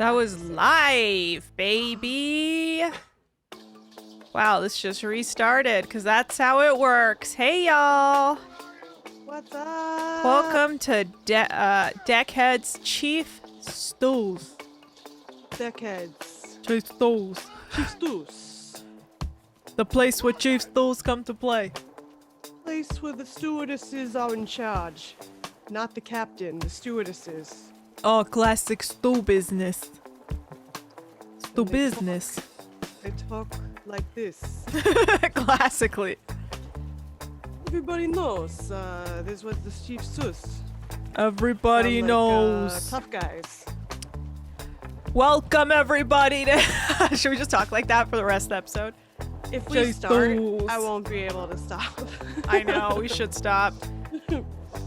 That was live, baby. Wow, this just restarted because that's how it works. Hey, y'all. What's up? Welcome to Deckheads Chief Stools. Deckheads. Chief Stools. Chief Stews. The place where Chief Stools come to play. Place where the stewardesses are in charge. Not the captain, the stewardesses. Oh, classic stew business. Stew business. They talk like this. Classically. Everybody knows this was the Chief Stews. Everybody Sound knows. like, tough guys. Welcome, everybody. Should we just talk like that for the rest of the episode? If we Chief start, Stews. I won't be able to stop. I know, we should stop.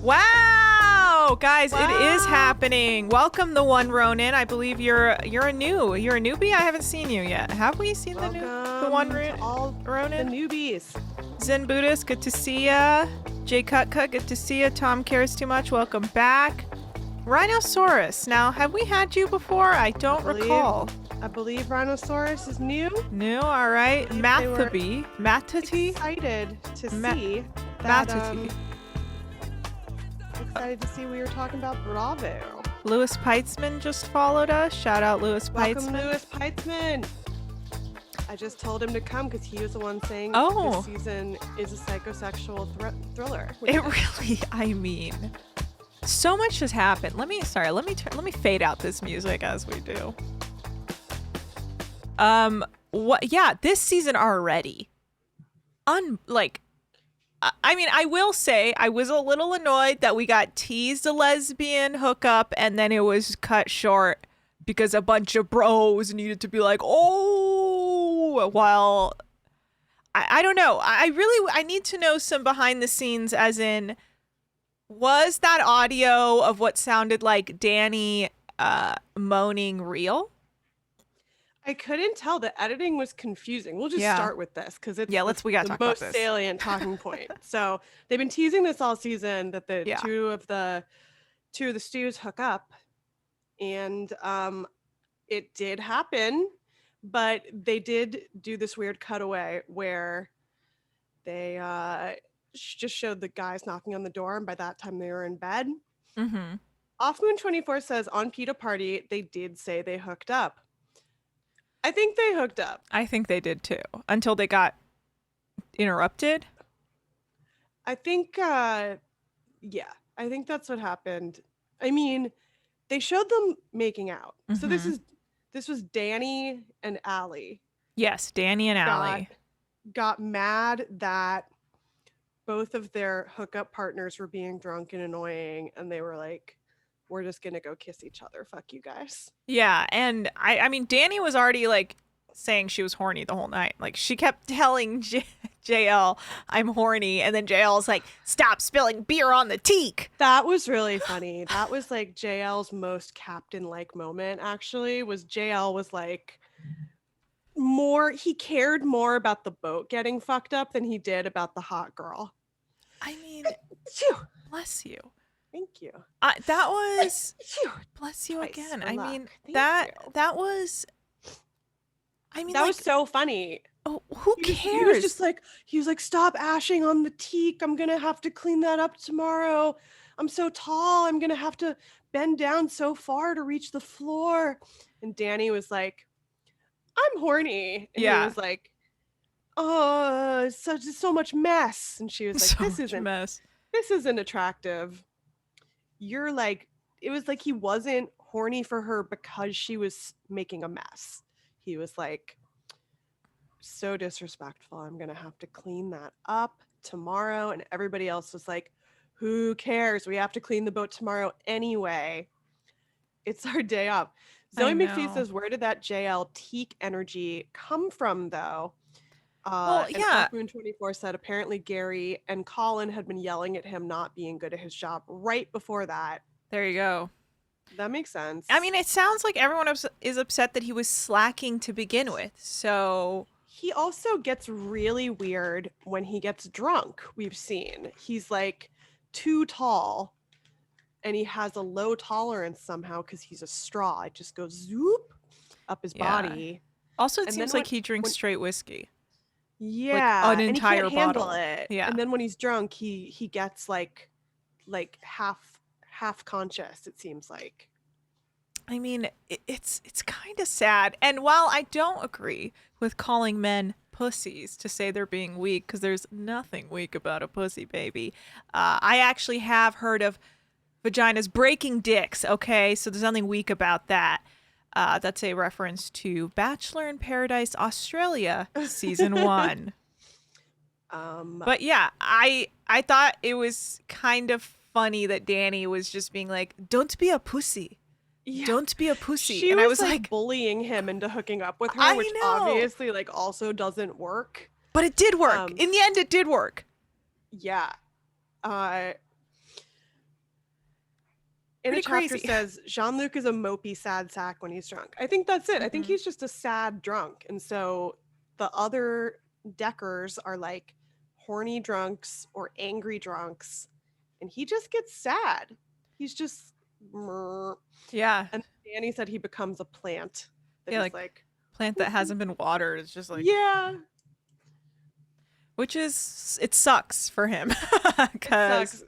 Wow, guys, it is happening. Welcome, the one Ronin. I believe you're a newbie. I haven't seen you yet. Have we seen the one all Ronin? the newbies. Zen Buddhist, good to see ya. Jay Cutcut, good to see ya. Tom Cares Too Much, welcome back. Rhinosaurus, now have we had you before? I don't recall. I believe Rhinosaurus is new. New, all right. Mathaby, Matati. Excited to Ma- see that. Matati. Excited to see we were talking about Bravo. Lewis Peitzman just followed us. Shout out Lewis Welcome, Peitzman. Lewis Peitzman. I just told him to come because he was the one saying Oh. this season is a psychosexual thriller. It really, I mean, so much has happened. Let me fade out this music as we do. This season already. I mean, I will say I was a little annoyed that we got teased a lesbian hookup and then it was cut short because a bunch of bros needed to be like, oh, while I don't know. I need to know some behind the scenes, as in, was that audio of what sounded like Dani moaning real? I couldn't tell. The editing was confusing. We'll just start with this because it's we gotta the talk about most this. salient talking point. So they've been teasing this all season that the two of the stews hook up, and it did happen, but they did do this weird cutaway where they just showed the guys knocking on the door, and by that time they were in bed. Mm-hmm. Off Moon 24 says on Peta Party they did say they hooked up. I think they hooked up. I think they did too, until they got interrupted. I think, I think that's what happened. I mean, they showed them making out. So this was Dani and Ali. Yes, Dani and Ali. Got mad that both of their hookup partners were being drunk and annoying, and they were like, we're just gonna go kiss each other. Fuck you guys. Yeah, and I mean, Dani was already like saying she was horny the whole night. Like, she kept telling JL, I'm horny, and then JL's like, stop spilling beer on the teak. That was really funny. That was like JL's most captain-like moment, actually, was JL was like he cared more about the boat getting fucked up than he did about the hot girl. I mean, bless you. Thank you. That was bless you Twice again. for I luck. mean, Thank that you. was. I mean, that was so funny. Oh, who cares? He was like, stop ashing on the teak. I'm gonna have to clean that up tomorrow. I'm so tall. I'm gonna have to bend down so far to reach the floor. And Dani was like, I'm horny. And he was like, oh, so much mess. And she was like, this isn't attractive. You're like, it was like he wasn't horny for her because she was making a mess. He was like, so disrespectful. I'm going to have to clean that up tomorrow. And everybody else was like, who cares? We have to clean the boat tomorrow anyway. It's our day off. Zoe McPhee says, where did that JL teak energy come from, though? And Moon 24 said apparently Gary and Colin had been yelling at him not being good at his job right before that. There you go. That makes sense. I mean, it sounds like everyone is upset that he was slacking to begin with. So he also gets really weird when he gets drunk. We've seen he's like too tall, and he has a low tolerance somehow because he's a straw. It just goes zoop. up his Yeah. body. Also, it And seems then like he drinks straight whiskey. yeah, an and he can't entire handle bottle. it. Yeah. And then when he's drunk, he gets like half conscious, it seems like. I mean, it's kind of sad. And while I don't agree with calling men pussies to say they're being weak, because there's nothing weak about a pussy, baby, I actually have heard of vaginas breaking dicks, okay? So there's nothing weak about that. That's a reference to Bachelor in Paradise Australia season 1. But yeah, I thought it was kind of funny that Dani was just being like, "Don't be a pussy. Yeah. Don't be a pussy." She and was, I was like bullying him into hooking up with her, I which know. obviously like also doesn't work. But it did work. In the end, it did work. Yeah. In Pretty a chapter crazy. says Jean-Luc is a mopey, sad sack when he's drunk. I think that's it. I think Mhm. he's just a sad drunk. And so the other Deckers are like horny drunks or angry drunks. And he just gets sad. He's just Yeah. And Dani said he becomes a plant. That Yeah, he's like plant that hasn't been watered. It's just like, yeah. which is, it sucks for him. It Because sucks.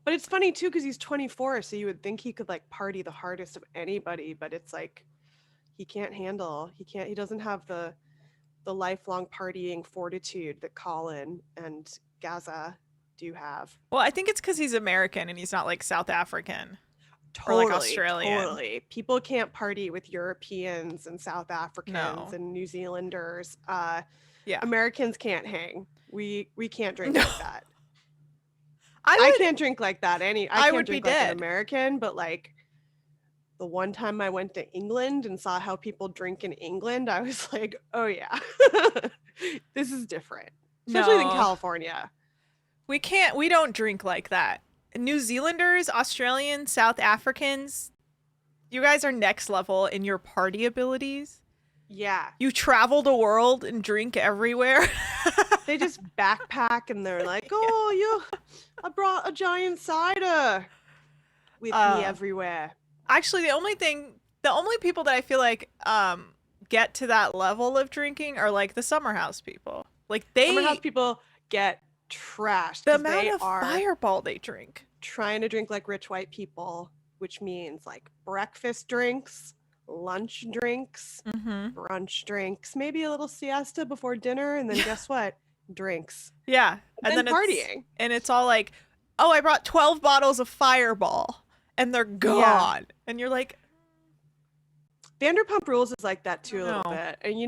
But it's funny too, because he's 24, so you would think he could like party the hardest of anybody, but it's like he can't handle. He doesn't have the lifelong partying fortitude that Colin and Gaza do have. well, I think it's because he's American and he's not like South African. Totally, or like Australian. Totally. People can't party with Europeans and South Africans No. and New Zealanders. Yeah. Americans can't hang. We can't drink No. like that. I can't drink like that. I would can't be drink like dead. an American, but like the one time I went to England and saw how people drink in England, I was like, oh yeah, this is different. Especially in No. California. We don't drink like that. New Zealanders, Australians, South Africans, you guys are next level in your party abilities. Yeah. You travel the world and drink everywhere. They just backpack and they're like, oh, I brought a giant cider with me everywhere. Actually, the only people that I feel like get to that level of drinking are like the summer house people. Like Summer house people get trashed. The amount they of are Fireball they drink. trying to drink like rich white people, which means like breakfast drinks, lunch drinks, brunch drinks, maybe a little siesta before dinner, and then guess what? Drinks. Yeah. And then partying. It's all like, oh, I brought 12 bottles of Fireball and they're gone. Yeah. And you're like, Vanderpump Rules is like that too a little No. bit. And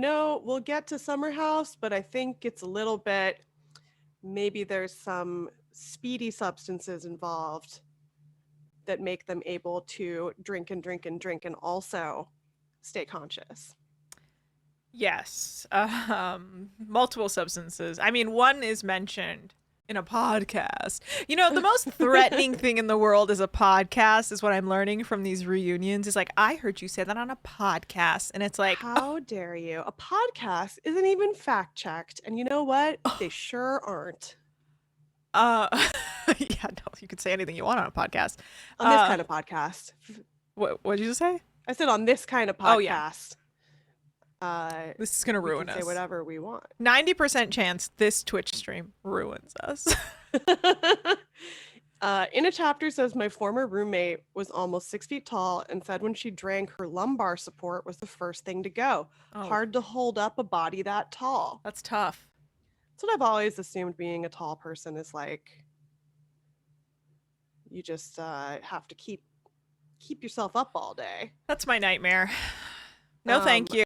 we'll get to Summer House, but I think it's a little bit, maybe there's some speedy substances involved that make them able to drink and drink and drink and also stay conscious. Yes. Multiple substances. I mean, one is mentioned in a podcast. The most threatening thing in the world is a podcast, is what I'm learning from these reunions. Is like, I heard you say that on a podcast. And it's like, how dare you? A podcast isn't even fact checked. And you know what? They sure aren't. Yeah, no, you could say anything you want on a podcast. On this kind of podcast. What did you just say? I said on this kind of podcast. Oh, yeah. This is gonna ruin us. Say whatever we want. 90% chance this Twitch stream ruins us. In a chapter says my former roommate was almost 6 feet tall and said when she drank, her lumbar support was the first thing to go. Oh. Hard to hold up a body that tall. That's tough. That's what I've always assumed being a tall person is like. You just have to keep yourself up all day. That's my nightmare. No, thank you.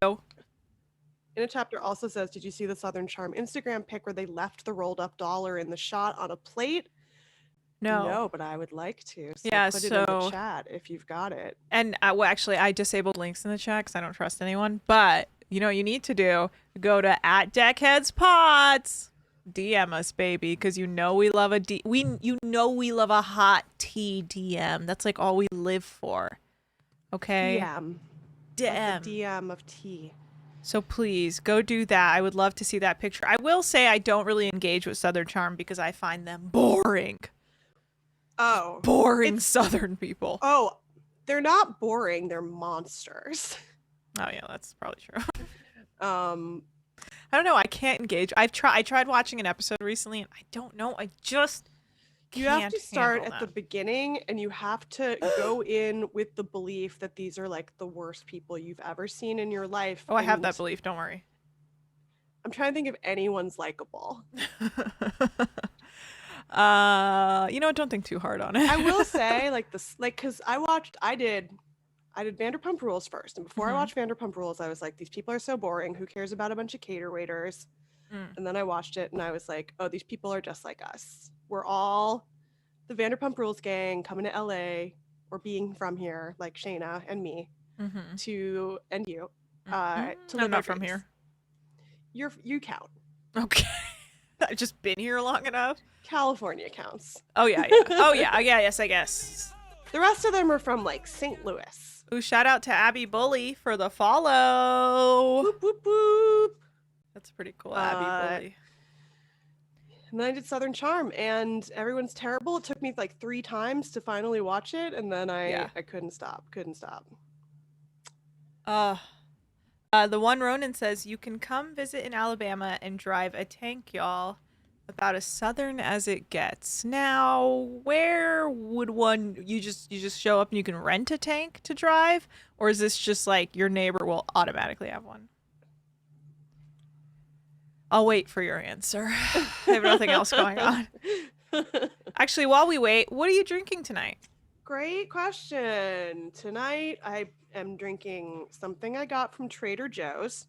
In a chapter also says, did you see the Southern Charm Instagram pic where they left the rolled up dollar in the shot on a plate? No, but I would like to. So yeah, put it in the chat if you've got it. And actually, I disabled links in the chat because I don't trust anyone. But you need to do? Go to @DeckheadsPods. DM us, baby, because we love we love a hot tea DM. That's like all we live for. Okay. DM of tea. So please go do that. I would love to see that picture. I will say I don't really engage with Southern Charm because I find them boring. Oh. Boring Southern people. Oh, they're not boring. They're monsters. Oh yeah, that's probably true. Um, I don't know. I can't engage. I tried watching an episode recently, and I don't know. I just you have can't to start handle at the them. beginning, and you have to go in with the belief that these are like the worst people you've ever seen in your life. Oh, I have And that belief. Don't worry. I'm trying to think if anyone's likable. Don't think too hard on it. I will say, like this, like because I did Vanderpump Rules first, and before I Mhm. watched Vanderpump Rules, I was like, these people are so boring. Who cares about a bunch of cater waiters? Mm. And then I watched it, and I was like, oh, these people are just like us. We're all the Vanderpump Rules gang coming to LA or being from here, like Shayna and me, Mhm. and you, Mhm. to I'm live our not from dreams. here. You count. Okay. I've just been here long enough. California counts. Oh yeah, yeah. Oh yeah, yes, I guess. The rest of them are from like St. Louis. Ooh, shout out to Abby Bully for the follow. Whoop whoop whoop. That's pretty cool, Abby Uh, Bully. And then I did Southern Charm, and everyone's terrible. It took me like 3 times to finally watch it, and then I couldn't stop. Couldn't stop. The one Ronan says you can come visit in Alabama and drive a tank, y'all. About as southern as it gets. Now, where would one you just show up and you can rent a tank to drive, or is this just like your neighbor will automatically have one? I'll wait for your answer. I have nothing else going on. Actually, while we wait, what are you drinking tonight? Great question. Tonight I am drinking something I got from Trader Joe's.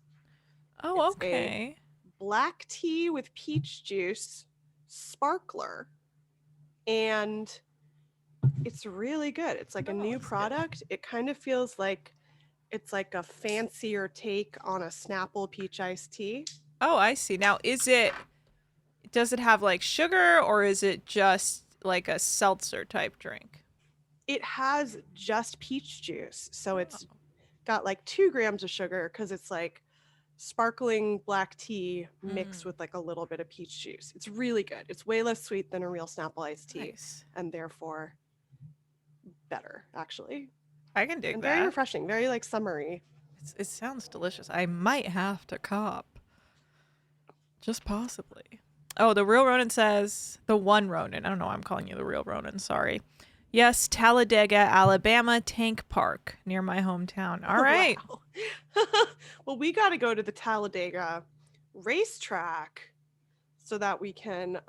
Oh, It's okay. black tea with peach juice sparkler, and it's really good. It's like a new product. It kind of feels like it's like a fancier take on a Snapple peach iced tea. Oh, I see. Now, does it have like sugar or is it just like a seltzer type drink? It has just peach juice, so it's got like 2 grams of sugar because it's like sparkling black tea mixed with like a little bit of peach juice. It's really good. It's way less sweet than a real Snapple iced tea, Nice. and therefore better, actually. I can dig And that. very refreshing, very like summery. It sounds delicious. I might have to cop. Just possibly. Oh, the real Ronan says, the one Ronan. I don't know why I'm calling you the real Ronan. Sorry. Yes, Talladega, Alabama Tank Park near my hometown. All right. Wow. Well, we got to go to the Talladega racetrack so that we can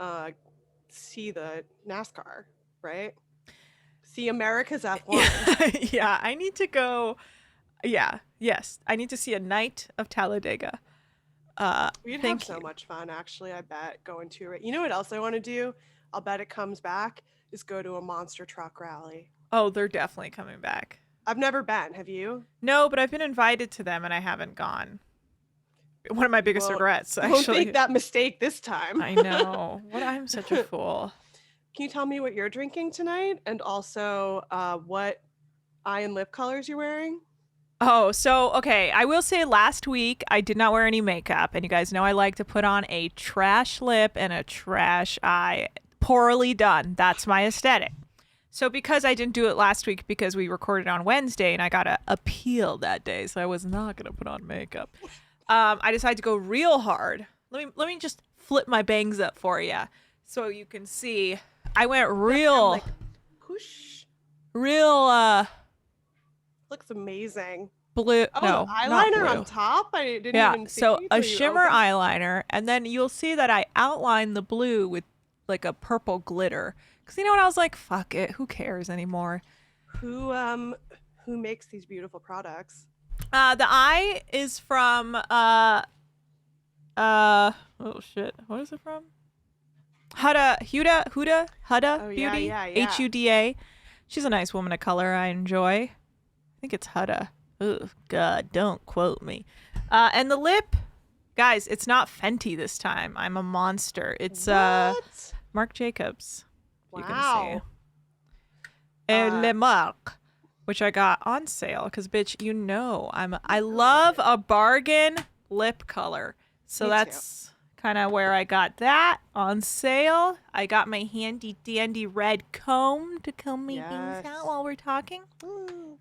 see the NASCAR, right? See America's F1. Yeah, I need to go. Yeah, yes. I need to see a night of Talladega. We'd Thank have so you. much fun, actually, I bet, going to it. You know what else I want to do? I'll bet it comes back, is go to a monster truck rally. Oh, they're definitely coming back. I've never been. Have you? No, but I've been invited to them and I haven't gone. One of my biggest regrets, Won't actually. make that mistake this time. I know. I'm such a fool. Can you tell me what you're drinking tonight, and also what eye and lip colors you're wearing? Oh, so, okay. I will say last week I did not wear any makeup. And you guys know I like to put on a trash lip and a trash eye. Poorly done. That's my aesthetic. So because I didn't do it last week because we recorded on Wednesday and I got to appeal that day, so I was not going to put on makeup. I decided to go real hard. Let me just flip my bangs up for you so you can see. I went real, Like, whoosh. real, Looks amazing. blue. Oh, No, the not eyeliner blue. on top? I didn't Yeah, even see. so a till you shimmer opened. eyeliner, and then you'll see that I outline the blue with like a purple glitter. Because you know what? I was like, fuck it. Who cares anymore? Who makes these beautiful products? The eye is from, oh shit. What is it from? Huda Oh, yeah, Beauty. yeah, yeah. Huda. She's a nice woman of color I enjoy. I think it's Huda. Oh, God, don't quote me. And the lip, guys, it's not Fenty this time. I'm a monster. It's What? Marc Jacobs. You can Wow. see. And Le Marc, which I got on sale because, bitch, you know I love a bargain lip color. So Me that's kind of where I got that on sale. I got my handy dandy red comb to comb my Yes. things out while we're talking.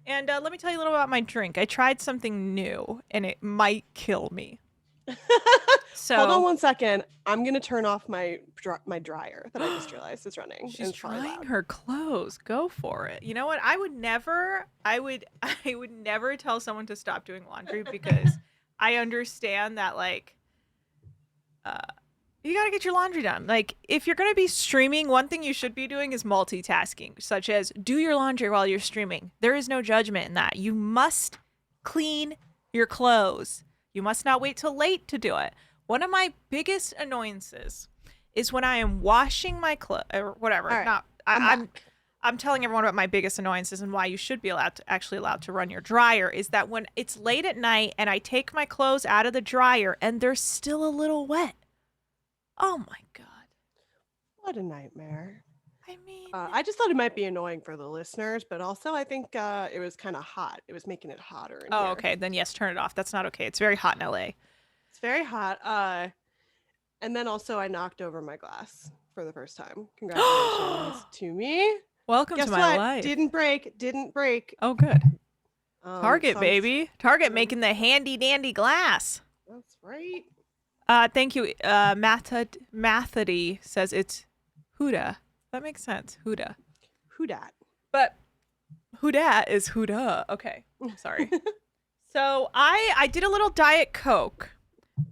And let me tell you a little about my drink. I tried something new, and it might kill me. Hold on So one second. I'm gonna turn off my dryer that I just realized is running. And she's it's probably drying loud. her clothes. Go for it. You know what? I would never. I would never tell someone to stop doing laundry because I understand that like. You gotta get your laundry done. Like, if you're gonna be streaming, one thing you should be doing is multitasking, such as do your laundry while you're streaming. There is no judgment in that. You must clean your clothes. You must not wait till late to do it. One of my biggest annoyances is when I am washing my clothes or whatever. All right, Not I'm I'm telling everyone about my biggest annoyances and why you should be allowed to run your dryer is that when it's late at night and I take my clothes out of the dryer and they're still a little wet. Oh my god. What a nightmare. I mean, I just thought it might be annoying for the listeners, but also I think it was kind of hot. It was making it hotter in oh here. okay, then yes, turn it off. That's not okay. It's very hot in LA. It's very hot. And then also I knocked over my glass for the first time. Congratulations to me. Welcome Guess to my what? life. Didn't break. Oh good. Target Sounds- baby. Target making the handy dandy glass. That's right. Thank you. Mathody says it's Huda. That makes sense. Huda. Who dat? But Huda is Huda. Okay. Sorry. So I did a little Diet Coke,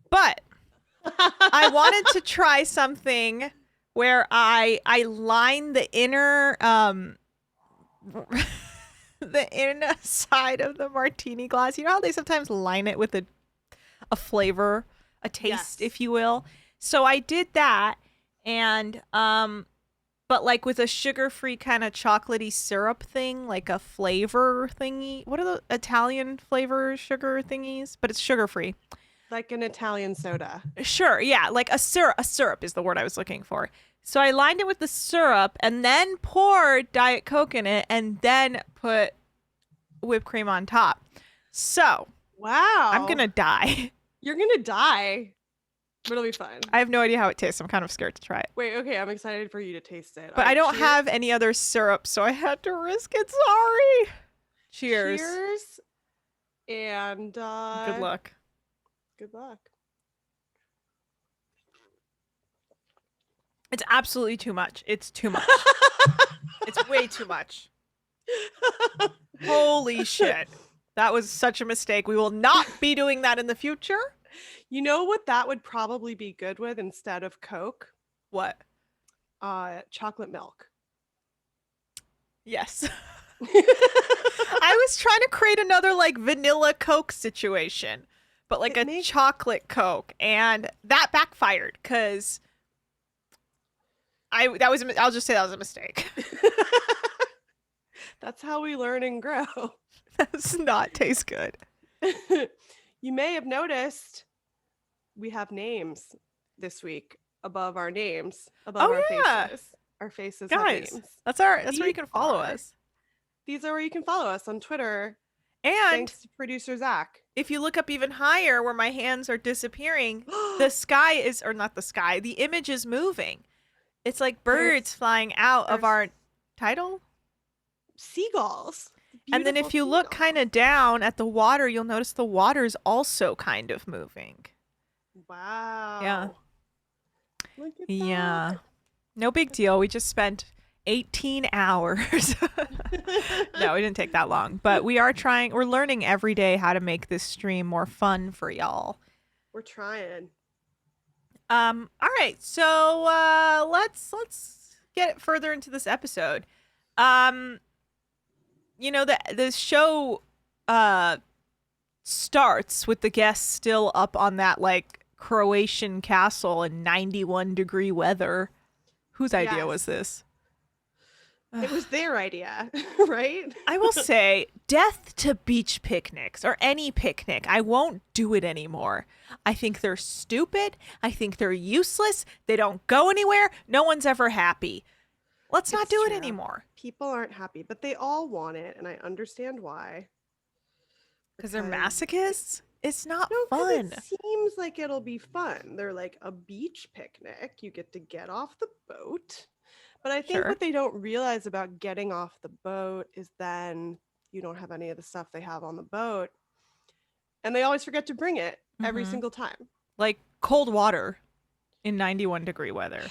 but I wanted to try something where I line the inner the inner side of the martini glass. You know how they sometimes line it with a flavor, a taste, Yes. if you will. So I did that, and but like with a sugar-free kind of chocolatey syrup thing, like a flavor thingy. What are the Italian flavor sugar thingies? But it's sugar-free. Like an Italian soda. Sure, yeah, like a syrup. A syrup is the word I was looking for. So I lined it with the syrup and then poured Diet Coke in it and then put whipped cream on top. So Wow. I'm gonna die. You're gonna die. But it'll be fun. I have no idea how it tastes. I'm kind of scared to try it. Wait, okay, I'm excited for you to taste it. But I don't have any other syrup, so I had to risk it. Sorry. Cheers. Cheers. And Good luck. Good luck. It's absolutely too much. It's too much. It's way too much. Holy shit. That was such a mistake. We will not be doing that in the future. You know what that would probably be good with instead of Coke? What? Chocolate milk. Yes. I was trying to create another like vanilla Coke situation, but like a chocolate Coke, and that backfired because I'll just say that was a mistake. That's how we learn and grow. That does not taste good. You may have noticed we have names this week above our names, above our faces. Our faces have Guys, names. that's where you can follow us. These are where you can follow us on Twitter. And thanks to producer Zach. If you look up even higher where my hands are disappearing, the sky is, or not the sky, the image is moving. It's like birds flying out of our title. Seagulls. And then if you look kind of down at the water, you'll notice the water's also kind of moving. Wow. Yeah. Look at Yeah. No big deal. We just spent 18 hours. No, it didn't take that long. But we're learning every day how to make this stream more fun for y'all. We're trying. All right. So let's get further into this episode. You know, the show starts with the guests still up on that like Croatian castle in 91-degree weather. Whose idea was this? It was their idea, right? I will say, death to beach picnics or any picnic. I won't do it anymore. I think they're stupid. I think they're useless. They don't go anywhere. No one's ever happy. Let's not do it anymore. People aren't happy, but they all want it, and I understand why. Because they're masochists? It's not No, 'cause fun. it seems like it'll be fun. They're like a beach picnic. You get to get off the boat. But I think Sure. what they don't realize about getting off the boat is then you don't have any of the stuff they have on the boat. And they always forget to bring it every Mhm. single time. Like cold water in 91-degree weather.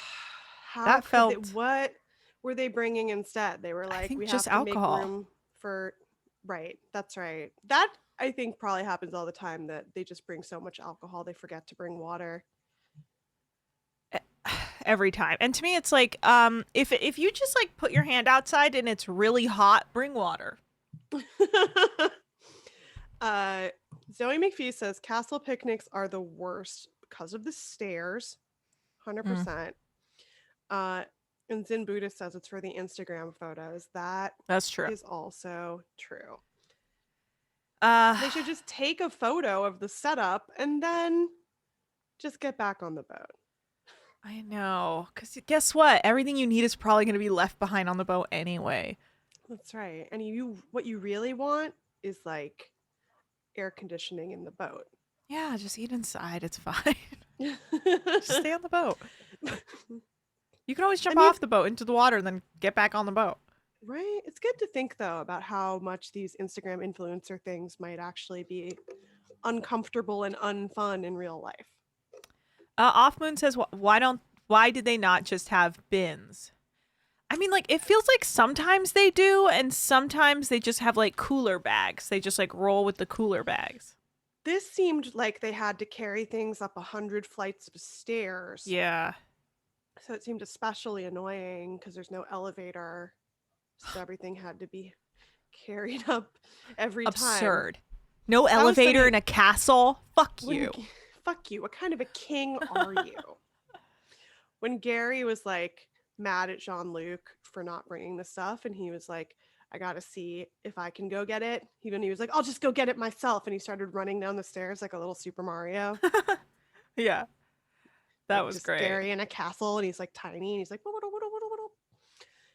How That could they? felt, What were they bringing instead? They were I like, think, we just have to make alcohol. room for. Right. That's right. That I think probably happens all the time that they just bring so much alcohol they forget to bring water. Every time. And to me it's like if you just like put your hand outside and it's really hot, bring water. uh, Zoe McPhee says castle picnics are the worst because of the stairs. 100%. Uh, and Zen Buddhist says it's for the Instagram photos. That That's true. is also true. Uh They should just take a photo of the setup and then just get back on the boat. I know, cuz guess what? Everything you need is probably going to be left behind on the boat anyway. That's right. And what you really want is like air conditioning in the boat. Yeah, just eat inside. It's fine. Just stay on the boat. You can always I jump mean, off the boat into the water and then get back on the boat. right? It's good to think though about how much these Instagram influencer things might actually be uncomfortable and unfun in real life. Off Moon says, why did they not just have bins? I mean, like, it feels like sometimes they do, and sometimes they just have, like, cooler bags. They just, like, roll with the cooler bags. This seemed like they had to carry things up 100 flights of stairs. Yeah. So it seemed especially annoying because there's no elevator. So everything had to be carried up every time. Absurd. No I was elevator thinking, in a castle? Fuck when, you. fuck you. What kind of a king are you? When Gary was like mad at Jean-Luc for not bringing the stuff, and he was like, I gotta see if I can go get it. Even he was like, I'll just go get it myself. And he started running down the stairs like a little Super Mario. Yeah. That Like was just great. Gary in a castle, and he's like tiny, and he's like, "Whoa, whoa, whoa, whoa, whoa, whoa."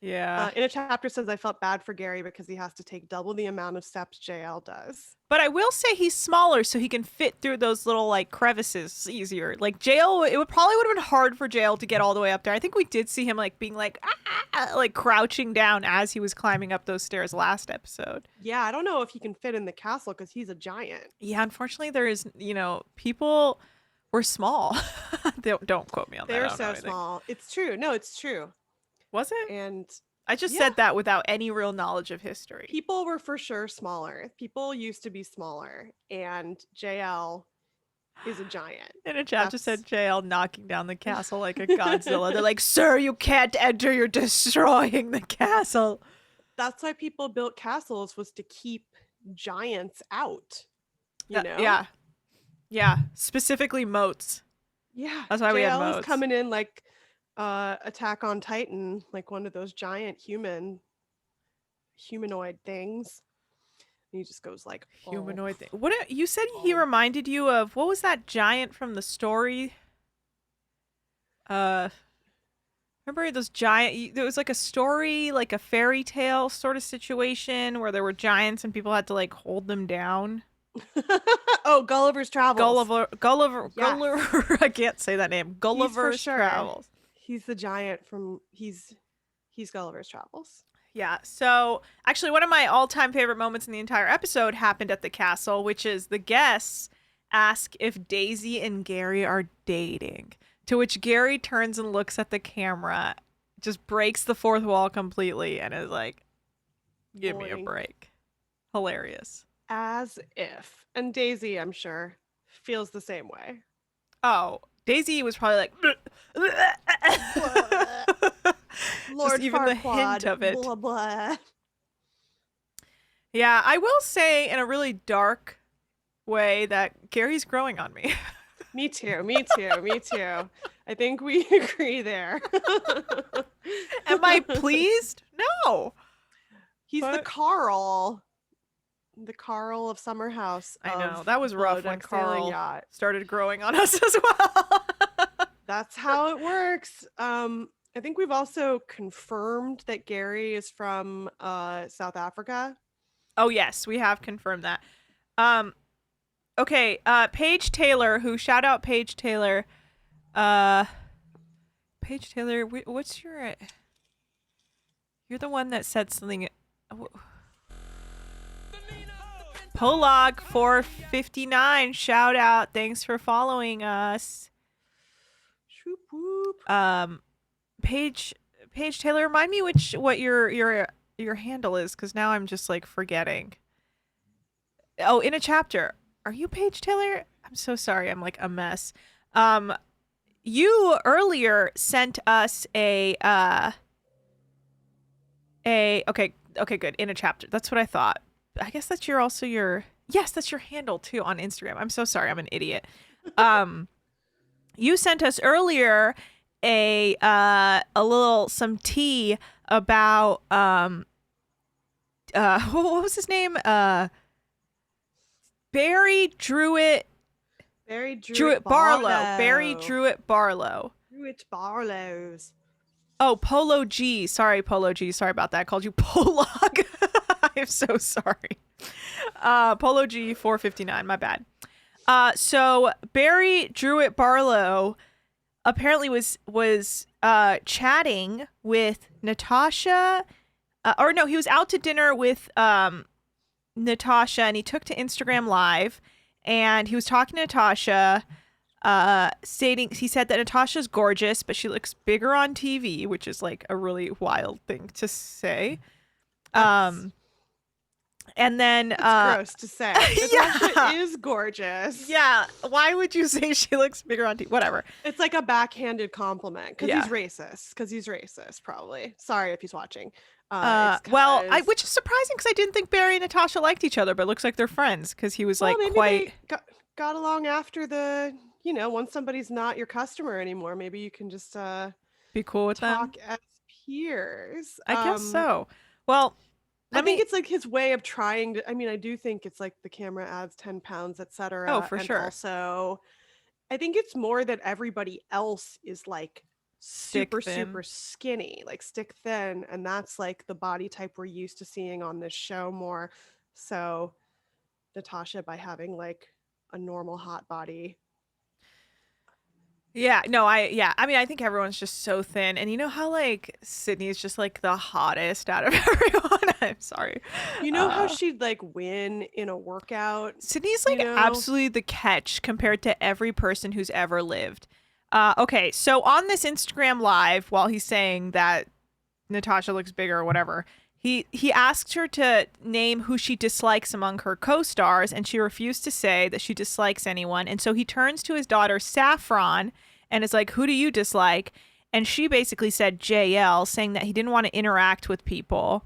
Yeah. In a chapter says I felt bad for Gary because he has to take double the amount of steps JL does. But I will say he's smaller, so he can fit through those little like crevices easier. Like jail, it would probably would have been hard for jail to get all the way up there. I think we did see him like being like like crouching down as he was climbing up those stairs last episode. Yeah, I don't know if he can fit in the castle because he's a giant. Yeah, unfortunately, there is people were small. Don't quote me on that. I They're don't know so anything. small. It's true. No, it's true. Was it? And I just yeah, said that without any real knowledge of history. people were for sure smaller. People used to be smaller, and JL is a giant. In a chat just That's said JL knocking down the castle like a Godzilla. They're like, "Sir, you can't enter. You're destroying the castle." that's why people built castles, was to keep giants out. You know? Yeah. Yeah. Specifically moats. Yeah. That's why we had JL is moats. coming in like Attack on Titan, like one of those giant humanoid things. And he just goes like Humanoid thing. What you said he reminded you of? What was that giant from the story? Remember those giant? There was like a story, like a fairy tale sort of situation where there were giants and people had to like hold them down. Oh, Gulliver's Travels. Gulliver. I can't say that name. Gulliver's sure. Travels. He's the giant from he's Gulliver's Travels. Yeah. So actually, one of my all-time favorite moments in the entire episode happened at the castle, which is the guests ask if Daisy and Gary are dating. To which Gary turns and looks at the camera, just breaks the fourth wall completely, and is like, "Give me a Boing. break." Hilarious. As if. And Daisy, I'm sure, feels the same way. Oh, Daisy was probably like, Lord just even the hint Farquaad, of it. blah blah. Yeah, I will say in a really dark way that Gary's growing on me. Me too. I think we agree there. Am I pleased? No. He's the But- Carl of Summer House. I know. of That was rough when Below Deck Sailing Carl Yacht. started growing on us as well. That's how it works. I think we've also confirmed that Gary is from South Africa. Oh, yes, we have confirmed that. Okay, Paige Taylor, shout out Paige Taylor. Paige Taylor, what's your... You're the one that said something... Polog 459, shout out. Thanks for following us. Shoop whoop. Paige Taylor, remind me what your handle is, because now I'm just like forgetting. Oh, in a chapter. Are you Paige Taylor? I'm so sorry. I'm like a mess. You earlier sent us okay, good. In a chapter. That's what I thought. I guess that's yes, that's your handle too on Instagram. I'm so sorry. I'm an idiot. You sent us earlier some tea about what was his name? Barry Druitt Barlow. Barry Druitt Barlow. Druitt Barlows. Oh, Polo G. Sorry, Polo G. Sorry about that. I called you Polog. I'm so sorry. Polo G 459. My bad. So Barry Druitt Barlow apparently was chatting with Natasha. He was out to dinner with Natasha, and he took to Instagram Live, and he was talking to Natasha, he said that Natasha's gorgeous, but she looks bigger on TV, which is like a really wild thing to say. And then it's gross to say. Natasha yeah. is gorgeous. Yeah. Why would you say she looks bigger on TV? Whatever. It's like a backhanded compliment because Yeah. he's racist, probably. Sorry if he's watching. Which is surprising because I didn't think Barry and Natasha liked each other, but it looks like they're friends because he was maybe quite they got along after once somebody's not your customer anymore, maybe you can just be cool with talk them as peers. I guess so. Well, I think it's like his way of trying to. I mean, I do think it's like the camera adds 10 pounds, etc. Oh, for sure. Also, I think it's more that everybody else is like super skinny, like stick thin, and that's like the body type we're used to seeing on this show more. So Natasha, by having like a normal hot body. Yeah, no, I think everyone's just so thin, and you know how like Sydney is just like the hottest out of everyone. I'm sorry. You know how she'd like win in a workout? Sydney's like absolutely the catch compared to every person who's ever lived. Okay, so on this Instagram Live, while he's saying that Natasha looks bigger or whatever, he asked her to name who she dislikes among her co-stars, and she refused to say that she dislikes anyone. And so he turns to his daughter Saffron and is like, "Who do you dislike?" And she basically said JL, saying that he didn't want to interact with people.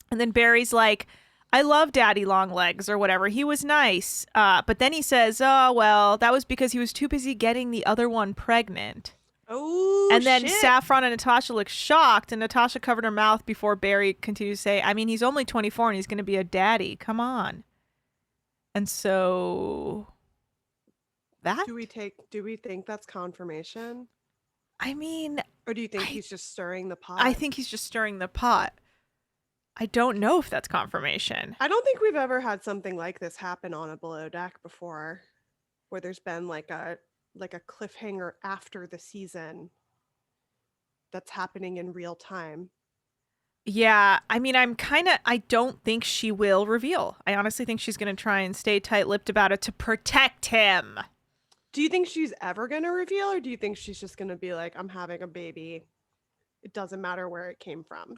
And then Barry's like, "I love Daddy Longlegs," or whatever. He was nice. But then he says, "Oh, well, that was because he was too busy getting the other one pregnant." Oh, and then shit. Saffron and Natasha look shocked, and Natasha covered her mouth before Barry continued to say, "I mean, he's only 24 and he's going to be a daddy. Come on." And so that do we think that's confirmation? I mean, or do you think he's just stirring the pot? I think he's just stirring the pot. I don't know if that's confirmation. I don't think we've ever had something like this happen on a Below Deck before, where there's been like a cliffhanger after the season that's happening in real time. Yeah, I mean, I don't think she will reveal. I honestly think she's going to try and stay tight-lipped about it to protect him. Do you think she's ever going to reveal, or do you think she's just going to be like, "I'm having a baby. It doesn't matter where it came from"?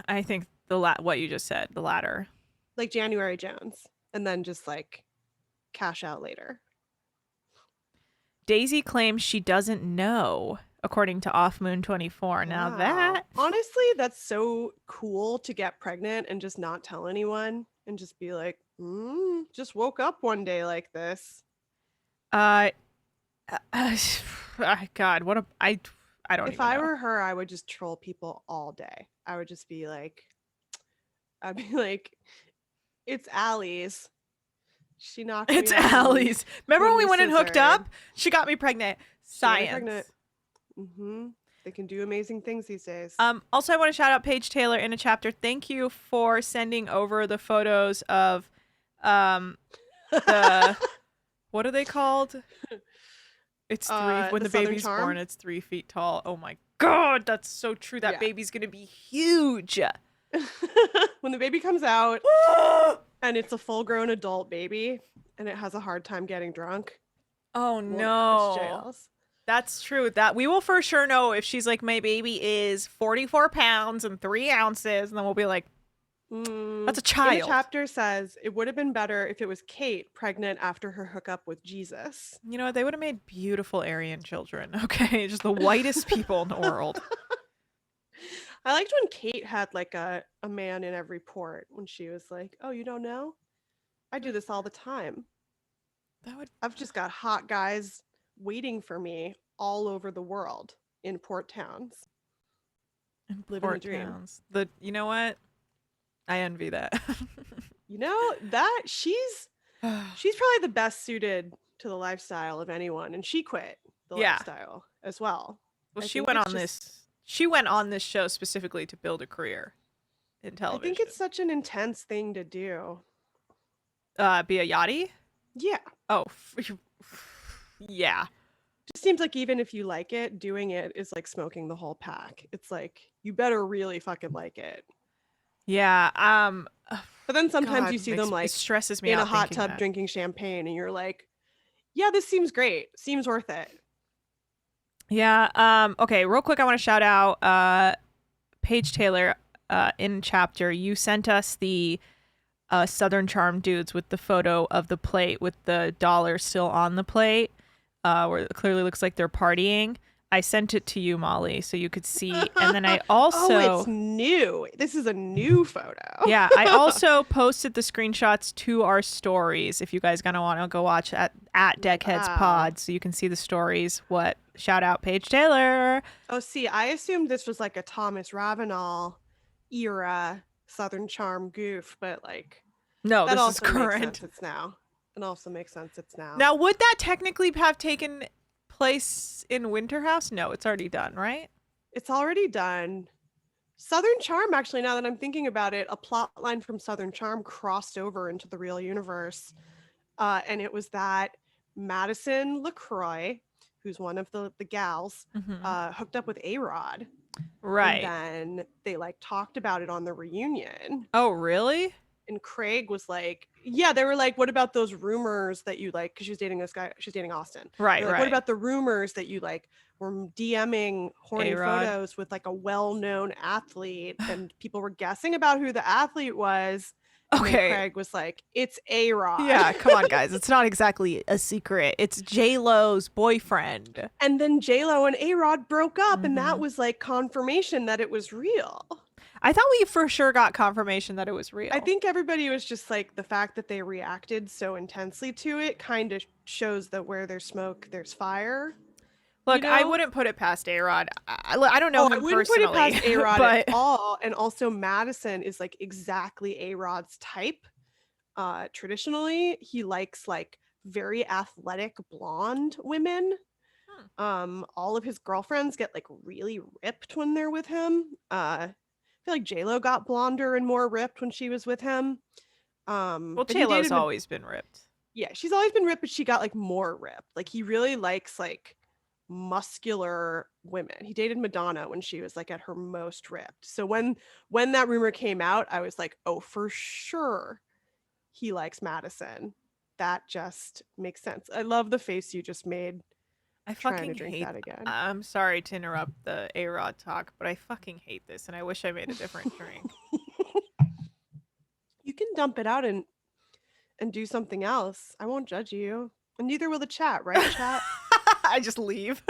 I think what you just said, the latter. Like January Jones, and then just like cash out later. Daisy claims she doesn't know, according to Off Moon 24. Now that... Honestly, that's so cool to get pregnant and just not tell anyone and just be like, just woke up one day like this. God, what a... I don't If I were her, I would just troll people all day. I would just be like, "It's Allie's. She knocked me It's out Allie's. Remember when we went and hooked scissored. up? She got me pregnant. Science. They can do amazing things these days. Also, I want to shout out Paige Taylor in a chapter. Thank you for sending over the photos of the what are they called? It's when the baby's born, it's 3 feet tall. Oh my God, that's so true. That baby's gonna be huge. When the baby comes out, and it's a full-grown adult baby, and it has a hard time getting drunk, Oh well, now it's no. jails. That's true. That we will for sure know if she's like, my baby is 44 pounds and 3 ounces, and then we'll be like, that's a In the child. chapter says it would have been better if it was Kate pregnant after her hookup with Jesus. You know what? They would have made beautiful Aryan children. Okay, just the whitest people in the world. I liked when Kate had like a man in every port when she was like, "Oh, you don't know? I do this all the time. That would I've just got hot guys waiting for me all over the world in port towns." Living the port dream. towns. You know what? I envy that. You know, that she's probably the best suited to the lifestyle of anyone, and she quit the Yeah. lifestyle as well. Well, I she think went it's on just- this. She went on this show specifically to build a career in I television. think it's such an intense thing to do. Be a yachty. Yeah. Oh, yeah. Just seems like even if you like it, doing it is like smoking the whole pack. It's like you better really fucking like it. Yeah. But then sometimes God, you see makes- them like it stresses me in out a hot thinking tub that. drinking champagne, and you're like, yeah, this seems great. Seems worth it. Yeah. Okay. Real quick, I want to shout out Paige Taylor. In chapter, you sent us the Southern Charm dudes with the photo of the plate with the dollar still on the plate, where it clearly looks like they're partying. I sent it to you, Molly, so you could see. And then I also Oh, it's new. This is a new photo. Yeah, I also posted the screenshots to our stories if you guys gonna want to go watch at Deckheads Wow. Pod, so you can see the stories. What shout out Paige Taylor. Oh, see, I assumed this was like a Thomas Ravenel era Southern Charm goof, but like No, that this is also makes current. sense. It's now. It also makes sense. It's now. Now, would that technically have taken place in Winterhouse? No, it's already done, right? It's already done. Southern Charm, actually, now that I'm thinking about it, a plot line from Southern Charm crossed over into the real universe. And it was that Madison LaCroix, who's one of the gals, hooked up with A-Rod. Right. And then they like talked about it on the reunion. Oh, really? And Craig was like, yeah, they were like, what about those rumors that you like? Because she was dating this guy, she was dating Austin. Right, They're like, right. what about the rumors that you like were DMing horny A-Rod. photos with like a well-known athlete, and people were guessing about who the athlete was. And then Okay. Craig was like, it's A-Rod. Yeah, come on, guys. It's not exactly a secret. It's J-Lo's boyfriend. And then J-Lo and A-Rod broke up, and Mm-hmm. that was like confirmation that it was real. I thought we for sure got confirmation that it was real. I think everybody was just like, the fact that they reacted so intensely to it kind of shows that where there's smoke, there's fire. Look, you I know? wouldn't put it past A-Rod. I don't know him I wouldn't personally. put it past A-Rod but at all. And also Madison is like exactly A-Rod's type. Traditionally, he likes like very athletic blonde women. All of his girlfriends get like really ripped when they're with him. I feel like J-Lo got blonder and more ripped when she was with him. well, but he J-Lo's dated always been ripped. Yeah, she's always been ripped, but she got like more ripped. Like he really likes like muscular women. He dated Madonna when she was like at her most ripped. So when that rumor came out, I was like, oh, for sure he likes Madison. That just makes sense. I love the face you just made. I Trying fucking to drink hate that again. I'm sorry to interrupt the A-Rod talk, but I fucking hate this, and I wish I made a different drink. You can dump it out and do something else. I won't judge you. And neither will the chat, right, chat? I just leave.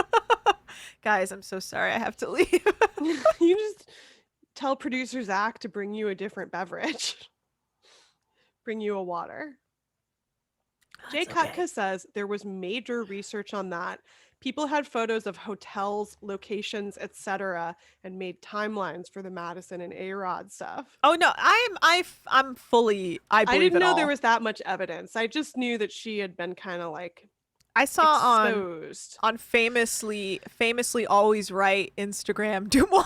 Guys, I'm so sorry. I have to leave. You just tell producer Zach to bring you a different beverage. Bring you a water. Jay That's okay. Kutka says there was major research on that. People had photos of hotels, locations, etc., and made timelines for the Madison and A-Rod stuff. Oh no, I'm fully. I believe I didn't it know all. there was that much evidence. I just knew that she had been kind of like I saw exposed. on famously always right Instagram Dumois.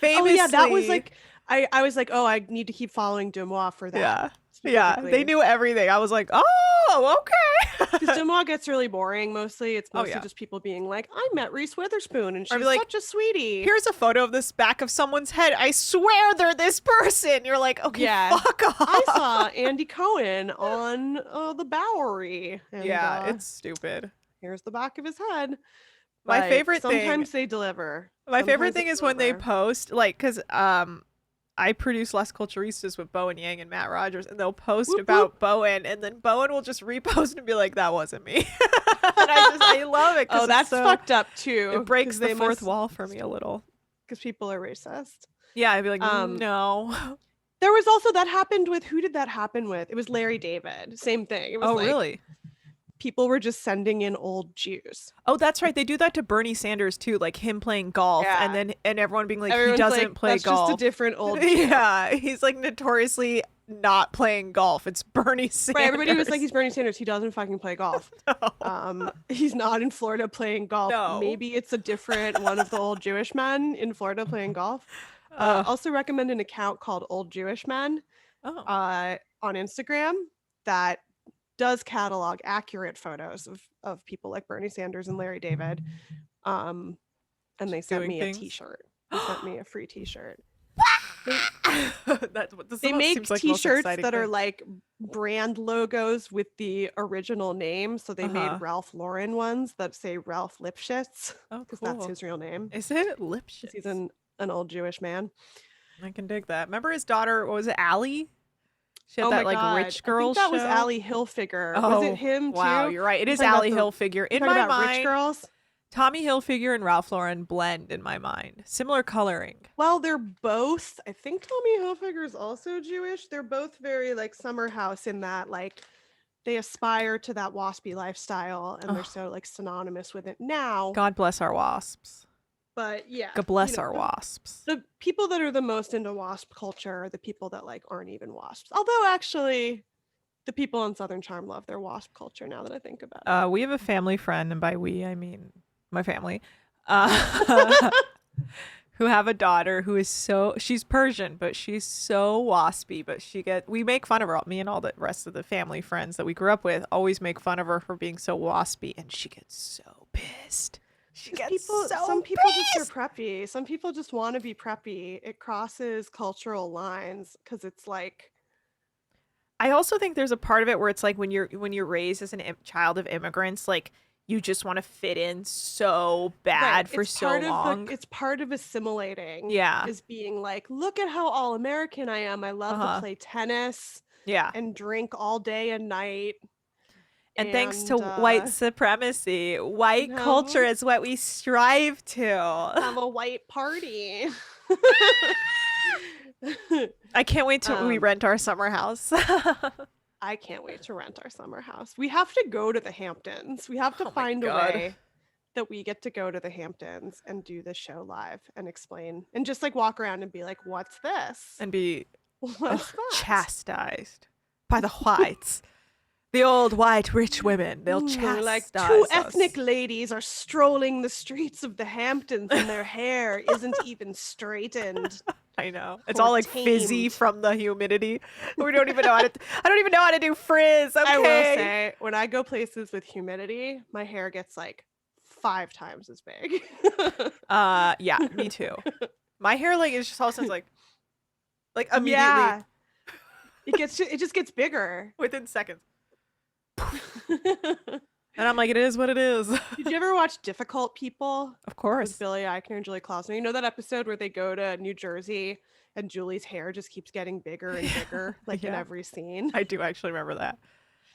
Famously, Oh yeah, that was like I was like, oh, I need to keep following Dumois for that. yeah. Yeah, they specifically. knew everything. I was like, oh, okay. Because Dumois gets really boring mostly. It's Oh, mostly yeah. just people being like, I met Reese Witherspoon and Or be she's like, such a sweetie. Here's a photo of this back of someone's head. I swear they're this person. You're like, okay, Yeah. fuck off. I saw Andy Cohen on the Bowery. And, Yeah, it's stupid. here's the back of his head. My But favorite thing. sometimes they deliver. My favorite Sometimes thing they is when they deliver. post, like, because I produce Las Culturistas with Bowen Yang and Matt Rogers, and they'll post Whoop, about Bowen, and then Bowen will just repost and be like, that wasn't me. And I love it. 'cause Oh, it's that's so, fucked up too. It breaks the fourth wall for me a little. Because people are racist. Yeah, I'd be like, Um, no. There was also that happened with, who did that happen with? It was Larry David. Same thing. It was Oh, like, really? people were just sending in old Jews. Oh, that's right. They do that to Bernie Sanders too, like him playing golf, Yeah. and everyone being like, Everyone's he doesn't like, play that's golf. just a different old Jew. Yeah, he's like notoriously not playing golf. It's Bernie Sanders. Right, everybody was like, he's Bernie Sanders. He doesn't fucking play golf. No. He's not in Florida playing golf. No. Maybe it's a different one of the old Jewish men in Florida playing golf. Also recommend an account called Old Jewish Men on Instagram that does catalog accurate photos of people like Bernie Sanders and Larry David. And they sent Doing me things. a t-shirt. They sent me a free t-shirt. That's what this They almost make seems like the most t-shirts exciting that are thing. like brand logos with the original name. So they made Ralph Lauren ones that say Ralph Lipschitz, Oh, because cool. that's his real name. Is it Lipschitz? 'Cause he's an old Jewish man. I can dig that. Remember his daughter? What was it, Ali? She had Oh that my like God. rich girl I think that was show. Ali Hilfiger. Oh, Was it him too? wow, you're right. It You is talking about Ali the- Hilfiger. In Talking my about rich mind, girls. Tommy Hilfiger and Ralph Lauren blend in my mind. Similar coloring. Well, they're both. I think Tommy Hilfiger is also Jewish. They're both very like summer house in that like they aspire to that waspy lifestyle, and they're so like synonymous with it now. God bless our wasps. But yeah, God bless our wasps. The people that are the most into wasp culture are the people that like aren't even wasps. Although actually, the people on Southern Charm love their wasp culture. Now that I think about it. We have a family friend, and by we I mean my family, who have a daughter who is she's Persian, but she's so waspy. But we make fun of her. Me and all the rest of the family friends that we grew up with always make fun of her for being so waspy, and she gets so pissed. Some people just are preppy. Some people just want to be preppy. It crosses cultural lines because it's like. I also think there's a part of it where it's like when you're raised as a child of immigrants, like you just want to fit in so bad for so long. It's part of assimilating. Yeah. Is being like, look at how all American I am. I love to play tennis. Yeah. And drink all day and night. And thanks to white supremacy, white culture is what we strive to. Have a white party. I can't wait till we rent our summer house. I can't wait to rent our summer house. We have to go to the Hamptons. We have to find a way that we get to go to the Hamptons and do the show live and explain and just like walk around and be like, what's this? And be what's that? Chastised by the whites. The old white rich women. They'll chastise like two us. ethnic ladies are strolling the streets of the Hamptons and their hair isn't even straightened. I know. It's all like fizzy from the humidity. We don't even know how to I don't even know how to do frizz. Okay. I will say, when I go places with humidity, my hair gets like 5 times as big. Yeah, me too. My hair like is just all of a sudden like immediately. Yeah. It just gets bigger. Within seconds. And I'm like, it is what it is. Did you ever watch Difficult People? Of course. With Billy Eichner and Julie Klausner. You know that episode where they go to New Jersey and Julie's hair just keeps getting bigger and bigger, like in every scene? I do actually remember that.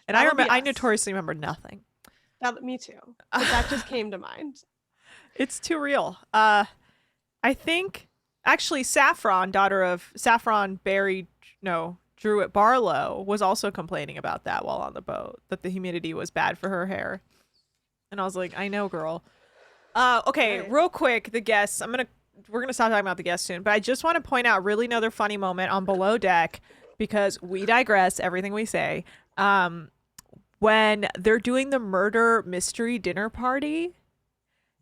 And I notoriously remember nothing. Me too. But that just came to mind. It's too real. I think actually Saffron, daughter of Saffron Druitt Barlow, was also complaining about that while on the boat, that the humidity was bad for her hair. And I was like, I know, girl. Okay, right. Real quick, the guests. We're gonna stop talking about the guests soon, but I just want to point out really another funny moment on Below Deck, because we digress everything we say. When they're doing the murder mystery dinner party,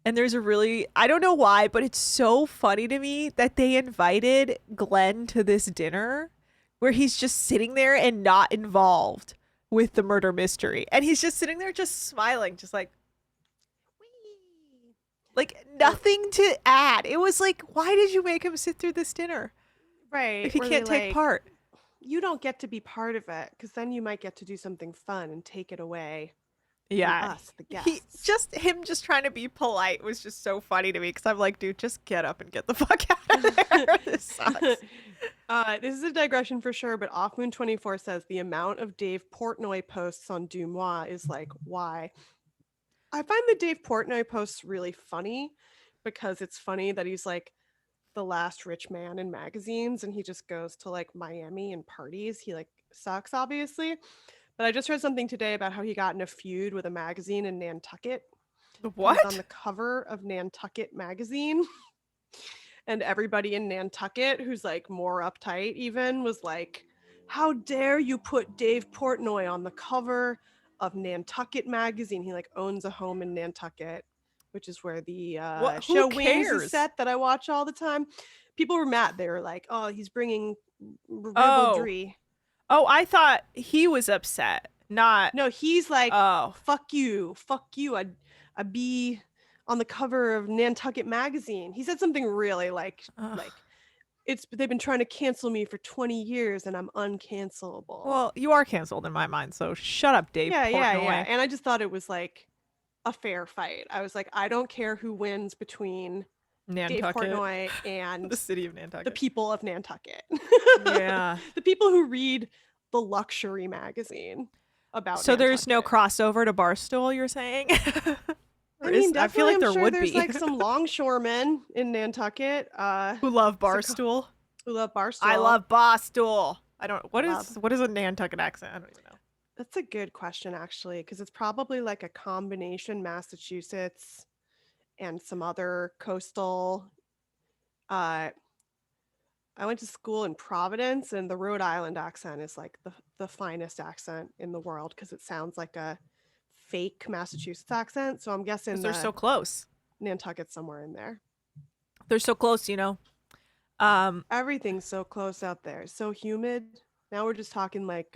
and there's I don't know why, but it's so funny to me that they invited Glenn to this dinner. where he's just sitting there and not involved with the murder mystery. And he's just sitting there just smiling, just like nothing to add. It was like, why did you make him sit through this dinner Right. if he where can't they, take part? You don't get to be part of it because then you might get to do something fun and take it away Yeah. from us, the guests. Him just trying to be polite was just so funny to me because I'm like, dude, just get up and get the fuck out of there. This sucks. This is a digression for sure, but Offmoon24 says the amount of Dave Portnoy posts on Dumois is like, why? I find the Dave Portnoy posts really funny because it's funny that he's like the last rich man in magazines and he just goes to like Miami and parties. He like sucks, obviously. But I just read something today about how he got in a feud with a magazine in Nantucket. The He what? was on the cover of Nantucket magazine. And everybody in Nantucket who's like more uptight even was like, how dare you put Dave Portnoy on the cover of Nantucket magazine? He like owns a home in Nantucket, which is where the Who show Wings cares? is set that I watch all the time. People were mad. They were like, oh, he's bringing ribaldry. Oh, I thought he was upset. Not. No, he's like, Oh. fuck you. I'd be on the cover of Nantucket magazine. He said something really like they've been trying to cancel me for 20 years and I'm uncancelable. Well, you are canceled in my mind, so shut up, Dave Portnoy. Yeah. And I just thought it was like a fair fight. I was like, I don't care who wins between Dave Portnoy and the city of Nantucket. the people of Nantucket. Yeah. The people who read the luxury magazine about So there's no Nantucket. crossover to Barstool, you're saying? I mean, I feel like definitely, there I'm sure would there's be. like some longshoremen in Nantucket Who love Barstool. who love Barstool. I love Barstool. I don't. What Love. is a Nantucket accent? I don't even know. That's a good question, actually, because it's probably like a combination Massachusetts and some other coastal. I went to school in Providence, and the Rhode Island accent is like the finest accent in the world because it sounds like a fake Massachusetts accent. So I'm guessing 'Cause they're so close. Nantucket's somewhere in there. They're so close, you know. Everything's so close out there. So humid. Now we're just talking like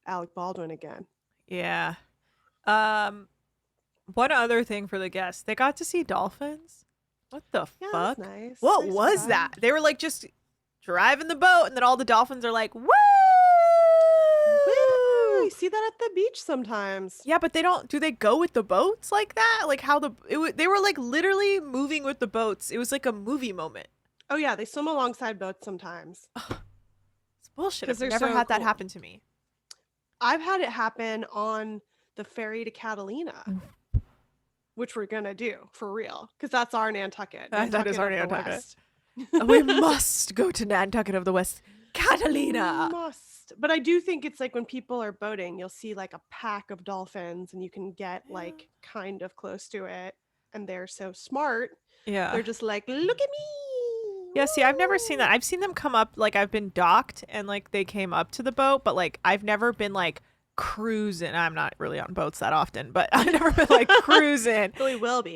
Alec Baldwin again. Yeah. One other thing for the guests, they got to see dolphins. What the Yeah, fuck? that's nice. What Nice was vibe. that? They were like just driving the boat, and then all the dolphins are like, "Woo!" Woo! You see that at the beach sometimes. Yeah, but they don't. Do they go with the boats like that? Like how they were like literally moving with the boats. It was like a movie moment. Oh yeah, they swim alongside boats sometimes. It's bullshit. 'Cause I've they're never so had that cool. happen to me. I've had it happen on the ferry to Catalina, which we're gonna do for real, because that's our Nantucket. That is our of the Nantucket. West. We must go to Nantucket of the West, Catalina. Must. But I do think it's like when people are boating, you'll see like a pack of dolphins, and you can get like kind of close to it, and they're so smart. Yeah. They're just like, look at me. Yeah, see, I've never seen that. I've seen them come up, like, I've been docked and, like, they came up to the boat, but, like, I've never been, like, cruising. I'm not really on boats that often, but I've never been, like, cruising. We will be.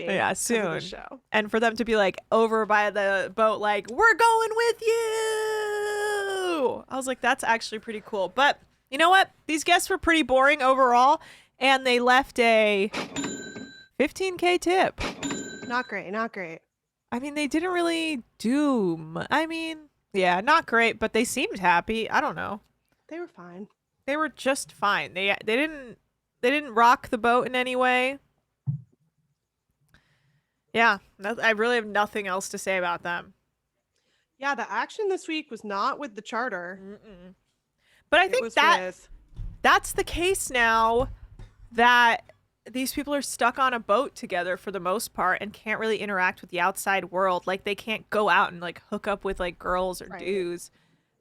Yeah, 'cause of the soon. show. And for them to be, like, over by the boat, like, we're going with you. I was like, that's actually pretty cool. But you know what? These guests were pretty boring overall, and they left a $15K tip. Not great. Not great. I mean, they didn't really do. I mean, yeah, not great, but they seemed happy. I don't know. They were fine. They were just fine. They didn't rock the boat in any way. Yeah, I really have nothing else to say about them. Yeah, the action this week was not with the charter. Mm-mm. But I It think was that with that's the case now, that these people are stuck on a boat together for the most part and can't really interact with the outside world. Like, they can't go out and like hook up with like girls or Right. dudes.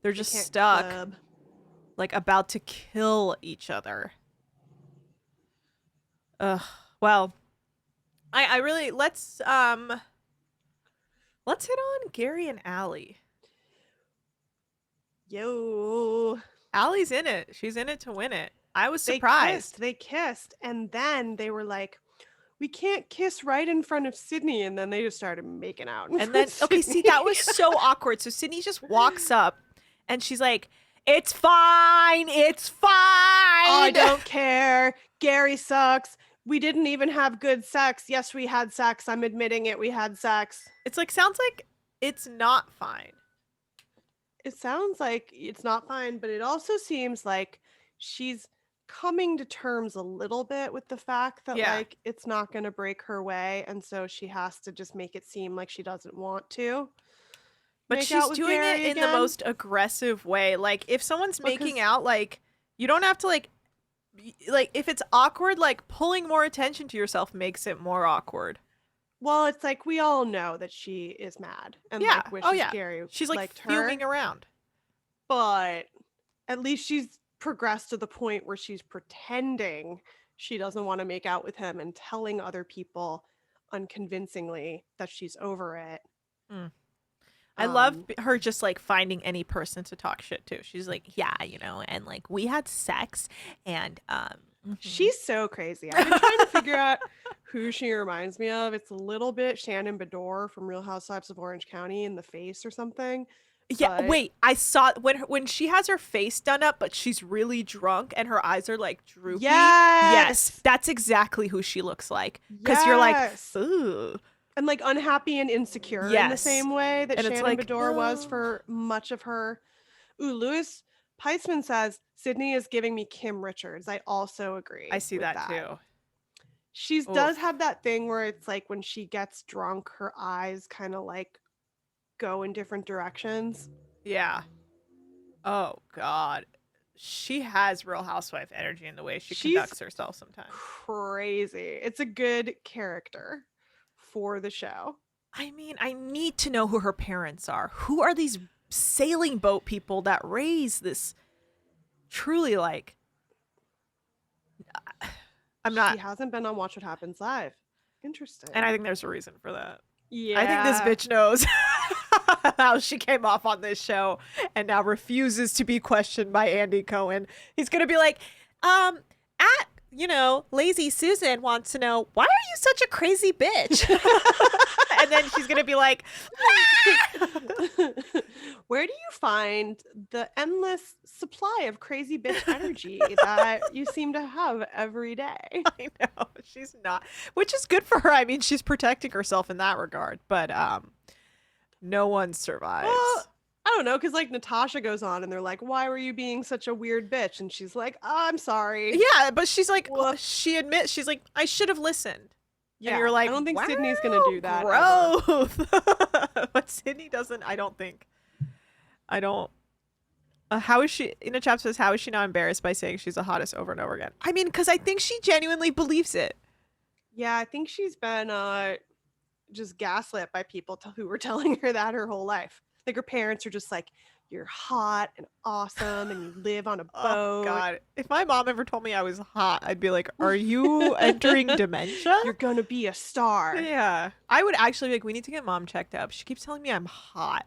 They're they just can't stuck, club. like about to kill each other. Ugh. Well, I really let's hit on Gary and Ali. Yo. Allie's in it. She's in it to win it. I was They surprised. kissed, and then they were like, we can't kiss right in front of Sydney, and then they just started making out. And then, okay, see, that was so awkward. So Sydney just walks up And she's like, it's fine. It's fine. I don't care. Gary sucks. We didn't even have good sex. Yes, we had sex. I'm admitting it. We had sex. It's like, sounds like it's not fine. It sounds like it's not fine, but it also seems like she's coming to terms a little bit with the fact that Yeah. like it's not going to break her way, and so she has to just make it seem like she doesn't want to. But make out she's with doing Gary it in the again. most aggressive way. Like, if someone's Well, making 'cause- out, like, you don't have to, like, if it's awkward, like, pulling more attention to yourself makes it more awkward. Well, it's like we all know that she is mad and Yeah. like wishes Oh, yeah. Gary She's, like, liked her. fuming around. But at least she's progressed to the point where she's pretending she doesn't want to make out with him and telling other people unconvincingly that she's over it. I love her just, like, finding any person to talk shit to. She's like, yeah, you know, and, like, we had sex, and, She's so crazy. I've been trying to figure out who she reminds me of. It's a little bit Shannon Bedore from Real Housewives of Orange County in the face or something. Yeah, But- wait, I saw when she has her face done up, but she's really drunk and her eyes are like droopy. Yes. That's exactly who she looks like. Because you're like, Yes. ooh. And like unhappy and insecure in the Yes. same way that And it's Shannon like, Bedore was no. for much of her. Ooh, Louis Peisman says Sydney is giving me Kim Richards. I also agree. I see with that too. She Oof. does have that thing where it's like when she gets drunk, her eyes kind of like go in different directions. Yeah. Oh God. She has Real Housewife energy in the way she She's conducts herself sometimes. Crazy. It's a good character for the show. I mean, I need to know who her parents are. Who are these sailing boat people that raise this truly like I'm not She hasn't been on Watch What Happens Live. Interesting. and I think there's a reason for that. yeah. I think this bitch knows how she came off on this show and now refuses to be questioned by Andy Cohen. He's going to be like, Lazy Susan wants to know, why are you such a crazy bitch? And then she's going to be like, where do you find the endless supply of crazy bitch energy that you seem to have every day? I know, she's not, which is good for her. I mean, she's protecting herself in that regard, but no one survives. Well, I don't know, because like Natasha goes on and they're like, why were you being such a weird bitch? And she's like, I'm sorry. Yeah, but she's like, Whoops. she admits, she's like, I should have listened. Yeah, And you're like, I don't think wow, Sydney's gonna do that. ever. growth. But Sydney doesn't, I don't think. I don't. How is she, in a chat says, how is she not embarrassed by saying she's the hottest over and over again? I mean, because I think she genuinely believes it. Yeah, I think she's been just gaslit by people who were telling her that her whole life. Like her parents are just like, you're hot and awesome and you live on a boat. Oh, God. If my mom ever told me I was hot, I'd be like, are you entering dementia? You're gonna be a star. Yeah. I would actually be like, we need to get mom checked up. She keeps telling me I'm hot.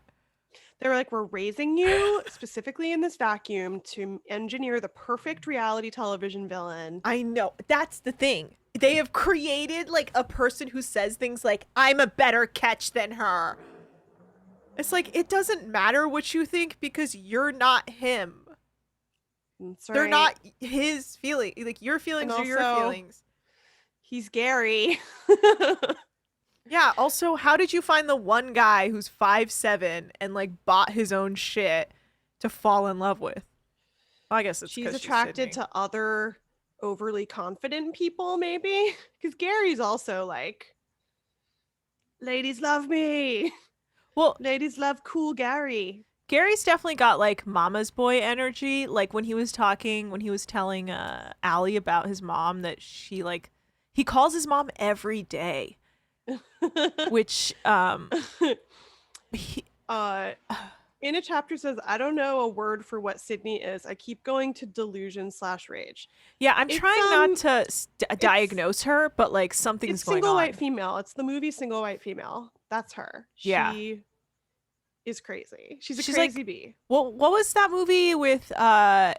They were like, we're raising you specifically in this vacuum to engineer the perfect reality television villain. I know. That's the thing. They have created like a person who says things like, I'm a better catch than her. It's like, it doesn't matter what you think because you're not him. That's They're right. not his feeling. Like, your feelings And are your also- feelings. He's Gary. Yeah. Also, how did you find the one guy who's 5'7" and like bought his own shit to fall in love with? Well, I guess it's She's 'cause attracted Sydney. to other overly confident people, maybe. Because Gary's also like, ladies love me. Well, Ladies love cool Gary. Gary's definitely got like mama's boy energy. Like when he was telling Ali about his mom, that she like, he calls his mom every day, which he, In a chapter says, I don't know a word for what Sydney is. I keep going to delusion/rage. yeah, I'm It's, trying not to diagnose her, but like something's It's going single on. white female. It's the movie Single White Female. That's her. Yeah. She is crazy. She's a She's like- crazy bee. Well, what was that movie with oh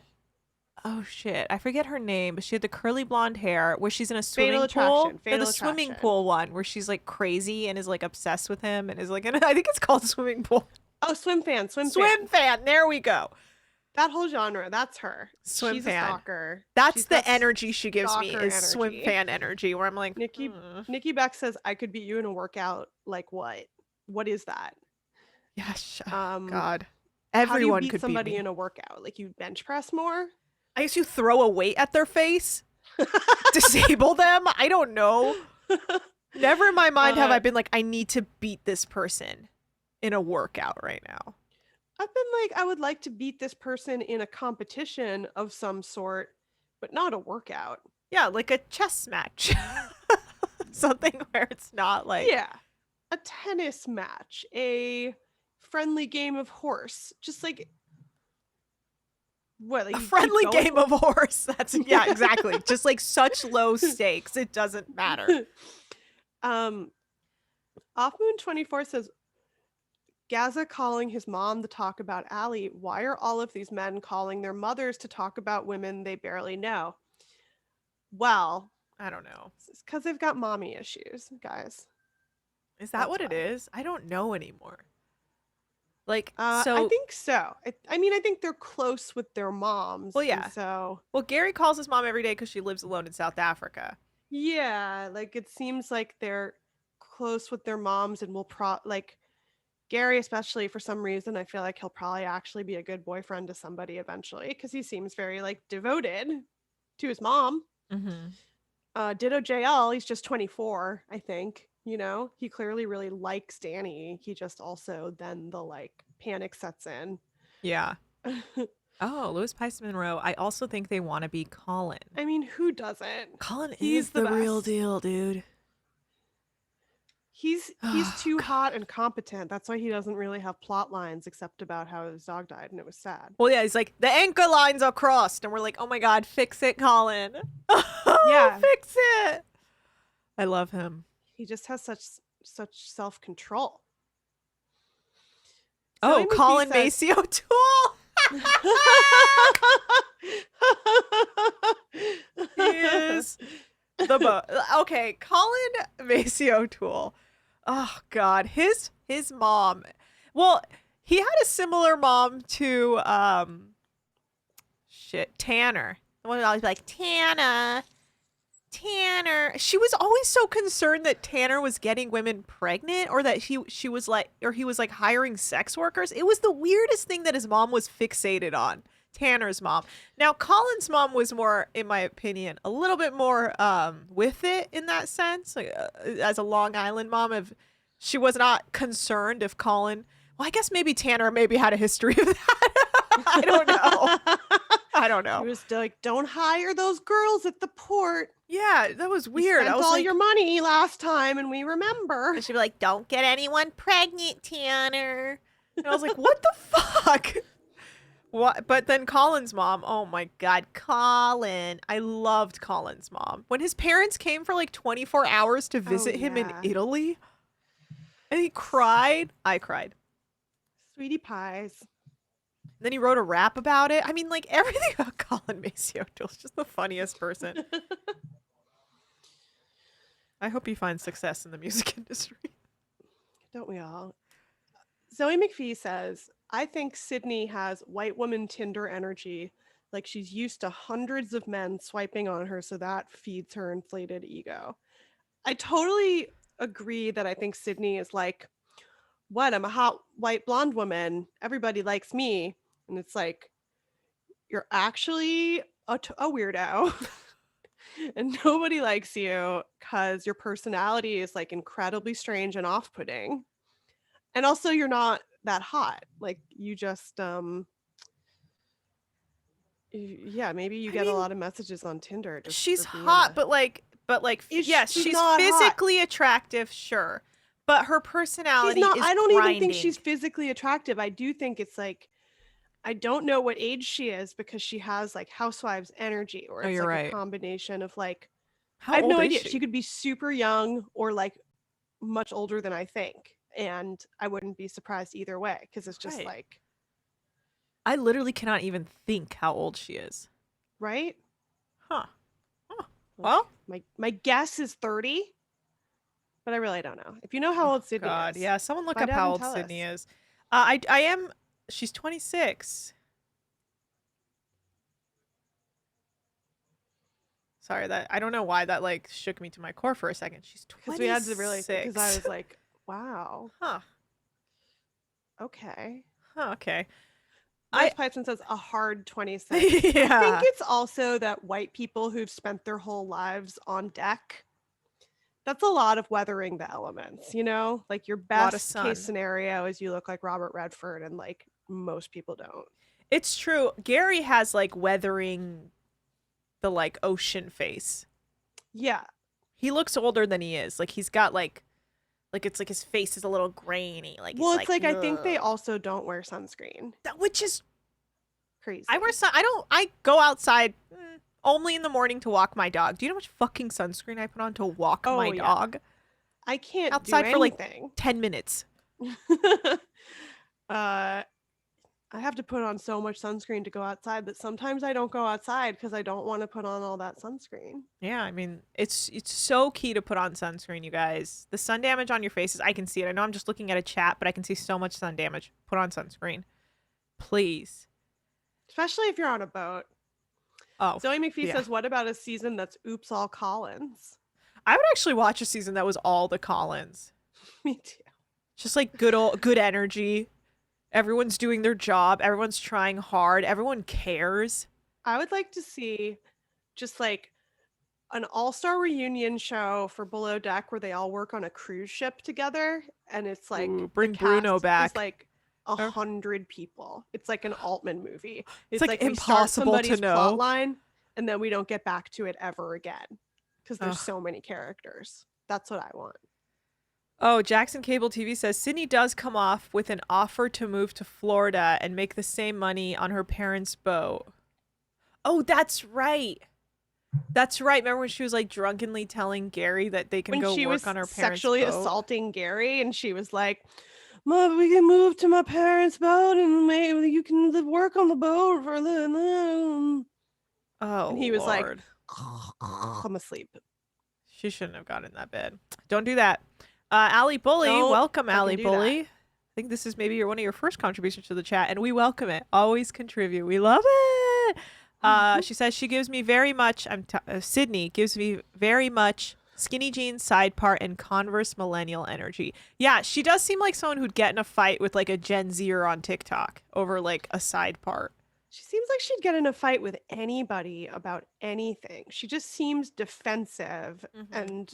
shit, I forget her name, but she had the curly blonde hair where she's in a swimming Fatal pool. Attraction, No, Fatal the swimming Attraction. pool one where she's like crazy and is like obsessed with him and is like, I think it's called Swimming Pool. Oh, swim fan, Swim fan. There we go. That whole genre, that's her. Swim She's fan. a stalker. That's She's the got energy she gives me stalker is swim energy. fan energy where I'm like, Nikki Beck says, I could beat you in a workout. Like what? What is that? yes, Um, God. how do you Everyone beat could somebody beat me. in a workout? Like you bench press more? I guess you throw a weight at their face, disable them. I don't know. Never in my mind have I been like, I need to beat this person in a workout right now. I've been like, I would like to beat this person in a competition of some sort, but not a workout. Yeah, like a chess match. Something where it's not like Yeah. A tennis match, a friendly game of horse. Just like what? Like a you keep friendly going? game of horse. That's yeah, exactly. Just like such low stakes, it doesn't matter. Off Moon 24 says Gaza calling his mom to talk about Ali. Why are all of these men calling their mothers to talk about women they barely know? Well, I don't know. it's because they've got mommy issues, guys. Is that That's what it why. is? I don't know anymore. Like I so think so. I mean, I think they're close with their moms. well, yeah. And so Well, Gary calls his mom every day because she lives alone in South Africa. yeah, like it seems like they're close with their moms and will like Gary, especially for some reason, I feel like he'll probably actually be a good boyfriend to somebody eventually because he seems very like devoted to his mom. Mm-hmm. Ditto JL, he's just 24, I think. You know, he clearly really likes Dani. He just also then the like panic sets in. Yeah. Oh, Louis Pice Monroe. I also think they want to be Colin. I mean, who doesn't? Colin He's is the the real best. deal, dude. He's Oh, too God. hot and competent. That's why he doesn't really have plot lines except about how his dog died and it was sad. Well, yeah, he's like, the anchor lines are crossed. And we're like, oh my God, fix it, Colin. Yeah. Fix it. I love him. He just has such self-control. Oh, Zoe Colin McPhee Macy O'Toole. He is okay, Colin Macy O'Toole. Oh God, his mom. Well, he had a similar mom to Tanner. The one that always be like Tanner. She was always so concerned that Tanner was getting women pregnant, or that he was like hiring sex workers. It was the weirdest thing that his mom was fixated on. Tanner's mom. Now, Colin's mom was more, in my opinion, a little bit more with it in that sense. Like, as a Long Island mom, she was not concerned if Colin. Well, I guess maybe Tanner maybe had a history of that. I don't know. I don't know. He was like, "Don't hire those girls at the port." Yeah, that was You weird. I spent was all like, your money last time, and we remember. and she'd be like, "Don't get anyone pregnant, Tanner." And I was like, "What the fuck?" What? But then Colin's mom. Oh my God, Colin! I loved Colin's mom. When his parents came for like 24 hours to visit him in yeah. Italy, and he cried. I cried. Sweetie pies. Then he wrote a rap about it. I mean, like everything about Colin Macy O'Toole is just the funniest person. I hope he finds success in the music industry. Don't we all? Zoe McPhee says, I think Sydney has white woman Tinder energy. Like she's used to hundreds of men swiping on her, so that feeds her inflated ego. I totally agree that I think Sydney is like, what? I'm a hot white blonde woman. Everybody likes me. And it's like, you're actually a weirdo. And nobody likes you because your personality is like incredibly strange and off-putting. And also you're not that hot. Like you just yeah, maybe you get a lot of messages on Tinder. Just She's for being hot, but yes, she's not physically attractive, sure. But her personality is I don't even think grinding. she's physically attractive. I do think it's like, I don't know what age she is because she has like housewives energy, or it's you're like right. a combination of like, How I have old no is idea. she? She could be super young or like much older than I think. And I wouldn't be surprised either way because it's just Right. like, I literally cannot even think how old she is. right? Huh. Like, Well, my guess is 30, but I really don't know. If you know how old Sydney God, is, yeah. Someone look find up out how and old tell Sydney us. is. I am. She's 26. Sorry, that I don't know why that like shook me to my core for a second. She's Because we had to really, 26. because I was like, wow, Huh. okay. Huh. Okay. Lois I Pipesen says a hard 26. I think yeah. it's also that white people who've spent their whole lives on deck, that's a lot of weathering the elements, you know? Like your A lot of best case sun. scenario is you look like Robert Redford and like most people don't. It's true. Gary has like weathering the like ocean face. Yeah. He looks older than he is. Like he's got like it's like his face is a little grainy. Like Well, he's it's like like I think they ugh. also don't wear sunscreen. Which is I wear Crazy. sun. I don't. I go outside only in the morning to walk my dog. Do you know how much fucking sunscreen I put on to walk my Oh yeah. dog I can't do outside for like anything. 10 minutes? uh I have to put on so much sunscreen to go outside that sometimes I don't go outside because I don't want to put on all that sunscreen. Yeah, I mean it's so key to put on sunscreen, you guys. The sun damage on your faces, I can see it. I know I'm just looking at a chat, but I can see so much sun damage. Put on sunscreen, please. Especially if you're on a boat. Oh, Zoe McPhee yeah. says, what about a season that's Oops All Collins? I would actually watch a season that was all the Collins. Me too. Just like good energy. Everyone's doing their job. Everyone's trying hard. Everyone cares. I would like to see just like an all-star reunion show for Below Deck where they all work on a cruise ship together, and it's like Ooh, the bring Bruno cast is back. like 100 people. It's like an Altman movie. It's It's like like we start impossible to somebody's plot know. line and then we don't get back to it ever again because there's Ugh. so many characters. That's what I want. Oh, Jackson Cable TV says Sydney does come off with an offer to move to Florida and make the same money on her parents' boat. Oh, that's right. That's right. Remember when she was like drunkenly telling Gary that they can When go she work was on her parents' sexually boat? assaulting Gary and she was like, Mom, we can move to my parents' boat and maybe you can work on the boat for the. And Oh, he was like, Lord. I'm asleep. She shouldn't have gotten in that bed. Don't do that. Ali Bully, Don't welcome, Ali fucking do that. Bully. I think this is maybe one of your first contributions to the chat, and we welcome it. Always contribute. We love it. She says she gives me very much. Sydney gives me very much skinny jeans, side part, and Converse millennial energy. Yeah, she does seem like someone who'd get in a fight with like a Gen Zer on TikTok over like a side part. She seems like she'd get in a fight with anybody about anything. She just seems defensive and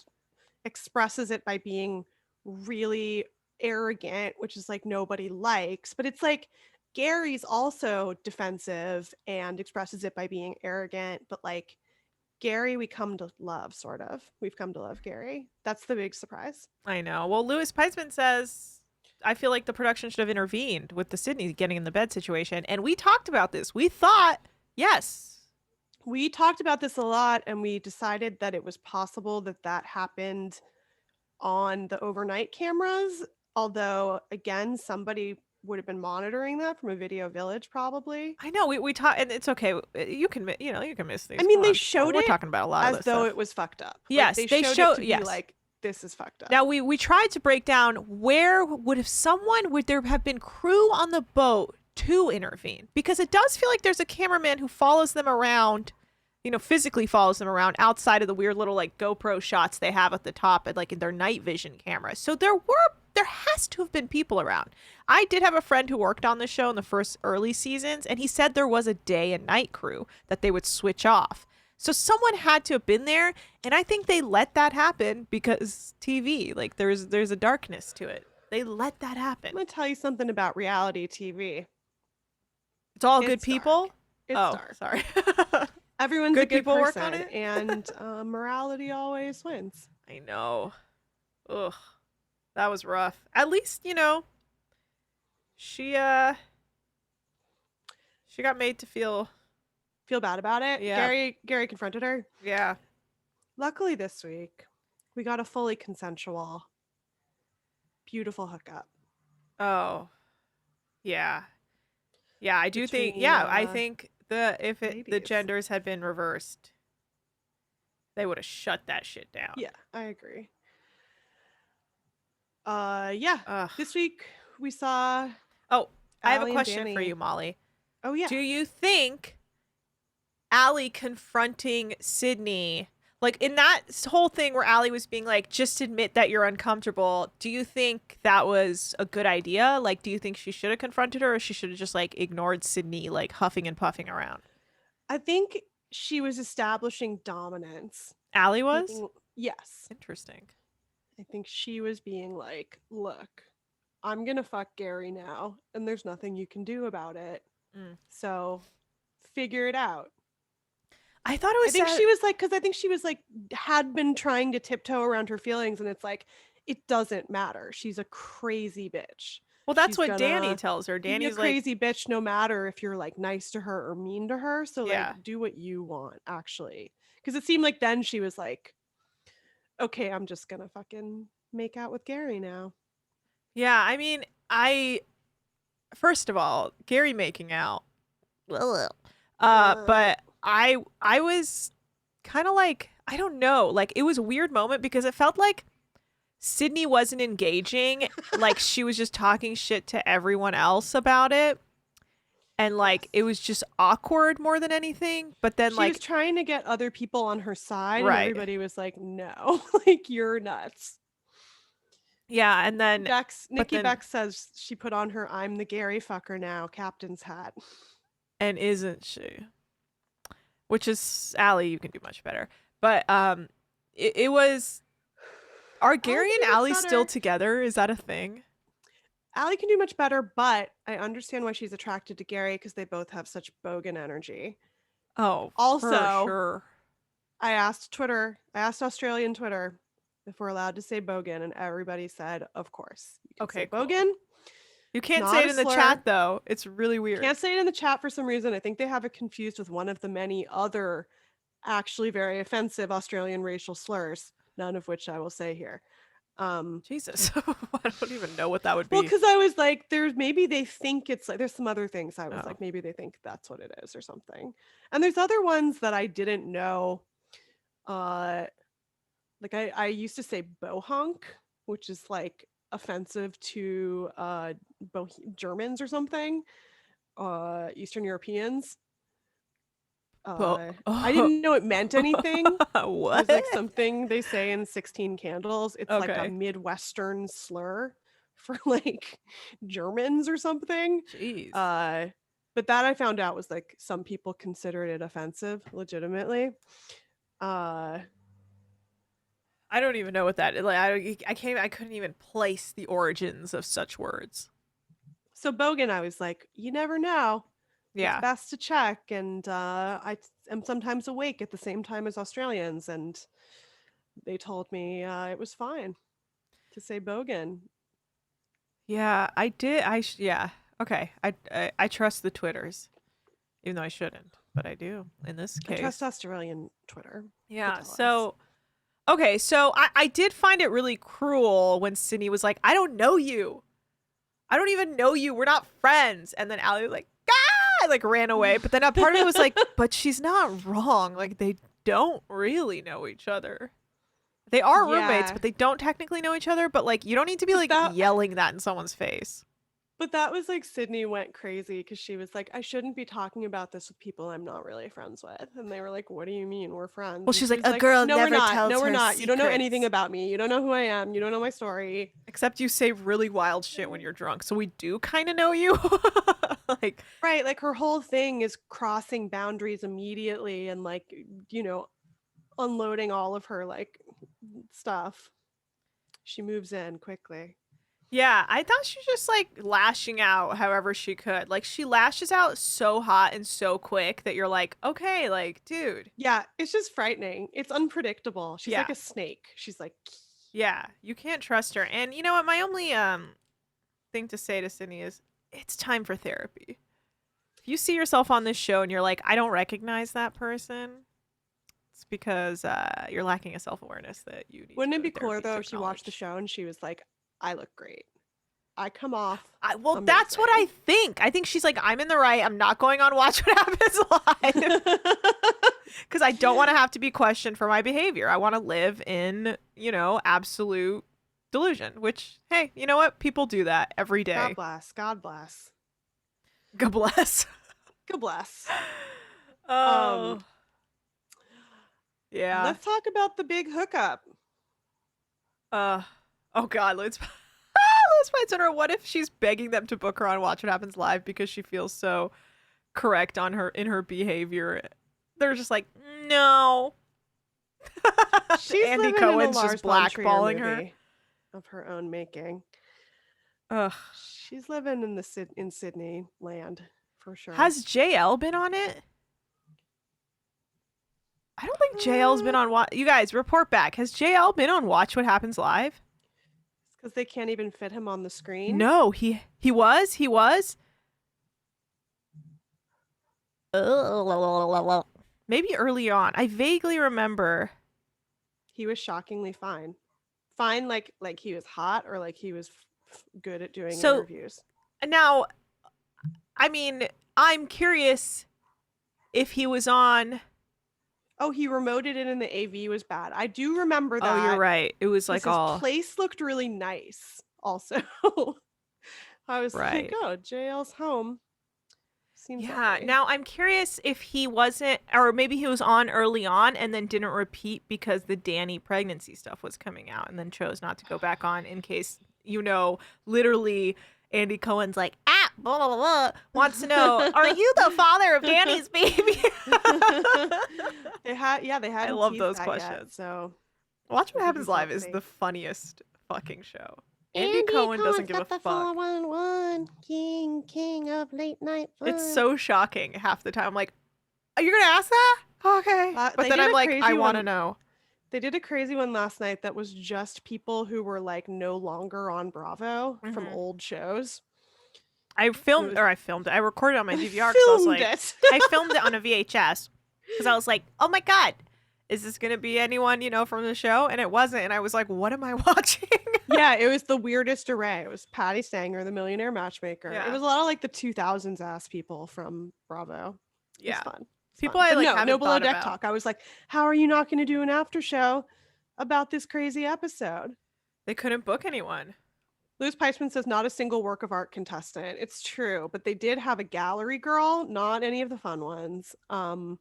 expresses it by being really arrogant, which is like nobody likes. But it's like Gary's also defensive and expresses it by being arrogant. But like Gary, we come to love, sort of. We've come to love Gary. That's the big surprise. I know. Well, Louis Peisman says, I feel like the production should have intervened with the Sydney getting in the bed situation. And we talked about this. We thought, yes. We talked about this a lot and we decided that it was possible that that happened on the overnight cameras. Although, again, somebody would have been monitoring that from a video village, probably. I know. We talked, and it's okay. You can, you can miss things. I mean, Come they on. showed We're it talking about a lot of as this though stuff. it was fucked up. Yes, like, they showed show. it to be Yes. like, this is fucked up. Now we tried to break down where would if someone would there have been crew on the boat to intervene, because it does feel like there's a cameraman who follows them around, physically follows them around outside of the weird little like GoPro shots they have at the top and like in their night vision cameras. So there has to have been people around. I did have a friend who worked on the show in the first early seasons, and he said there was a day and night crew that they would switch off. So someone had to have been there, and I think they let that happen because TV, like there's a darkness to it. They let that happen. I'm going to tell you something about reality TV. It's all It's good people. dark. It's Oh, dark. sorry. Everyone's Good a good people work person, on it? and morality always wins. I know. Ugh, that was rough. At least she got made to feel. Feel bad about it. Yeah. Gary confronted her. Yeah. Luckily this week, we got a fully consensual, beautiful hookup. Oh. Yeah. Yeah, I do think. Between, Yeah, I think the ladies. genders had been reversed, they would have shut that shit down. Yeah, I agree. Yeah. Ugh. This week we saw Oh, I have a Ali and question for Dani. you, Molly. Oh yeah. Do you think Ali confronting Sydney, like in that whole thing where Ali was being like, just admit that you're uncomfortable, do you think that was a good idea? Like, do you think she should have confronted her, or she should have just like ignored Sydney, like huffing and puffing around? I think she was establishing dominance. Ali was? Being, yes. Interesting. I think she was being like, look, I'm going to fuck Gary now, and there's nothing you can do about it. Mm. So figure it out. I thought it I was think sad. she was like, because I think she was like, had been trying to tiptoe around her feelings, and it's like, it doesn't matter. She's a crazy bitch. Well, that's She's what Danny gonna tells her. be a Danny's like, crazy bitch no matter if you're like nice to her or mean to her. So like, yeah. do what you want, actually. Because it seemed like then she was like, okay, I'm just gonna fucking make out with Gary now. Yeah, I mean, first of all, Gary making out. But I was kind of like, I don't know, like it was a weird moment because it felt like Sydney wasn't engaging, like she was just talking shit to everyone else about it. And like it Yes. was just awkward more than anything. But then She was like trying to get other people on her side, and right. everybody was like, no, like you're nuts. Yeah, and then but Nikki then Beck says she put on her I'm the Gary fucker now captain's hat. and isn't she? Which is Allie, you can do much better. But it was, are Allie Gary can and do much Allie still better. together? Is that a thing? Allie can do much better, but I understand why she's attracted to Gary because they both have such bogan energy. Oh, for Also, sure. I asked Australian Twitter if we're allowed to say bogan, and everybody said, of course. You can say Okay, cool. bogan. You It's can't say not it a in the slur. chat though. It's really weird. Can't say it in the chat for some reason. I think they have it confused with one of the many other actually very offensive Australian racial slurs, none of which I will say here. Jesus. I don't even know what that would Well, be. because I was like, there's maybe they think it's like there's some other things I was Oh. like, maybe they think that's what it is or something. And there's other ones that I didn't know. Like I used to say bohunk, which is like offensive to Germans or something, Eastern Europeans. But I didn't know it meant anything. It was what? like something they say in 16 Candles. It's like a Okay. Midwestern slur for like Germans or something. Jeez. But that I found out was like some people considered it offensive, legitimately. Uh, I don't even know what that is. Like I couldn't even place the origins of such words. so Bogan, I was like, you never know. It's Yeah. best to check. And I am sometimes awake at the same time as Australians, and they told me it was fine to say Bogan. Yeah, I did. Yeah. Okay. I trust the Twitters, even though I shouldn't, but I do in this I trust case. Australian Twitter. Yeah. To tell us. So okay, so I did find it really cruel when Sydney was like, "I don't know you. I don't even know you. We're not friends." And then Allie was like, "Ah!" like ran away. But then a part of me was like, "But she's not wrong. Like they don't really know each other. They are roommates, Yeah. but they don't technically know each other. But like, you don't need to be like That yelling that in someone's face." But that was like Sydney went crazy because she was like, I shouldn't be talking about this with people I'm not really friends with. And they were like, what do you mean? We're friends. Well, And she's she like, was "A like, girl no, we're never not. tells No, we're her not. You don't know anything secrets." about me. You don't know who I am. You don't know my story. Except you say really wild shit when you're drunk, so we do kind of know you. Like, Right. Like her whole thing is crossing boundaries immediately and like, unloading all of her like stuff. She moves in quickly. yeah, I thought she was just like lashing out however she could. Like, she lashes out so hot and so quick that you're like, okay, like, dude, Yeah, it's just frightening. It's unpredictable. She's like yeah, a snake. She's like, yeah, you can't trust her. And you know what? My only thing to say to Sydney is, it's time for therapy. If you see yourself on this show and you're like, I don't recognize that person, it's because you're lacking a self awareness that you need. wouldn't to it go be to cooler therapy though to if she watched the acknowledge. show and she was like, I look great. I come off Well, that's what I amazing. think. I think she's like, I'm in the right. I'm not going on Watch What Happens Live because I don't want to have to be questioned for my behavior. I want to live in, absolute delusion, which, hey, you know what? People do that every day. God bless. God bless. God bless. God bless. Oh, yeah. Let's talk about the big hookup. Oh God, let's let's find Center. What if she's begging them to book her on Watch What Happens Live because she feels so correct on her in her behavior? They're just like, no. She's Andy living Cohen's in a just Lars von Trier blackballing her. movie of her own making. Ugh. She's living in in Sydney land for sure. Has JL been on it? I don't think JL's been on Watch. You guys, report back. Has JL been on Watch What Happens Live? It's because they can't even fit him on the screen. No, he was. He was. Maybe early on. I vaguely remember. He was shockingly fine. Fine, like he was hot, or like he was good at doing interviews. Now, I mean, I'm curious if he was on. Oh, he remoted it and the AV was bad. I do remember that. Oh, you're right. It was like all. His place looked really nice. Also, I was Right. like, oh, JL's home. Seems Yeah. okay. Now I'm curious if he wasn't, or maybe he was on early on and then didn't repeat because the Dani pregnancy stuff was coming out, and then chose not to go back on in case, literally Andy Cohen's like, blah, blah, blah, wants to know, are you the father of Dani's baby? They had. I love those questions. So Watch What I think Happens he's Live healthy. is the funniest fucking show. Andy Cohen doesn't give a fuck. 411, king of late night fun. It's so shocking half the time. I'm like, are you gonna ask that? Okay. But they then did I'm a like, crazy I want to one. know. They did a crazy one last night that was just people who were like no longer on Bravo from Mhm. old shows. I filmed it. I recorded it on my DVR because I was Filmed like, it. I filmed it on a VHS because I was like, oh my God, is this going to be anyone, from the show? And it wasn't. And I was like, what am I watching? Yeah, it was the weirdest array. It was Patty Stanger, the millionaire matchmaker. Yeah. It was a lot of like the 2000s ass people from Bravo. Yeah. It's fun. It's People fun. I But like haven't no below thought deck about. talk. I was like, how are you not going to do an after show about this crazy episode? They couldn't book anyone. Louis Peisman says not a single work of art contestant. It's true, but they did have a gallery girl, not any of the fun ones. And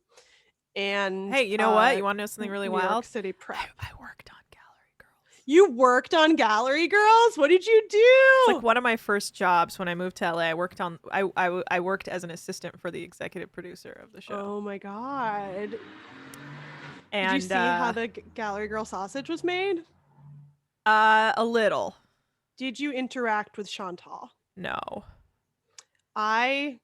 Hey, you know what? You want to know something really New wild? York City Prep. I worked on Gallery Girls. You worked on Gallery Girls? What did you do? It's like one of my first jobs when I moved to LA. I worked on. I worked as an assistant for the executive producer of the show. Oh my God. And did you see how the Gallery Girl sausage was made? a little. Did you interact with Chantal? No. I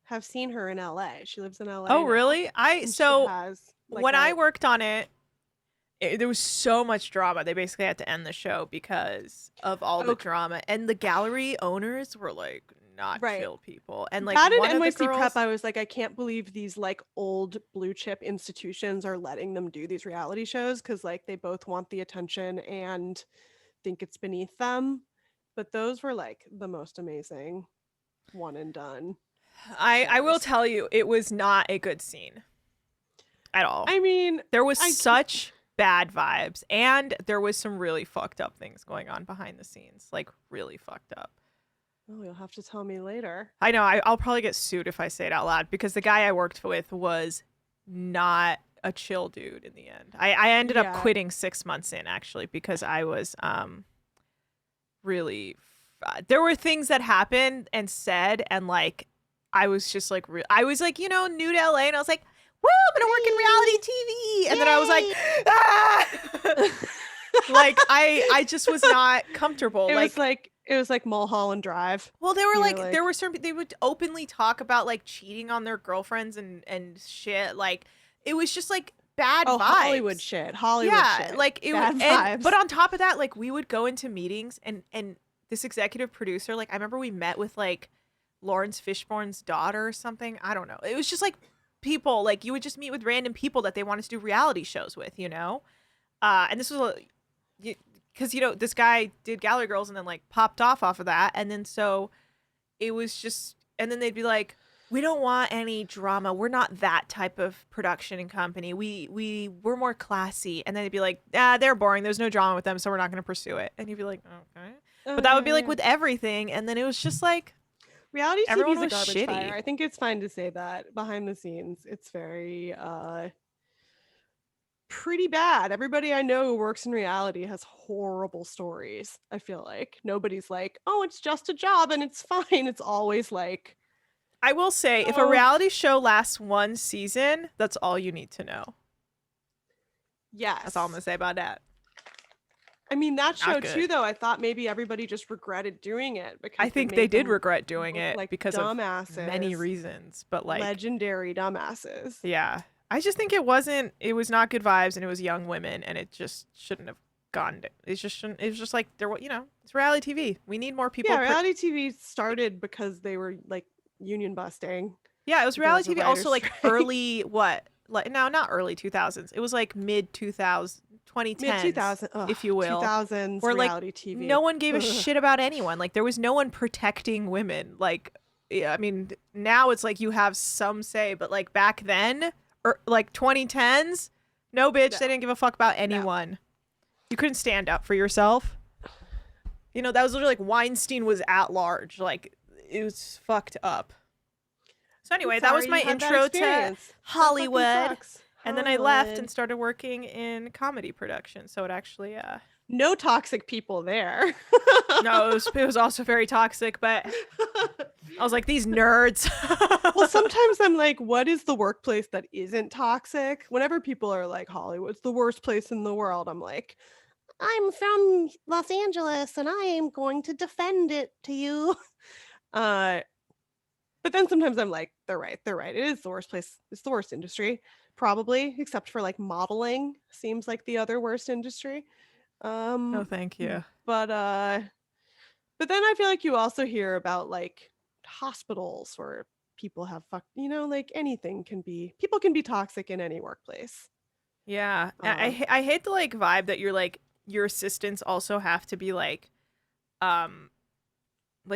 have seen her in LA. She lives in LA. Oh, now, really? and she has, like, when I worked on it, there was so much drama. They basically had to end the show because of all the drama. And the gallery owners were like not chill people. And like that in one of the NYC girls, Prep, I was like, I can't believe these like old blue chip institutions are letting them do these reality shows because like they both want the attention and think it's beneath them. But those were like the most amazing one and done. I will tell you, it was not a good scene at all. I mean, there was such bad vibes, and there was some really fucked up things going on behind the scenes, like really fucked up. Oh, you'll have to tell me later. I know. I'll probably get sued if I say it out loud because the guy I worked with was not a chill dude in the end. I ended up quitting 6 months in, actually, because I was really... there were things that happened and said, and like I was just like... I was like, new to LA, and I was like, woo, I'm gonna work in reality TV. And then I was like, ah! Like I just was not comfortable. It was like Mulholland Drive. Well, they were like there were certain, they would openly talk about like cheating on their girlfriends and shit. Like it was just like bad vibes. Hollywood shit. Shit. Like it bad was, vibes. But on top of that, like we would go into meetings and this executive producer, like I remember we met with like Lawrence Fishburne's daughter or something. I don't know. It was just like people, like you would just meet with random people that they wanted to do reality shows with, and this was because this guy did Gallery Girls and then like popped off of that, and then so it was just, and then they'd be like, we don't want any drama. We're not that type of production and company. We're more classy. And then they'd be like, they're boring. There's no drama with them, so we're not going to pursue it. And you'd be like, okay. But that would be like Yeah. with everything. And then it was just like Reality TV everyone is a was garbage shitty. fire. I think it's fine to say that behind the scenes. It's very pretty bad. Everybody I know who works in reality has horrible stories. I feel like nobody's like, oh, it's just a job and it's fine. It's always like, I will say, if a oh, reality show lasts one season, that's all you need to know. yes. That's all I'm going to say about that. I mean, that show Not good. too, though, I thought maybe everybody just regretted doing it because I think they did regret doing it like because dumbasses, of many reasons. But like, legendary dumbasses. yeah. I just think it was not good vibes and it was young women and it just shouldn't have gone. It just shouldn't, it was just like, it's reality TV. We need more people. Yeah, reality TV started because they were like union busting. Yeah, it was There was reality a TV. Also writer's like strike. early, like, no, not early 2000s. It was like mid 2000s, 2010s, Mid-2000s, if you will. 2000s Where like reality TV. no one gave a shit about anyone. Like there was no one protecting women. Like, yeah, I mean, now it's like you have some say, but like back then, or like 2010s, no bitch, No. they didn't give a fuck about anyone. You couldn't stand up for yourself. You know, that was literally like Weinstein was at large. Like it was fucked up. So anyway, that was Sorry my you had that intro to experience. That fucking Hollywood. sucks. And then I left Hollywood. and started working in comedy production. So it actually, No toxic people there. no, it was also very toxic, but I was like, these nerds. Well, sometimes I'm like, what is the workplace that isn't toxic? Whenever people are like, Hollywood's the worst place in the world, I'm like, I'm from Los Angeles and I am going to defend it to you. But then sometimes I'm like, they're right. It is the worst place. It's the worst industry, probably, except for like modeling seems like the other worst industry. No, thank you. But then I feel like you also hear about like hospitals where people have like anything can be, people can be toxic in any workplace. Yeah. I hate the like vibe that you're like, your assistants also have to be like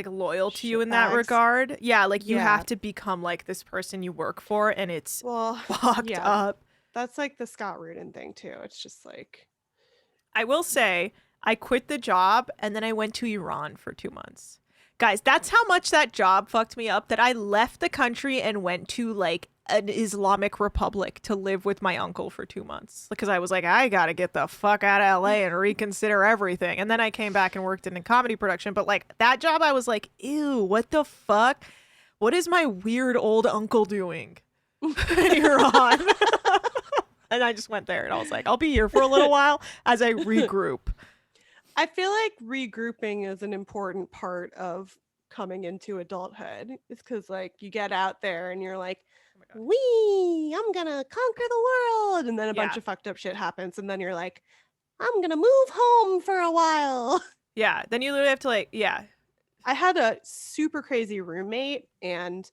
loyal to you in that Shitbags. regard. Yeah, like you Yeah. have to become like this person you work for and it's Well, fucked yeah, up. that's like the Scott Rudin thing too. It's just like, I will say, I quit the job and then I went to Iran for 2 months. Guys, that's how much that job fucked me up that I left the country and went to like an Islamic republic to live with my uncle for 2 months because I was like, I gotta get the fuck out of LA and reconsider everything. And then I came back and worked in a comedy production. But like that job, I was like, ew, what the fuck? What is my weird old uncle doing in Iran? And I just went there and I was like, I'll be here for a little while as I regroup. I feel like regrouping is an important part of coming into adulthood. It's because like you get out there and you're like, wee, I'm gonna conquer the world. And then a bunch Yeah. of fucked up shit happens. And then you're like, I'm gonna move home for a while. Yeah. Then you literally have to like, yeah. I had a super crazy roommate and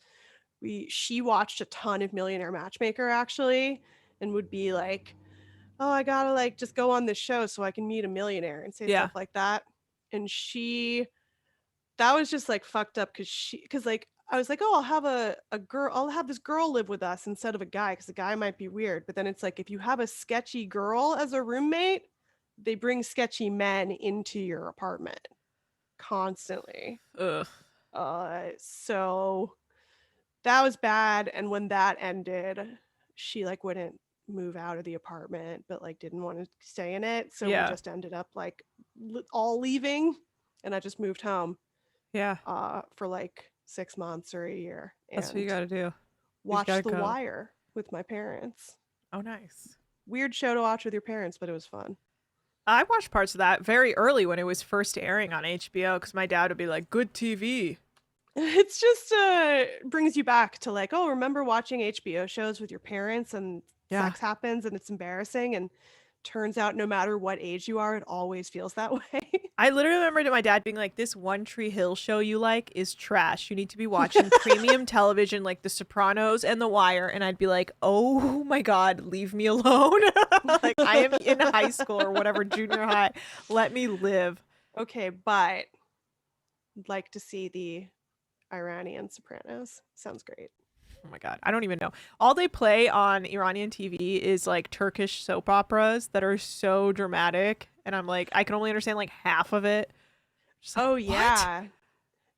she watched a ton of Millionaire Matchmaker actually and would be like, oh, I gotta like just go on this show so I can meet a millionaire and say Yeah. stuff like that. And that was just like fucked up because like I was like, oh, I'll have this girl live with us instead of a guy because the guy might be weird. But then it's like if you have a sketchy girl as a roommate, they bring sketchy men into your apartment constantly. Ugh. So that was bad. And when that ended, she like wouldn't move out of the apartment, but like didn't want to stay in it. So Yeah. we just ended up like all leaving, and I just moved home Yeah. for like 6 months or a year. That's what you gotta do. Watch gotta The go. Wire with my parents. Oh, nice. Weird show to watch with your parents, but it was fun. I watched parts of that very early when it was first airing on HBO because my dad would be like, good TV. It's just brings you back to like, oh, remember watching HBO shows with your parents and sex happens and it's embarrassing, and turns out no matter what age you are, it always feels that way. I literally remember my dad being like, this One Tree Hill show you like is trash. You need to be watching premium television like The Sopranos and The Wire. And I'd be like, oh my God, leave me alone. Like I am in high school or whatever, junior high. Let me live. Okay, but I'd like to see the Iranian Sopranos. Sounds great. Oh my God. I don't even know. All they play on Iranian TV is like Turkish soap operas that are so dramatic. And I'm like, I can only understand like half of it. Just like, Oh what? yeah.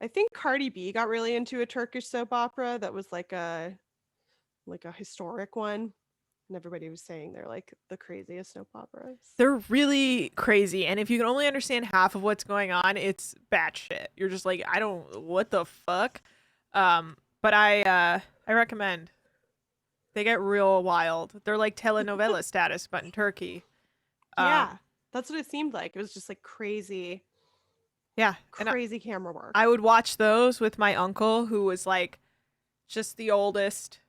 I think Cardi B got really into a Turkish soap opera that was like a historic one. And everybody was saying they're like the craziest soap operas. They're really crazy. And if you can only understand half of what's going on, it's batshit. You're just like, I don't, what the fuck? But I recommend. They get real wild. They're like telenovela status, but in Turkey. Yeah. That's what it seemed like. It was just like crazy, Yeah. And crazy camera work. I would watch those with my uncle, who was like just the oldest.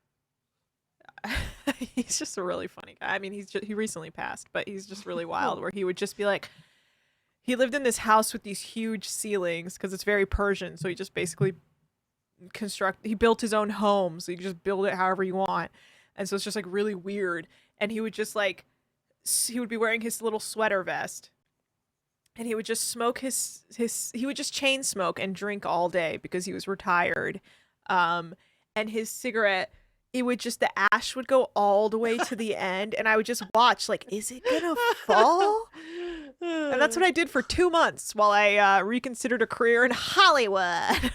He's just a really funny guy. I mean, he recently passed, but he's just really wild. Where he would just be like, he lived in this house with these huge ceilings because it's very Persian. So he just basically he built his own home, so you can just build it however you want. And so it's just like really weird. And he would just like, he would be wearing his little sweater vest, and he would just smoke he would just chain smoke and drink all day because he was retired. And his cigarette, it would just, the ash would go all the way to the end, and I would just watch like, is it gonna fall? And that's what I did for 2 months while I reconsidered a career in Hollywood.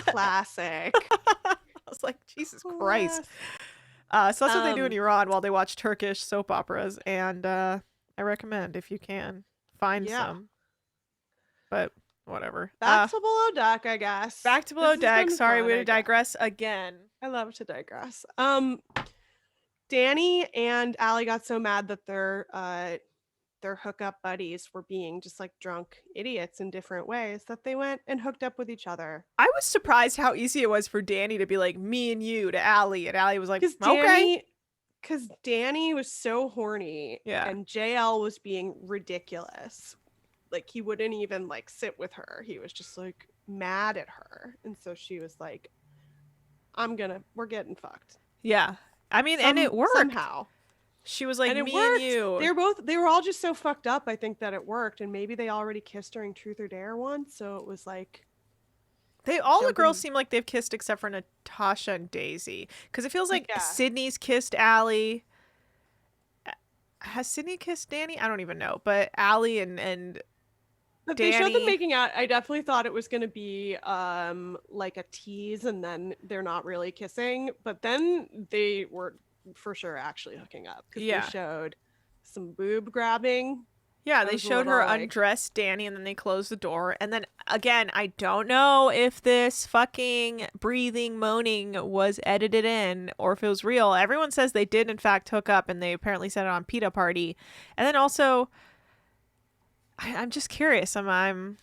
Classic. I was like, Jesus Christ. So that's what they do in Iran while they watch Turkish soap operas, and I recommend, if you can, find some. But whatever. Back to Below Deck, I guess. Back to Below Deck. Sorry, we digress again. I love to digress. Dani and Ali got so mad that their hookup buddies were being just like drunk idiots in different ways that they went and hooked up with each other. I was surprised how easy it was for Dani to be like, me and you to Ali, and Ali was like, okay. Because Dani was so horny, yeah, and JL was being ridiculous. Like, he wouldn't even like sit with her. He was just like mad at her, and so she was like, we're getting fucked. Yeah, I mean, and it worked somehow. She was like, me and you. They were all just so fucked up, I think, that it worked. And maybe they already kissed during Truth or Dare once, so it was like, the girls seem like they've kissed except for Natasha and Daisy, because it feels like Sydney's kissed Ali. Has Sydney kissed Dani? I don't even know, but Ali and but they showed them making out. I definitely thought it was going to be like a tease, and then they're not really kissing, but then they were for sure actually hooking up, because they showed some boob grabbing. Yeah, they showed her undress Dani, and then they closed the door. And then again, I don't know if this fucking breathing, moaning was edited in or if it was real. Everyone says they did in fact hook up, and they apparently said it on Pita Party. And then also, I'm just curious. I'm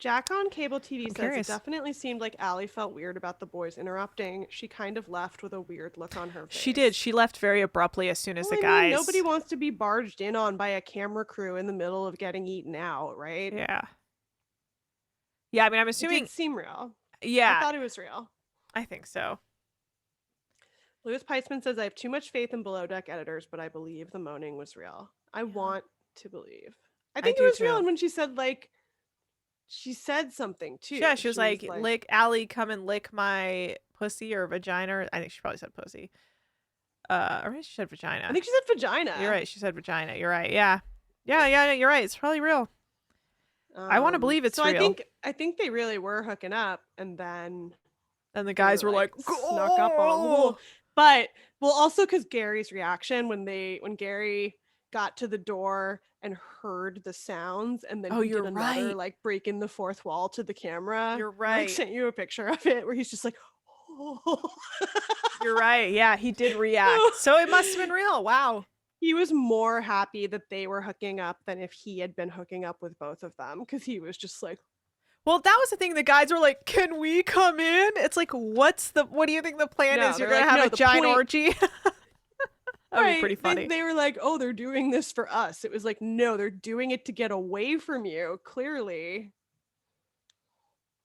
Jack on cable TV says it definitely seemed like Ali felt weird about the boys interrupting. She kind of left with a weird look on her face. She did. She left very abruptly as soon as the guys. Nobody wants to be barged in on by a camera crew in the middle of getting eaten out, right? Yeah. Yeah, I mean, I'm assuming. It did seem real. Yeah. I thought it was real. I think so. Louis Peisman says, I have too much faith in Below Deck editors, but I believe the moaning was real. I want to believe. I think it was real. And when she said, like, she said something too. Yeah, she was like, lick Ali, come and lick my pussy or vagina. I think she probably said pussy. Or maybe she said vagina. I think she said vagina. You're right. She said vagina. You're right. Yeah. Yeah. You're right. It's probably real. I want to believe it's real. I think they really were hooking up, and then the guys were like snuck up on them. But also because Gary's reaction when Gary got to the door and heard the sounds, and then he did another like breaking the fourth wall to the camera. You're right. I sent you a picture of it where he's just like, oh. You're right. Yeah, he did react. So it must have been real. Wow. He was more happy that they were hooking up than if he had been hooking up with both of them, because he was just like, well, that was the thing. The guys were like, can we come in? It's like, what do you think the plan is? You're going to have a giant orgy? That would be pretty funny. They were like, oh, they're doing this for us. It was like, no, they're doing it to get away from you, clearly.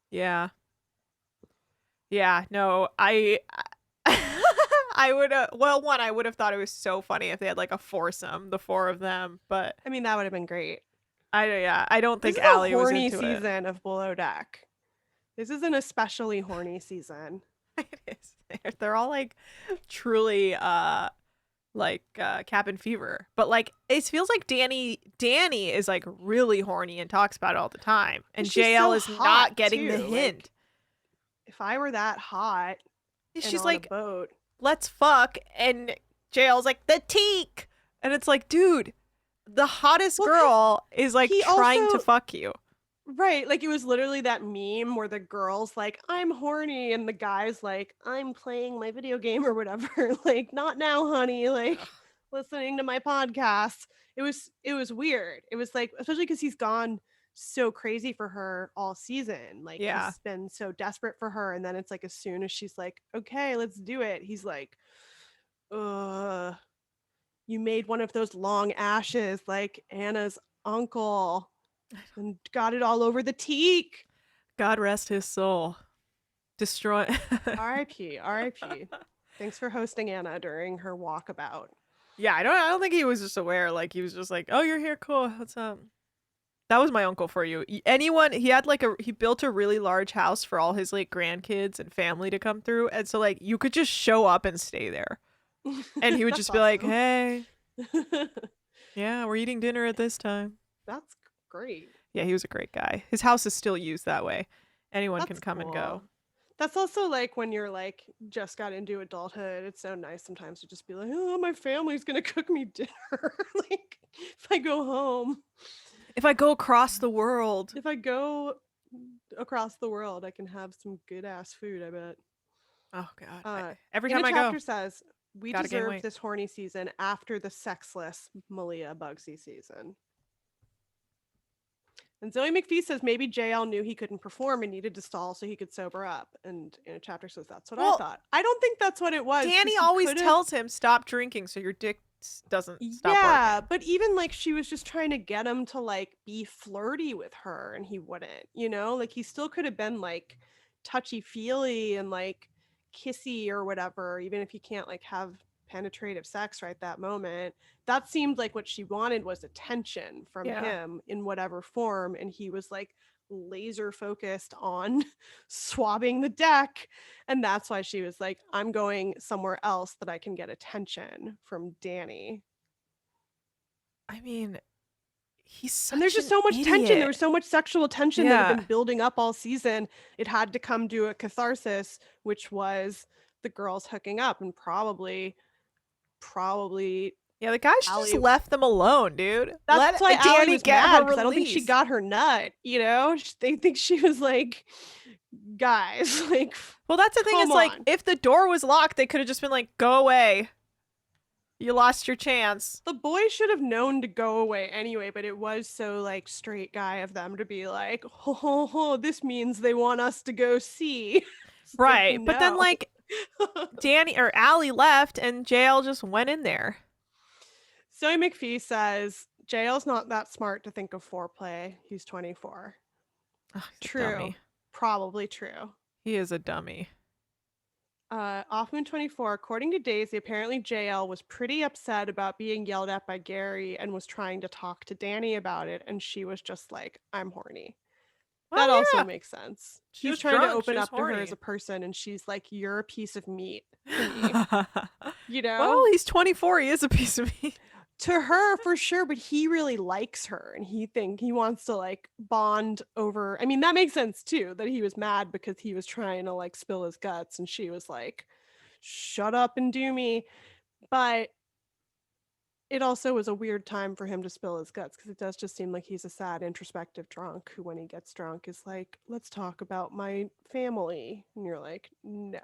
Yeah. Yeah, no, I would I would have thought it was so funny if they had like a foursome, the four of them, but I mean, that would have been great. I don't think Ali was into it. This is a horny season of Below Deck. This is an especially horny season. It is. They're all like truly cabin fever. But like it feels like Danny is like really horny and talks about it all the time. And She's JL so is hot, not getting the too. hint. Like, if I were that hot and She's on like, a boat, let's fuck. And JL's like, the teak. And it's like, dude, the hottest girl is like trying to fuck you. right? Like it was literally that meme where the girl's like, "I'm horny," and the guy's like, "I'm playing my video game or whatever." Like, not now, honey. Like, listening to my podcast. It was weird. It was like, especially because he's gone so crazy for her all season. Like Yeah. he's been so desperate for her, and then it's like as soon as she's like, "Okay, let's do it," he's like, you made one of those long ashes like Anna's uncle and got it all over the teak." God rest his soul. Destroy. R.I.P. R.I.P. Thanks for hosting Anna during her walkabout. Yeah, I don't think he was just aware. Like he was just like, "Oh, you're here, cool. What's up?" That was my uncle for you. Anyone, he built a really large house for all his like grandkids and family to come through, and so like you could just show up and stay there, and he would just be like, "Hey, yeah, we're eating dinner at this time." That's great. Yeah, he was a great guy. His house is still used that way. Anyone That's can come and cool. go. That's also like when you're like just got into adulthood. It's so nice sometimes to just be like, "Oh, my family's gonna cook me dinner." Like if I go home, If I go across the world. if I go across the world, I can have some good ass food, I bet. Oh God. Every In time the I chapter go. says, "We Gotta gain deserved weight." this horny season after the sexless Malia Bugsy season." And Zoe McPhee says maybe JL knew he couldn't perform and needed to stall so he could sober up. And in a chapter says that's what I thought. I don't think that's what it was. Danny always tells him stop drinking so your dick doesn't stop working. But even like she was just trying to get him to like be flirty with her and he wouldn't, like he still could have been like touchy feely and like kissy or whatever, even if you can't like have penetrative sex right that moment. That seemed like what she wanted was attention from him in whatever form, and he was like laser focused on swabbing the deck, and that's why she was like, "I'm going somewhere else that I can get attention from Danny." I mean, he's such and there's just so much tension. There was so much sexual tension that had been building up all season. It had to come to a catharsis, which was the girls hooking up, and probably the guys just left them alone, dude. That's why Danny was mad, because I don't think she release. got her nut. They think she was like, guys, like. Well, that's the thing. Is like, if the door was locked, they could have just been like, "Go away. You lost your chance." The boy should have known to go away anyway, but it was so like straight guy of them to be like, "Oh, this means they want us to go see." Right, like, but then like Danny or Ali left, and JL just went in there. Zoe McPhee says JL's not that smart to think of foreplay. He's 24. Oh, true. Probably true. He is a dummy. Off Moon 24, according to Daisy, apparently JL was pretty upset about being yelled at by Gary and was trying to talk to Danny about it, and she was just like, "I'm horny." Well, that also makes sense. He was trying to open up to her as a person, and she's like, "You're a piece of meat to me." Well, he's 24. He is a piece of meat. To her, for sure, but he really likes her, and he wants to like bond over. I mean, that makes sense too, that he was mad because he was trying to like spill his guts, and she was like, "Shut up and do me." But it also was a weird time for him to spill his guts, because it does just seem like he's a sad, introspective drunk who, when he gets drunk, is like, "Let's talk about my family." And you're like, no.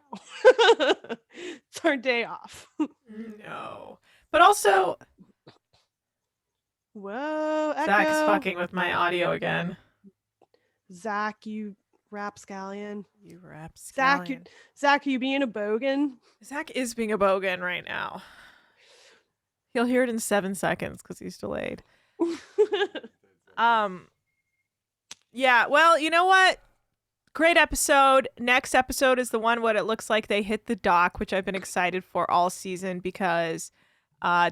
It's our day off. No. But also, whoa, Echo. Zach's fucking with my audio again. Zach, you rapscallion. You rapscallion. Zach, are you being a bogan? Zach is being a bogan right now. He'll hear it in 7 seconds because he's delayed. Yeah, well, you know what? Great episode. Next episode is the one what it looks like they hit the dock, which I've been excited for all season, because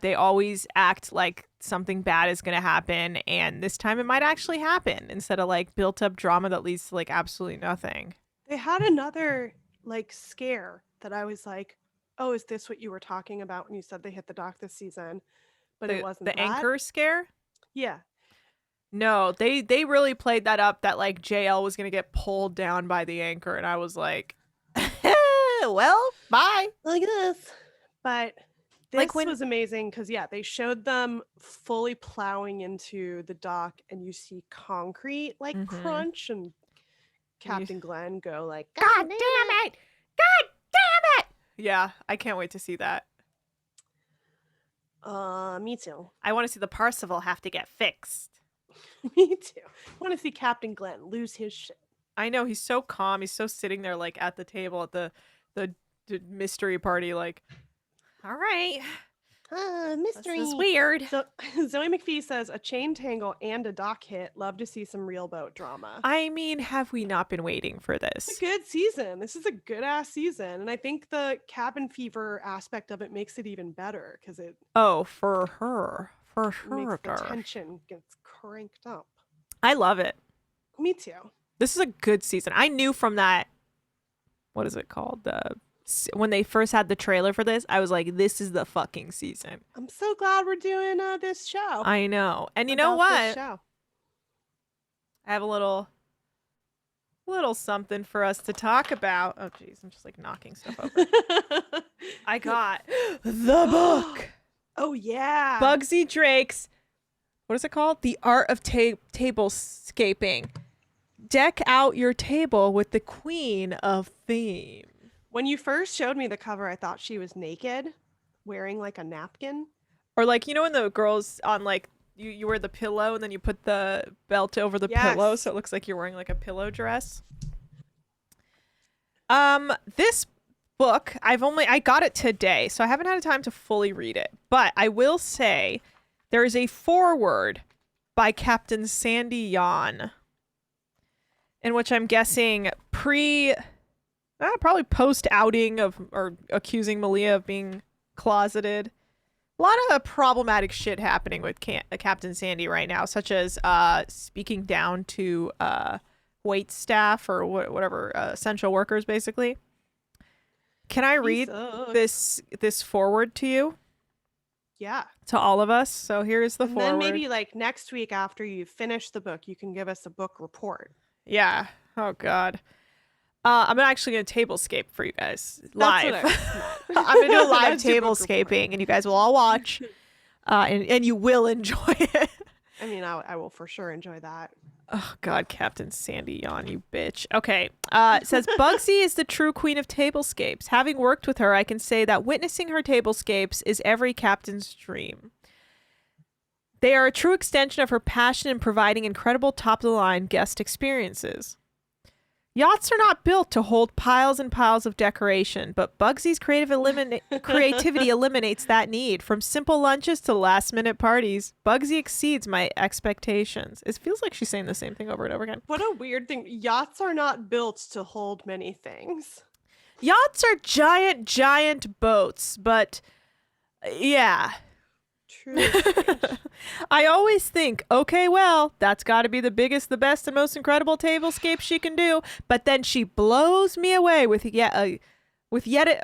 they always act like something bad is going to happen, and this time it might actually happen instead of like built up drama that leads to like absolutely nothing. They had another like scare that I was like, oh, is this what you were talking about when you said they hit the dock this season? But it wasn't The that. anchor scare? Yeah. No, they really played that up that like JL was gonna get pulled down by the anchor, and I was like, well, bye. Like this. But this Like when was amazing because, yeah, they showed them fully plowing into the dock and you see concrete like crunch and Captain Glenn go like, God damn it! God damn it! Yeah, I can't wait to see that. Me too. I want to see the Parzival have to get fixed. Me too. I want to see Captain Glenn lose his shit. I know, he's so calm. He's so sitting there like at the table at the mystery party, like, all right, Mystery. this is weird. So Zoe McPhee says a chain tangle and a dock hit. Love to see some real boat drama. I mean, have we not been waiting for this? It's a good season. This is a good ass season, and I think the cabin fever aspect of it makes it even better because it For sure. makes the tension gets cranked up. I love it. Me too. This is a good season. I knew from that. What is it called? When they first had the trailer for this, I was like, this is the fucking season. I'm so glad we're doing this show. I know. And you know what? Show. I have a little something for us to talk about. Oh, geez. I'm just like knocking stuff over. I got the book. Oh, yeah. Bugsy Drake's, what is it called? The Art of Tablescaping. Deck out your table with the Queen of Theme. When you first showed me the cover, I thought she was naked, wearing like a napkin. Or like, you know when the girls on like, you wear the pillow and then you put the belt over the pillow so it looks like you're wearing like a pillow dress. This book, I got it today, so I haven't had time to fully read it. But I will say there is a foreword by Captain Sandy Yawn, in which I'm guessing probably post outing of or accusing Malia of being closeted. A lot of problematic shit happening with Captain Sandy right now, such as speaking down to wait staff or whatever, essential workers, basically. Can I read this forward to you? Yeah. To all of us. So here's the forward. Then maybe like next week after you finish the book, you can give us a book report. Yeah. Oh, God. I'm actually going to tablescape for you guys live. I'm going to do a live tablescaping, and you guys will all watch, and you will enjoy it. I mean, I will for sure enjoy that. Oh, God, Captain Sandy Yawn, you bitch. Okay. It says, Bugsy is the true queen of tablescapes. Having worked with her, I can say that witnessing her tablescapes is every captain's dream. They are a true extension of her passion in providing incredible top-of-the-line guest experiences. Yachts are not built to hold piles and piles of decoration, but Bugsy's creativity eliminates that need. From simple lunches to last-minute parties, Bugsy exceeds my expectations. It feels like she's saying the same thing over and over again. What a weird thing. Yachts are not built to hold many things. Yachts are giant boats, but yeah. True. I always think, okay, well, that's got to be the biggest, the best, and most incredible tablescape she can do. But then she blows me away with yet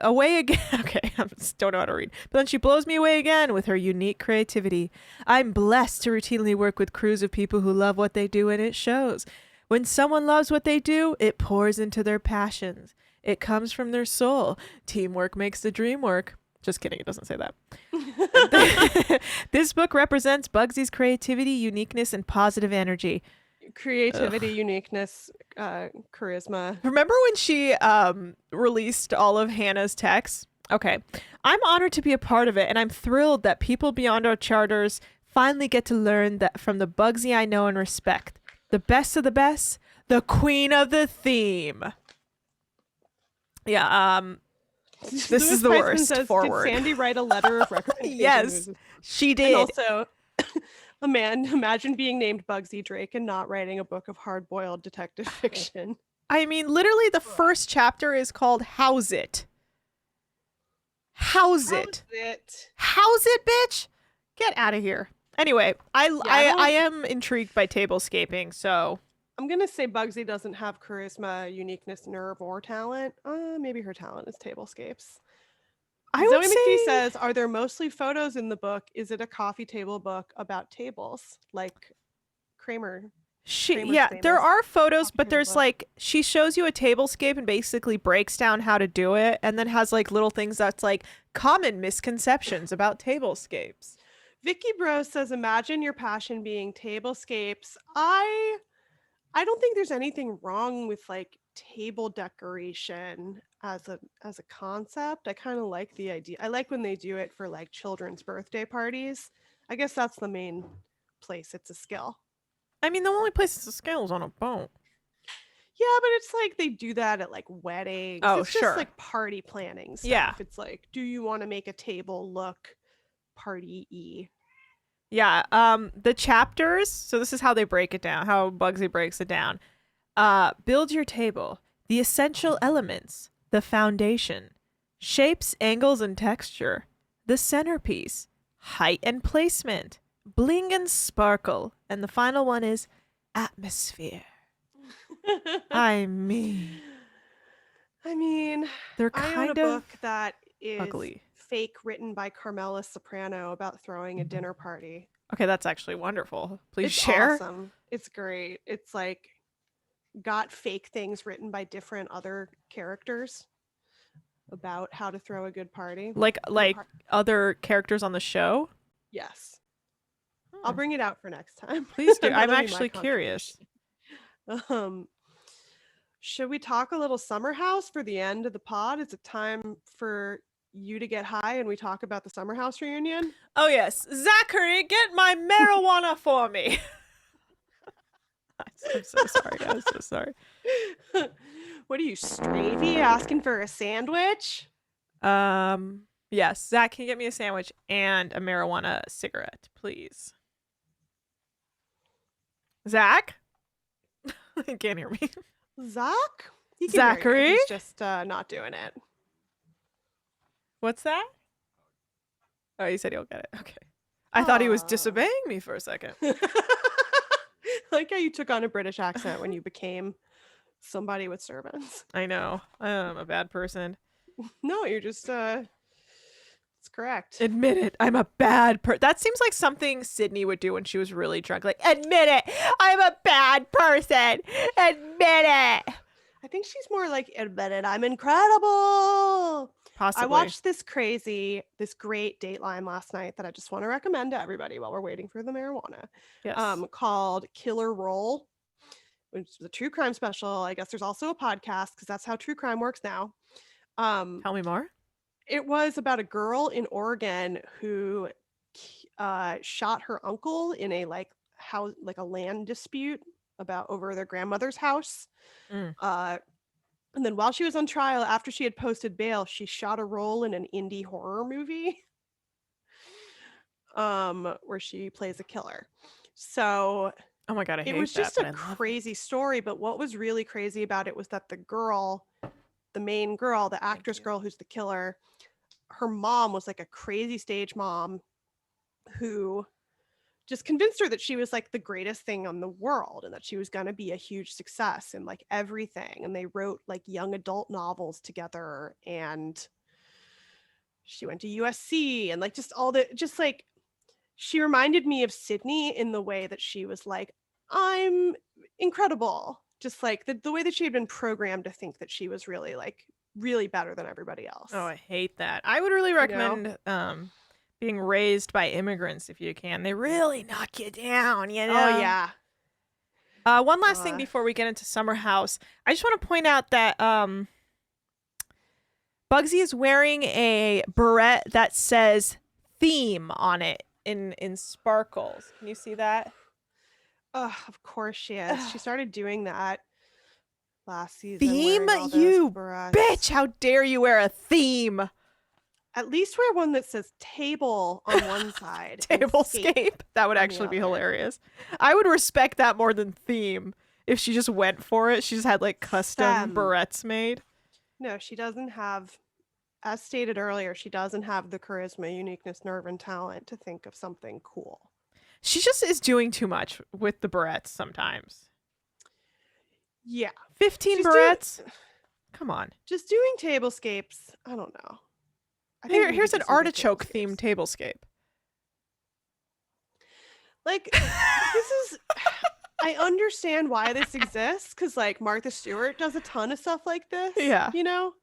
away again. Okay, I just don't know how to read. But then she blows me away again with her unique creativity. I'm blessed to routinely work with crews of people who love what they do, and it shows. When someone loves what they do, it pours into their passions. It comes from their soul. Teamwork makes the dream work. Just kidding, it doesn't say that. This book represents Bugsy's creativity, uniqueness, and positive energy. Creativity, uniqueness, charisma. Remember when she released all of Hannah's texts? Okay. I'm honored to be a part of it, and I'm thrilled that people beyond our charters finally get to learn that from the Bugsy I know and respect. The best of the best, the queen of the theme. Yeah, this is the worst. Says, forward. Did Sandy write a letter of recommendation? Yes, she did. And also, imagine being named Bugsy Drake and not writing a book of hard-boiled detective fiction. I mean, literally the first chapter is called How's It? How's it? How's it, bitch? Get out of here. Anyway, I am intrigued by tablescaping, so I'm gonna say Bugsy doesn't have charisma, uniqueness, nerve, or talent. Maybe her talent is tablescapes. I would Zoe McPhee say says, "Are there mostly photos in the book? Is it a coffee table book about tables, like Kramer? Kramer's there famous are photos, coffee but table there's book." like she shows you a tablescape and basically breaks down how to do it and then has like little things that's like common misconceptions about tablescapes. Vicky Bro says, "Imagine your passion being tablescapes." I don't think there's anything wrong with like table decoration as a concept. I kind of like the idea. I like when they do it for like children's birthday parties. I guess that's the main place it's a skill. I mean, the only place it's a scale is on a boat. Yeah, but it's like they do that at like weddings. Oh, It's just sure. like party planning Yeah. stuff. It's like, do you want to make a table look party-y? Yeah, the chapters, so this is how they break it down, how Bugsy breaks it down. Build your table. The essential elements. The foundation. Shapes, angles, and texture. The centerpiece. Height and placement. Bling and sparkle. And the final one is atmosphere. I mean, I mean, they're I own a kind of book that is ugly. fake written by Carmela Soprano about throwing a dinner party. Okay, that's actually wonderful. Please It's share. awesome. It's great. It's like got fake things written by different other characters about how to throw a good party. Like other characters on the show. Yes. Hmm. I'll bring it out for next time. Please do. I'm That'll be my actually curious. contribution. Should we talk a little summer house for the end of the pod? Is it time for you to get high and we talk about the summer house reunion? Oh yes, Zachary, get my marijuana for me. I'm so sorry. I'm so sorry. What are you, Stravy, asking for a sandwich? Yes, Zach, can you get me a sandwich and a marijuana cigarette, please? Zach, you can't hear me. Zach? He can hear you. Zachary? He's just not doing it. What's that? Oh, you said he'll get it. Okay. I thought he was Aw. disobeying me for a second. Like how you took on a British accent when you became somebody with servants. I know. I'm a bad person. No, you're just it's correct. Admit it. I'm a bad person. That seems like something Sydney would do when she was really drunk. Like, admit it. I'm a bad person. Admit it. I think she's more like, admit it, I'm incredible. Possibly. I watched this great Dateline last night that I just want to recommend to everybody while we're waiting for the marijuana. Yes. Called Killer Roll, which is a true crime special. I guess there's also a podcast because that's how true crime works now. Tell me more. It was about a girl in Oregon who shot her uncle in a like a land dispute about over their grandmother's house. Mm. And then while she was on trial, after she had posted bail, she shot a role in an indie horror movie where she plays a killer. So Oh my God, I hate it was that, just but a I love it. crazy story. But what was really crazy about it was that the main girl, the actress girl who's the killer, her mom was like a crazy stage mom who just convinced her that she was like the greatest thing on the world and that she was going to be a huge success in like everything. And they wrote like young adult novels together, and she went to USC and like just like she reminded me of Sydney in the way that she was like, I'm incredible. Just like the way that she had been programmed to think that she was really better than everybody else. Oh, I hate that. I would really recommend being raised by immigrants if you can. They really knock you down, you know? Oh yeah. One last thing before we get into Summer House. I just want to point out that Bugsy is wearing a beret that says theme on it in sparkles. Can you see that? Of course she is. She started doing that last season. Theme, wearing all those you barrettes. bitch! How dare you wear a theme? At least wear one that says table on one side. and scape Tablescape. That would on the actually be other. hilarious. I would respect that more than theme if she just went for it. She just had like custom Femme. barrettes made. No, she doesn't have, as stated earlier, she doesn't have the charisma, uniqueness, nerve, and talent to think of something cool. She just is doing too much with the barrettes sometimes. Yeah. 15 Just doing, barrettes? Come on. just doing tablescapes. I don't know. I think we Here's could an do some good artichoke themed tablescapes. tablescape. Like, this is. I understand why this exists because, like, Martha Stewart does a ton of stuff like this. Yeah. You know,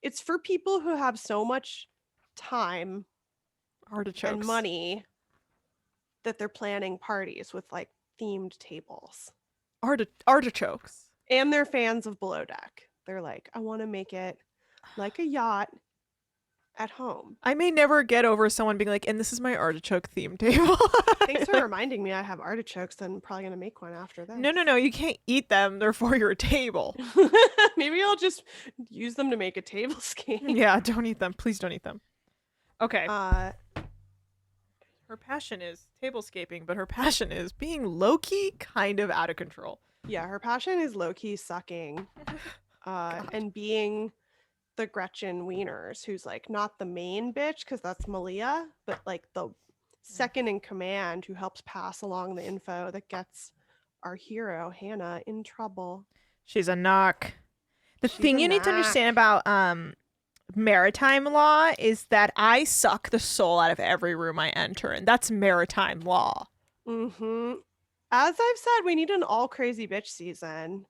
it's for people who have so much time Artichokes. and money that they're planning parties with like themed tables. Artichokes. And they're fans of Below Deck. They're like, I want to make it like a yacht at home. I may never get over someone being like, and this is my artichoke themed table. Thanks for reminding me I have artichokes. I'm probably going to make one after this. No. You can't eat them. They're for your table. Maybe I'll just use them to make a tablescape. Yeah, don't eat them. Please don't eat them. Okay. Uh, Her passion is tablescaping, but her passion is being low-key kind of out of control. yeah, her passion is low-key sucking and being the Gretchen Wieners, who's like not the main bitch because that's Malia, but like the second in command who helps pass along the info that gets our hero Hannah in trouble. She's a knock. The She's thing a you need to knock. understand about maritime law is that I suck the soul out of every room I enter, and that's maritime law. Mm-hmm. As I've said, we need an all crazy bitch season.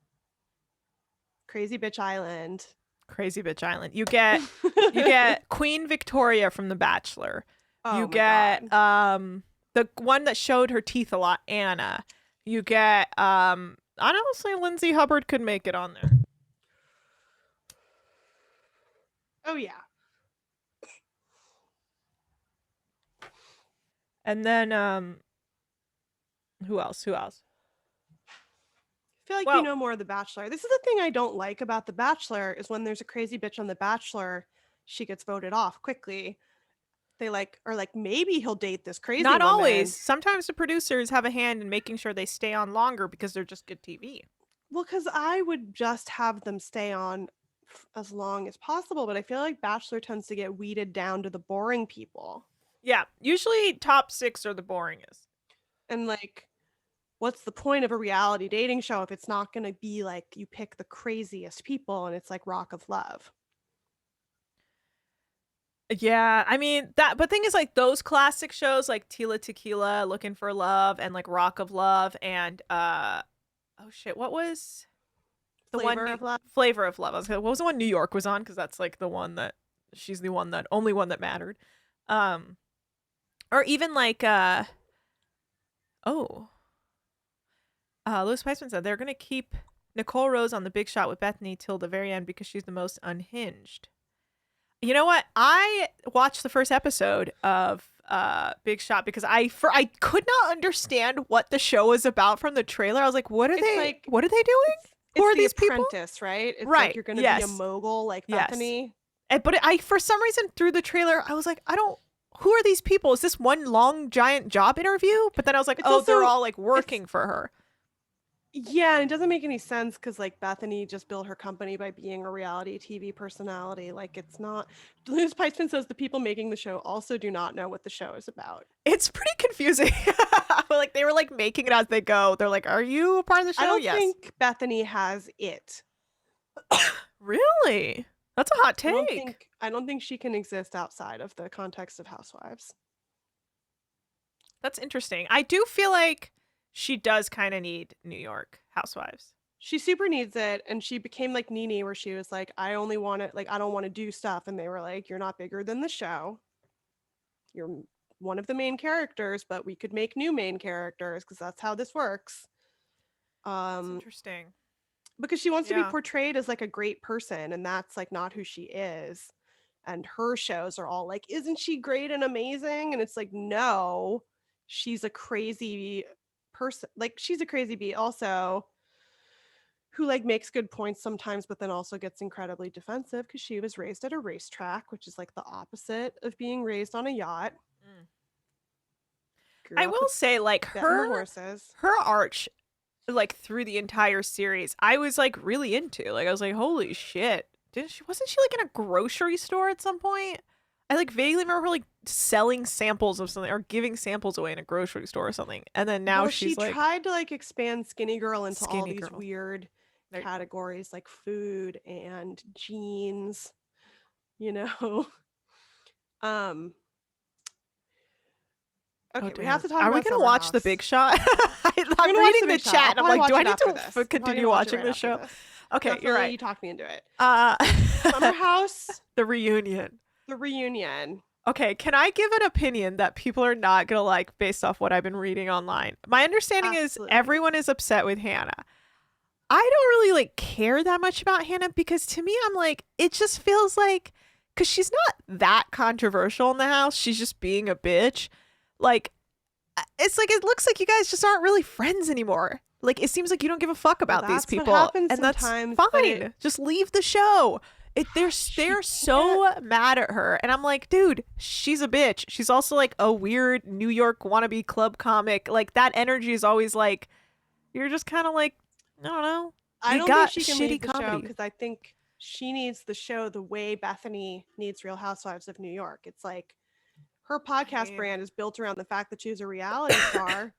Crazy bitch island. Crazy bitch island. You get Queen Victoria from The Bachelor. Oh You my get God. the one that showed her teeth a lot, Anna. You get honestly, Lindsay Hubbard could make it on there. Oh yeah. And then who else? I feel like Well- you know more of The Bachelor. This is the thing I don't like about The Bachelor is when there's a crazy bitch on The Bachelor, she gets voted off quickly. They like are like, maybe he'll date this crazy Not woman. always. Sometimes the producers have a hand in making sure they stay on longer because they're just good TV. Well, because I would just have them stay on as long as possible, but I feel like Bachelor tends to get weeded down to the boring people. Yeah, usually top 6 are the boringest. And like, what's the point of a reality dating show if it's not going to be like you pick the craziest people and it's like Rock of Love? Yeah, I mean but thing is like those classic shows like Tila Tequila, Looking for Love, and like Rock of Love, and oh shit, what was the Flavor one of Love? Flavor of Love. I was gonna, what was the one New York was on? Because that's like the one that she's the only one that mattered. Or even like Louis Spiceman said they're gonna keep Nicole Rose on the big shot with Bethany till the very end because she's the most unhinged. You know what? I watched the first episode of Big Shot because I could not understand what the show was about from the trailer. I was like, what are It's they like- doing? Who are The these people? Apprentice, right? It's Right, like you're going to yes. be a mogul like Yes. Bethany. But I for some reason through the trailer I was like, who are these people? Is this one long giant job interview? But then I was like, It's they're also- all like working for her. Yeah, and it doesn't make any sense because like Bethany just built her company by being a reality TV personality. Like it's not. Louis Piceman says the people making the show also do not know what the show is about. It's pretty confusing. Like they were like making it as they go. They're like, are you a part of the show? I don't Yes. think Bethany has it. Really? That's a hot take. I don't think she can exist outside of the context of Housewives. That's interesting. I do feel like she does kind of need New York Housewives. She super needs it, and she became like Nene, where she was like, I only want to I don't want to do stuff, and they were like, you're not bigger than the show. You're one of the main characters, but we could make new main characters because that's how this works. That's interesting. Because she wants to be Yeah. portrayed as like a great person, and that's like not who she is. And her shows are all like, isn't she great and amazing? And it's like, no, she's a crazy person. Like she's a crazy bee also who like makes good points sometimes, but then also gets incredibly defensive because she was raised at a racetrack, which is like the opposite of being raised on a yacht. Mm. Grew I up will with say, like betting the horses. her arch, like through the entire series, I was like really into. Like I was like, holy shit! Wasn't she like in a grocery store at some point? I like vaguely remember her like selling samples of something or giving samples away in a grocery store or something. And then now Well, she's she like, tried to like expand Skinny Girl into all Skinny these Girl. weird There- categories like food and jeans, you know. um Oh okay, we have damn! to talk Are we about gonna Summer watch The House. Big Shot? We're I'm gonna watch reading The the Big Shot. chat I'll and I'm probably like, do watch I it need after to this. I'm probably continue gonna watch it watching right the after show? this. Okay, you're Definitely right. you talked me into it. Uh, Summer House, the reunion. the reunion. Okay, can I give an opinion that people are not gonna like based off what I've been reading online? My understanding is Absolutely. everyone is upset with Hannah. I don't really like care that much about Hannah because to me, I'm like, it just feels like because she's not that controversial in the house. She's just being a bitch. Like, it's like it looks like you guys just aren't really friends anymore. Like, it seems like you don't give a fuck Well, about these that's what people, happens and that's sometimes, but fine. Just leave the show. They're so mad at her, and I'm like, dude, she's a bitch. She's also like a weird New York wannabe club comic. Like that energy is always like, you're just kind of like, I don't know. I You don't think got she can shitty leave the show comedy. because I think she needs the show the way Bethany needs Real Housewives of New York. It's like her podcast mean- brand is built around the fact that she's a reality star.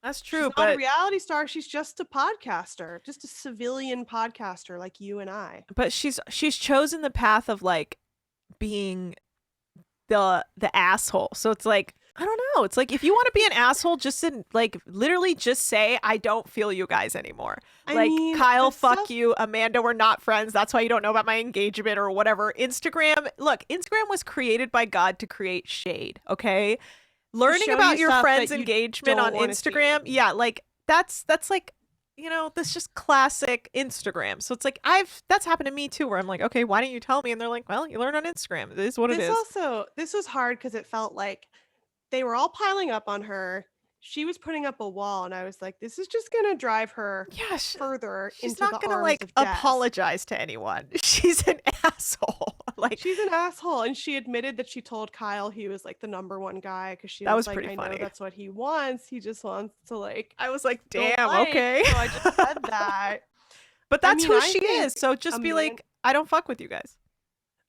That's She's true, not a but reality star. She's just a podcaster, just a civilian podcaster like you and I. she's chosen the path of like being the asshole. So it's like, I don't know. It's like if you want to be an asshole, just in, like literally just say I don't feel you guys anymore. I Like mean, Kyle, the fuck stuff- you. Amanda, we're not friends. That's why you don't know about my engagement or whatever. Instagram, look, Instagram was created by God to create shade, okay? Learning show about you your stuff friend's that you engagement on don't wanna see. Instagram, yeah, like that's like, you know, that's just classic Instagram. So it's like that's happened to me too, where I'm like, okay, why didn't you tell me? And they're like, well, you learn on Instagram. It is what it is. This was hard because it felt like they were all piling up on her. She was putting up a wall, and I was like, this is just gonna drive her Yeah, further she's into not the gonna arms like of Des. apologize to anyone. She's an asshole. Like She's an asshole, and she admitted that she told Kyle he was like the number one guy because she That was like, pretty I funny. know that's what he wants. He just wants to like. I was like, go damn, like, okay. So I just said that. But I that's mean, who I she think is. So just be like, I don't fuck with you guys.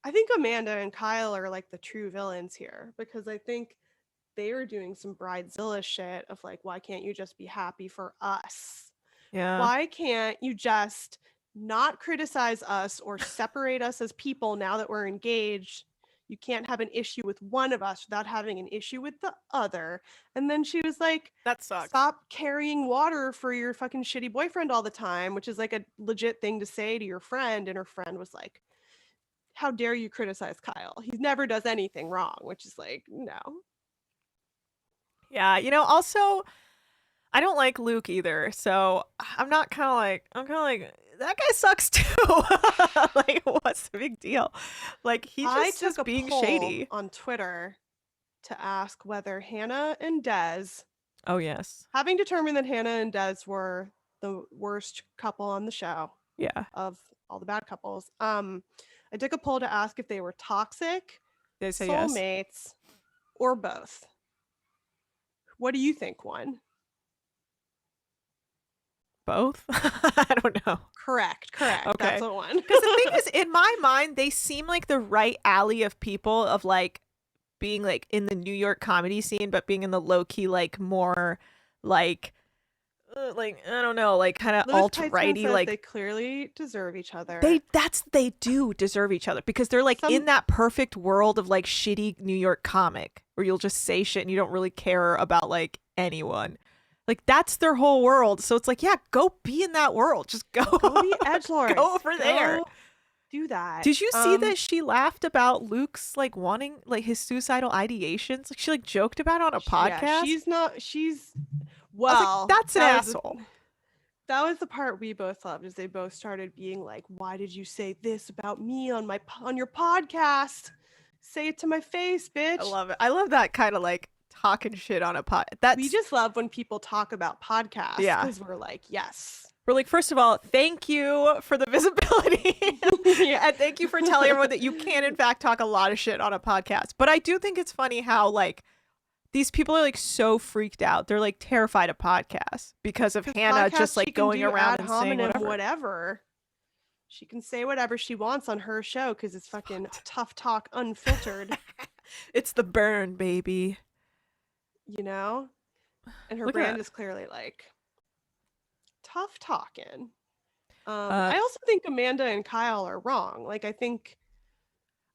I think Amanda and Kyle are like the true villains here because I think they were doing some bridezilla shit of like, why can't you just be happy for us? Yeah. Why can't you just not criticize us or separate us as people now that we're engaged? You can't have an issue with one of us without having an issue with the other. And then she was like, That sucks. stop carrying water for your fucking shitty boyfriend all the time, which is like a legit thing to say to your friend. And her friend was like, how dare you criticize Kyle? He never does anything wrong, which is like, no. Yeah, you know, also I don't like Luke either. So I'm kind of like that guy sucks too. Like what's the big deal? Like he I just took is a being poll shady. on Twitter to ask whether Hannah and Des, Oh yes. having determined that Hannah and Des were the worst couple on the show Yeah. of all the bad couples, I took a poll to ask if they were toxic, They say yes. soulmates, or both. What do you think won? Both? I don't know. Correct. Okay. That's what won. Because the thing is, in my mind, they seem like the right alley of people of like being like in the New York comedy scene, but being in the low key, like more like I don't know, like kind of Louis alt Peitzman righty, says like they clearly deserve each other. they do deserve each other because they're like Some- in that perfect world of like shitty New York comic where you'll just say shit and you don't really care about like anyone. Like that's their whole world. So it's like, yeah, go be in that world. Just go. Go be edgelords. Go over there. Go do that. Did you see that she laughed about Luke's like wanting like his suicidal ideations? Like she like joked about it on a podcast. Yeah, she's not. She's I was like, well. that's an that was asshole. that was the part we both loved. Is they both started being like, "Why did you say this about me on your podcast? Say it to my face, bitch." I love it. I love that kind of like talking shit on a pod. That's We just love when people talk about podcasts. Yeah. because we're like, yes. we're like, first of all, thank you for the visibility. Yeah. And thank you for telling everyone that you can in fact talk a lot of shit on a podcast. But I do think it's funny how like these people are like so freaked out. They're like terrified of podcasts because of Hannah Podcasts, just she like can going do around ad and saying hominem whatever. She can say whatever she wants on her show because it's fucking tough talk, unfiltered. It's the burn, baby. You know, and her Look at brand that. is clearly like tough talking. Uh, I also think Amanda and Kyle are wrong. Like, I I think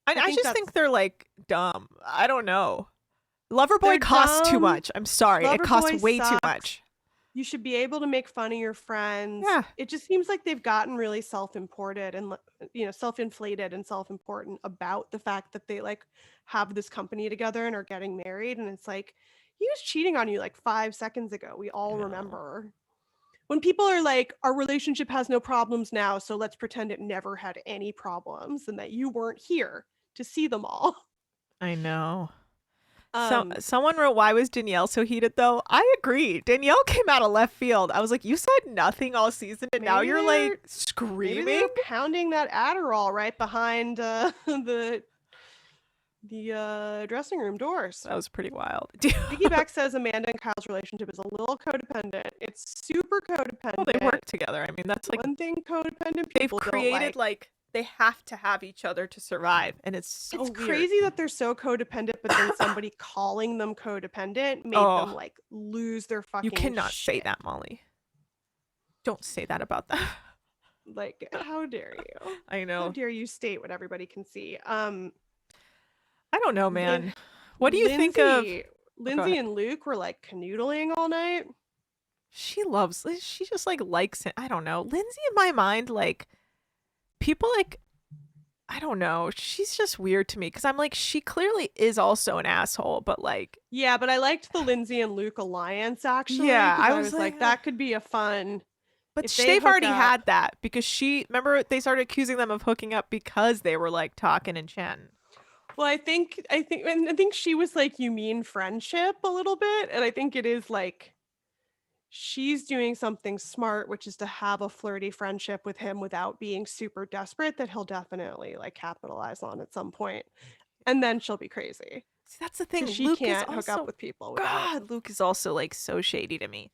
just that's think they're like dumb. I don't know. Loverboy they're costs too dumb. much. I'm sorry. It costs Loverboy way too sucks. much. You should be able to make fun of your friends. Yeah. It just seems like they've gotten really self-imported and self-inflated and self-important about the fact that they like have this company together and are getting married. And it's like, he was cheating on you like 5 seconds ago. We all I know. remember. When people are like, our relationship has no problems now, so let's pretend it never had any problems and that you weren't here to see them all. I know. So Um, someone wrote, "Why was Danielle so heated?" Though I agree, Danielle came out of left field. I was like, "You said nothing all season, and now maybe you're they're like maybe screaming." they're pounding that Adderall right behind the dressing room doors. That was pretty wild. Piggyback says Amanda and Kyle's relationship is a little codependent. It's super Well, they codependent. work together. I mean, that's like One thing codependent they've people don't created like. like they have to have each other to survive, and it's so It's weird. crazy that they're so codependent, but then somebody calling them codependent made them Oh, like lose their you fucking cannot say shit. that, Molly. Don't say that about them. Like, how dare you? I How know. dare you state what everybody can see? I don't know, Lin- man. What do you think of? Oh, go Lindsay ahead. and Luke were like canoodling all night. She just like likes it. I don't know. Lindsay in my mind, like people like I don't know. She's just weird to me because I'm like, she clearly is also an asshole, but like, Yeah, but I liked the Lindsay and Luke alliance actually yeah, because I I was was like, like, that could be a fun but if they they've hook already up. had that because she, remember, they started accusing them of hooking up because they were like talking and chatting. Well, I think she was like, you mean friendship a little bit, and I think it is like she's doing something smart, which is to have a flirty friendship with him without being super desperate that he'll definitely like capitalize on at some point, and then she'll be crazy See, that's the because thing. she Luke is can't hook up also, with people without. God, Luke is also like so shady to me.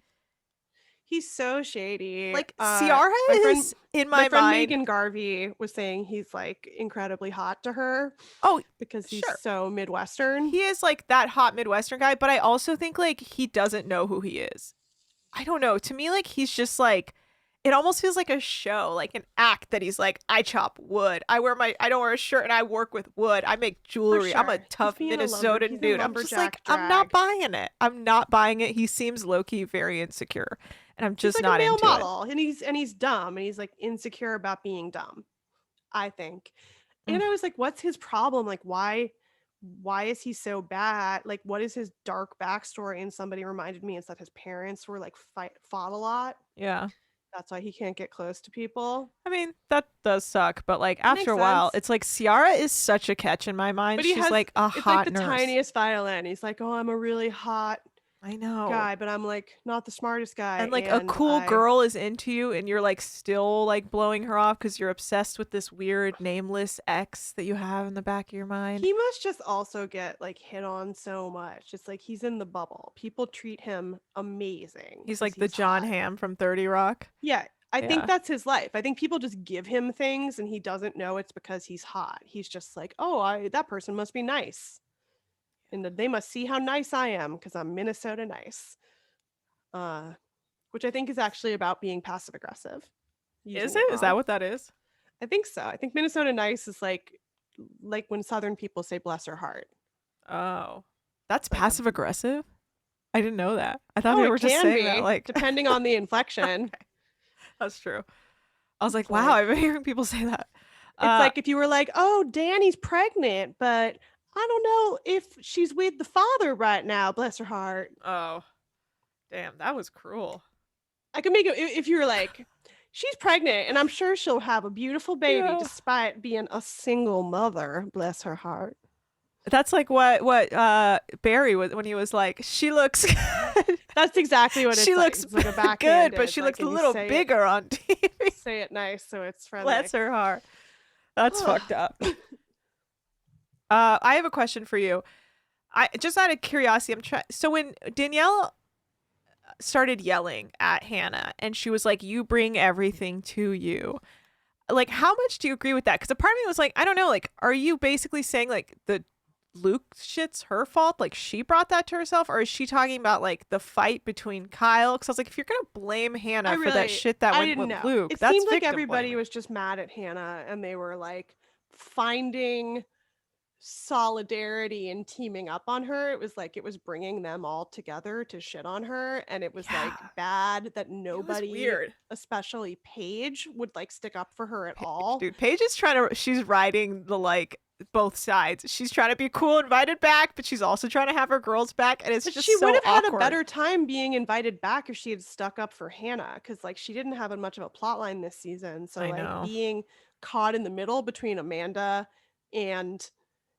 He's so shady. Like, Ciara My friend, is in my my friend mind. Megan Garvey was saying he's like incredibly hot to her Oh, because he's sure. so Midwestern. He is like that hot Midwestern guy, but I also think like he doesn't know who he is. I don't know. To me, like he's just like it almost feels like a show, like an act that he's like, I chop wood. I don't wear a shirt and I work with wood. I make For jewelry. I'm a sure. tough He's Minnesotan in dude. I'm just like, lumberjack I'm not drag. buying it. I'm not buying it. He seems low-key very insecure. And I'm He's just like a not male into it. model and he's dumb and he's like insecure about being dumb, I think. Mm. And I was like, what's his problem? Like, why is he so bad? Like, what is his dark backstory? And somebody reminded me is that his parents were like fought a lot. Yeah. That's why he can't get close to people. I mean, that does suck, but like after Makes a while, sense. it's like Ciara is such a catch in my mind. But he She's has like a it's like hot the nurse. tiniest violin. He's like, oh, I'm a really hot I know. guy, but I'm like not the smartest guy. And like a And cool girl is into you and you're like still like blowing her off because you're obsessed with this weird nameless ex that you have in the back of your mind. he must just also get like hit on so much. It's like he's in the bubble. People treat him amazing He's 'cause like the he's John hot. Hamm from 30 Rock. Yeah, I think Yeah. that's his life. I think people just give him things and he doesn't know it's because he's hot. He's just like, oh, that person must be nice. And they must see how nice I am because I'm Minnesota nice. Which I think is actually about being passive aggressive. Is Using it? Is that wrong. what that is? I think so. I think Minnesota nice is like when Southern people say bless her heart. Oh. That's Like passive aggressive? I didn't know that. I thought oh, they it were just can saying be that like depending on the inflection. Okay, that's true. I was like, It's wow, like I've been hearing people say that. it's like if you were like, oh, Danny's pregnant, but I don't know if she's with the father right now. Bless her heart. Oh, damn, that was cruel. I could make it if you were like, she's pregnant, and I'm sure she'll have a beautiful baby Yeah. despite being a single mother. Bless her heart. That's like what Barry was when he was like, she looks good. That's exactly what it's She like. looks It's like a good, backhanded, but she like, looks a and you little say bigger on TV. it, say it nice so it's friendly. Bless her heart. That's fucked up. I have a question for you. I just out of curiosity, I'm trying. So when Danielle started yelling at Hannah, and she was like, "You bring everything to you." Like, how much do you agree with that? Because a part of me was like, I don't know. Like, are you basically saying like Luke shit's her fault? Like she brought that to herself? Or is she talking about like the fight between Kyle? Because I was like, if you're gonna blame Hannah for that shit that I went didn't with know. Luke, It that's seemed like victim everybody blaming. was just mad at Hannah and they were like finding solidarity and teaming up on her. It was like it was bringing them all together to shit on her, and it was like Yeah, bad that it was nobody, weird. especially Paige, would like stick up for her at all. Dude, Paige is trying to, she's riding the like both sides. She's trying to be cool, invited back, but she's also trying to have her girls back. And it's But just she would so have had a awkward. better time being invited back if she had stuck up for Hannah, because like she didn't have much of a plot line this season. So I like know. being caught in the middle between Amanda and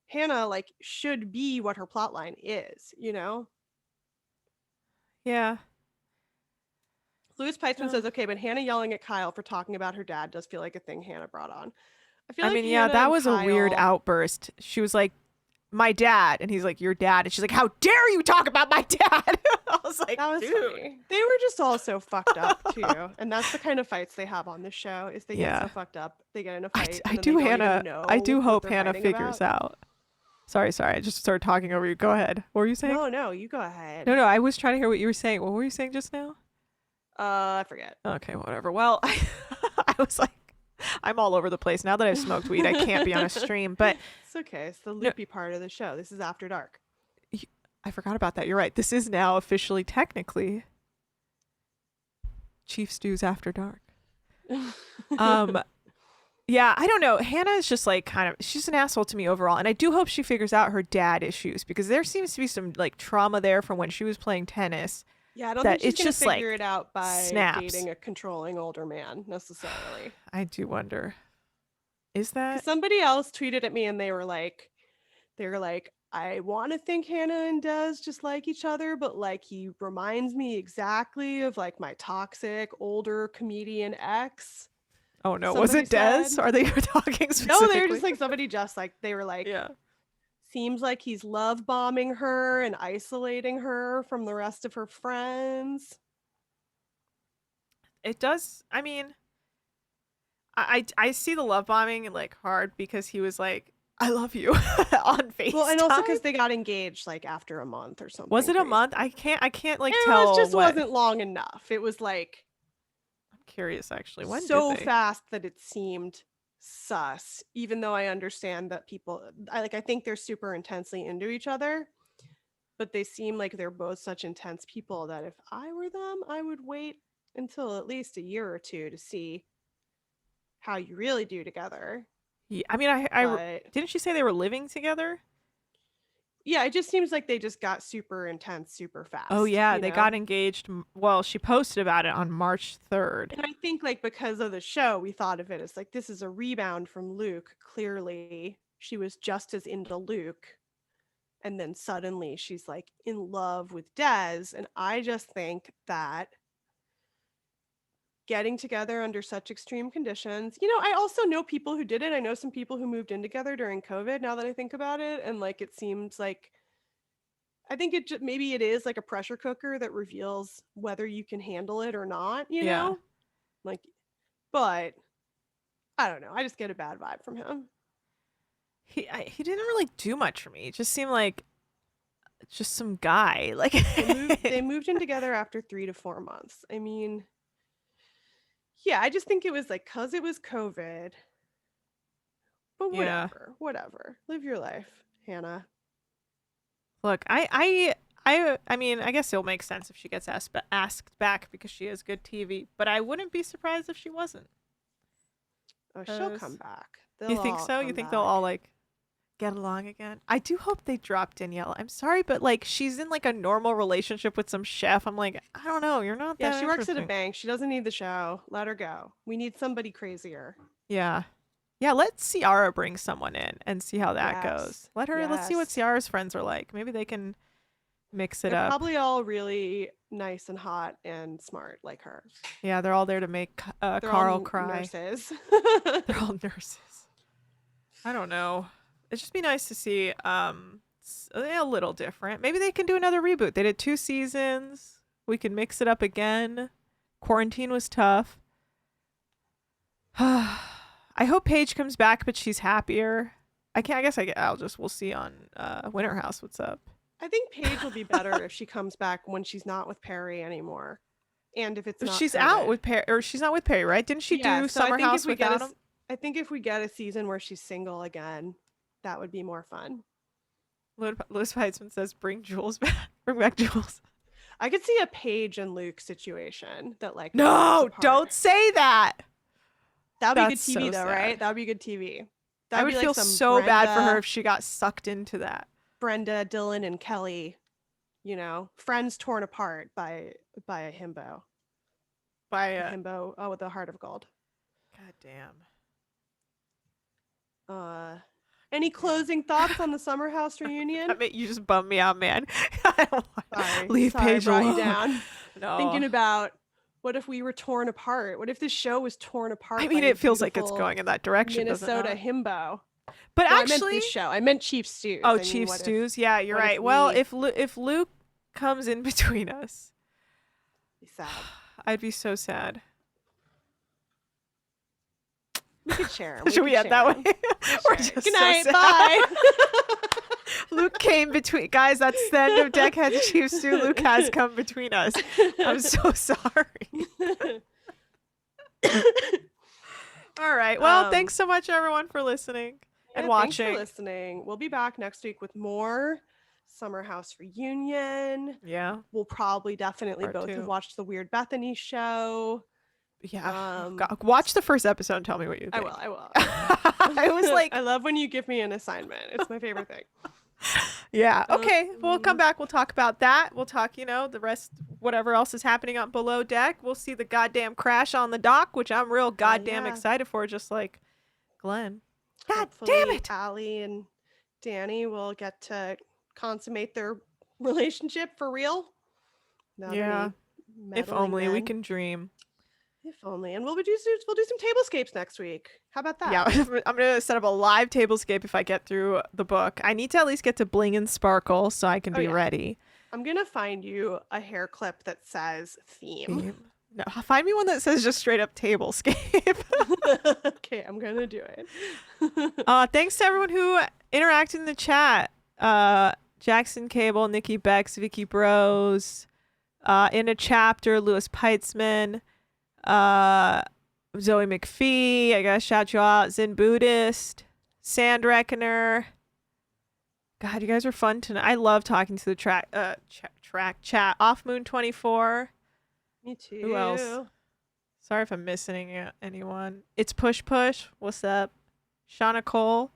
Hannah like should be what her plot line is, you know? Yeah. Louis Peitzman Uh, says, okay, but Hannah yelling at Kyle for talking about her dad does feel like a thing Hannah brought on. I feel I like mean, yeah, Hannah that and was a weird Kyle, outburst. She was like, my dad. And he's like, your dad. And she's like, how dare you talk about my dad? I was like, that was dude. funny. They were just all so fucked up too. And that's the kind of fights they have on this show is they get Yeah. so fucked up. They get in a fight and I then do they don't Hannah. even know I do what hope they're Hannah fighting figures about. out. Sorry. I just started talking over you. Go ahead. What were you saying? No, you go ahead. No, I was trying to hear what you were saying. What were you saying just now? I forget. Okay, whatever. Well, I was like, I'm all over the place. Now that I've smoked weed, I can't be on a stream. But It's okay. It's the loopy part of the show. This is After Dark. I forgot about that. You're right. This is now officially, technically, Chief Stew's After Dark. Yeah, I don't know. Hannah is just like she's an asshole to me overall. And I do hope she figures out her dad issues because there seems to be some like trauma there from when she was playing tennis. Yeah, I don't That think she's it's going to just, like, figure it out by snaps. dating a controlling older man necessarily. I do wonder. Is that? Because somebody else tweeted at me and they were like, I want to think Hannah and Des just like each other, but like he reminds me exactly of like my toxic older comedian ex. Oh no, was Somebody it Des? said. Are they talking specifically? No, they were just like somebody just like they were like, Yeah. seems like he's love bombing her and isolating her from the rest of her friends. It does. I mean, I see the love bombing like hard because he was like, "I love you" on FaceTime. Well, and also because they got engaged like after a month or something. Was it a crazy. month? I can't like It tell. was just what. wasn't long enough. It was like I'm curious actually. When so did they? fast that it seemed sus. Even though I understand that people, I think they're super intensely into each other, but they seem like they're both such intense people that if I were them, I would wait until at least a year or two to see how you really do together. Yeah, I mean, But didn't she say they were living together? yeah, it just seems like they just got super intense super fast. Oh yeah, you they know? got engaged. Well, she posted about it on March 3rd. And I think like because of the show, we thought of it as like this is a rebound from Luke. Clearly, she was just as into Luke. And then suddenly she's like in love with Des. And I just think that getting together under such extreme conditions, I also know people who did it. I know some people who moved in together during COVID now that I think about it. And like it seems like I think it just maybe it is like a pressure cooker that reveals whether you can handle it or not, you Yeah. know? Like, but I don't know. I just get a bad vibe from him. He didn't really do much for me. It just seemed like just some guy. Like They moved in together after 3 to 4 months. I mean, yeah, I just think it was like because it was COVID. But Yeah. whatever. Live your life, Hannah. Look, I mean, I guess it'll make sense if she gets asked back because she has good TV, but I wouldn't be surprised if she wasn't. Oh, she'll come back. You think so? You think they'll all like get along again? I do hope they drop Danielle. I'm sorry, but like she's in like a normal relationship with some chef. I'm like, I don't know. You're not that. Yeah, she works at a interesting. bank. She doesn't need the show. Let her go. We need somebody crazier. Yeah. Yeah, let Ciara bring someone in and see how that goes. Let's see what Yes. Ciara's friends are like. Maybe they can mix it They're up. probably all really nice and hot and smart like her. Yeah, they're all there to make They're Carl all cry. nurses. They're all nurses. I don't know. It'd just be nice to see a little different. Maybe they can do another reboot. They did 2 seasons. We can mix it up again. Quarantine was tough. I hope Paige comes back, but she's happier. we'll see on Winter House what's up. I think Paige will be better if she comes back when she's not with Perry anymore. And if it's But not she's COVID. out with Perry, or she's not with Perry, right? Didn't she Yeah, do so I Summer think House if we get without a, him? I think if we get a season where she's single again, that would be more fun. Louis Heitzman says, "Bring Jules back. Bring back Jules." I could see a Paige and Luke situation that like No, don't say that. That would be good That's TV so though, sad. right? That would be good TV. That I would be feel like some so bad for her Brenda- if she got sucked into that. Brenda, Dylan, and Kelly, friends torn apart by a himbo. By A himbo, with a heart of gold. God damn. Any closing thoughts on the Summer House reunion? You just bummed me out, man. I don't Sorry, leave Paige I brought alone. you down. No. Thinking about what if we were torn apart? What if this show was torn apart? I mean, by a it feels like it's beautiful going in that direction, doesn't Minnesota it? himbo. But No, actually, I meant this show. I meant Chief Stews. oh, I mean, Chief what if- Stews. Yeah, you're what if right. Well, we- if Luke comes in between us, Be sad. I'd be so sad. We could share 'em. Should we end that way? We're Sure. just Good so night. sad. Bye. Luke came between. Guys, that's the end of Deckheads Chief Stew. Luke has come between us. I'm so sorry. All right. Well, thanks so much, everyone, for listening and Thanks watching. for listening. We'll be back next week with more Summer House reunion. Yeah. We'll probably definitely Part both two. have watched the Weird Bethany show. Yeah. Watch the first episode and tell me what you I think. will. I was like, I love when you give me an assignment. It's my favorite thing. yeah. Okay. We'll come back. We'll talk about that. We'll talk, the rest, whatever else is happening up below deck. We'll see the goddamn crash on the dock, which I'm real goddamn yeah. excited for, just like Glenn. God Hopefully, damn it. Ali and Danny will get to consummate their relationship for real. Without Yeah. any If meddling only we men. can dream. If only. And we'll do some tablescapes next week. How about that? Yeah, I'm going to set up a live tablescape if I get through the book. I need to at least get to Bling and Sparkle so I can be yeah. ready. I'm gonna find you a hair clip that says theme. No, find me one that says just straight up tablescape. Okay, I'm gonna do it. Thanks to everyone who interacted in the chat. Jackson Cable, Nikki Bex, Vicky Bros, in a chapter, Louis Peitzman, Zoe McPhee. I gotta shout you out. Zen Buddhist, Sand Reckoner. God, you guys are fun tonight. I love talking to the track chat. Off Moon 24. Me too. Who else? Sorry if I'm missing anyone. It's Push Push. What's up? Shauna Cole.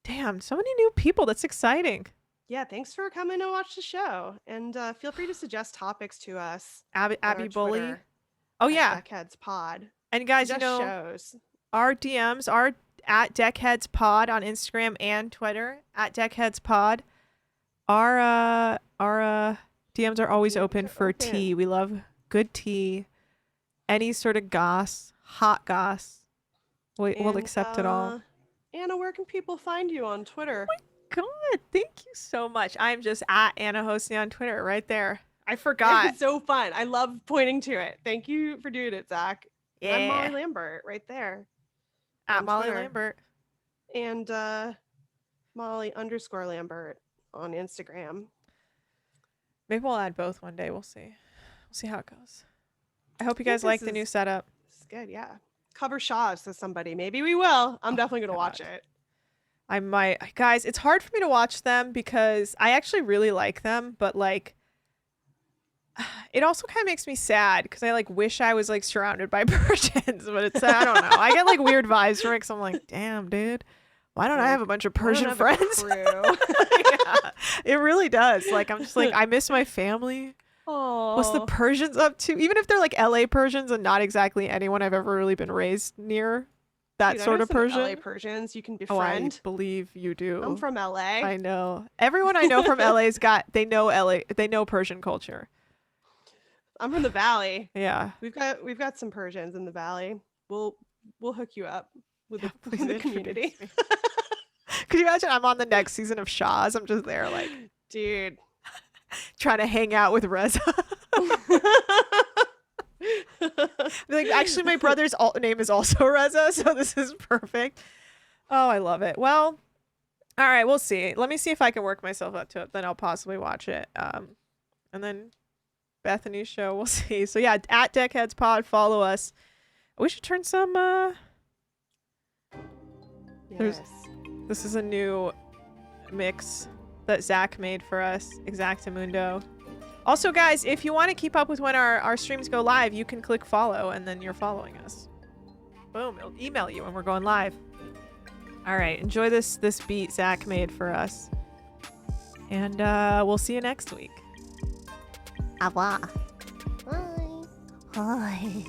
Damn, so many new people. That's exciting. Yeah, thanks for coming to watch the show. And feel free to suggest topics to us. Abby on our Bully. Twitter Oh, at yeah. Deckheads Pod. And guys, Suggest shows. our DMs are at Deckheads Pod on Instagram and Twitter, at Deckheads Pod. Our DMs are always open for tea. We love good tea. Any sort of goss, hot goss. We'll accept it all. Anna, where can people find you on Twitter? God, thank you so much. I'm just at Anna Hosting on Twitter right there. I forgot. It's so fun. I love pointing to it. Thank you for doing it, Zach. Yeah. I'm Molly Lambert right there. At on Molly Twitter. Lambert. And Molly_Lambert on Instagram. Maybe we'll add both one day. We'll see. We'll see how it goes. I hope you Yeah, guys like this the new is- setup. This is good, yeah. Cover Shaw, says somebody. Maybe we will. I'm definitely going to watch God. it. I might, guys, it's hard for me to watch them because I actually really like them, but like it also kind of makes me sad because I like wish I was like surrounded by Persians, but it's I don't know. I get like weird vibes from it because I'm like, damn, dude, why don't I have a bunch of I don't Persian have a friends? crew. Yeah, it really does. Like I'm just like I miss my family. Oh, What's the Persians up to? Even if they're like LA Persians and not exactly anyone I've ever really been raised near, that Dude, I sort know of some Persian. LA Persians you can Oh, I befriend. believe you do. I'm from LA. I know. Everyone I know from LA's they know Persian culture. I'm from the Valley. Yeah. We've got some Persians in the Valley. We'll hook you up with the, Please with the introduce community. me. Could you imagine I'm on the next season of Shaw's? I'm just there like Dude. trying to hang out with Reza. Like, actually, my brother's name is also Reza, so this is perfect. Oh, I love it. Well, All right, we'll see. Let me see if I can work myself up to it. Then I'll possibly watch it. And then Bethany's show, we'll see. So yeah, at Deckheads Pod, follow us. We should turn some. Yes. This is a new mix that Zach made for us, Exactamundo. Also, guys, if you want to keep up with when our streams go live, you can click follow, and then you're following us. Boom! It'll email you when we're going live. All right, enjoy this beat Zach made for us, and we'll see you next week. Au revoir. Bye. Bye.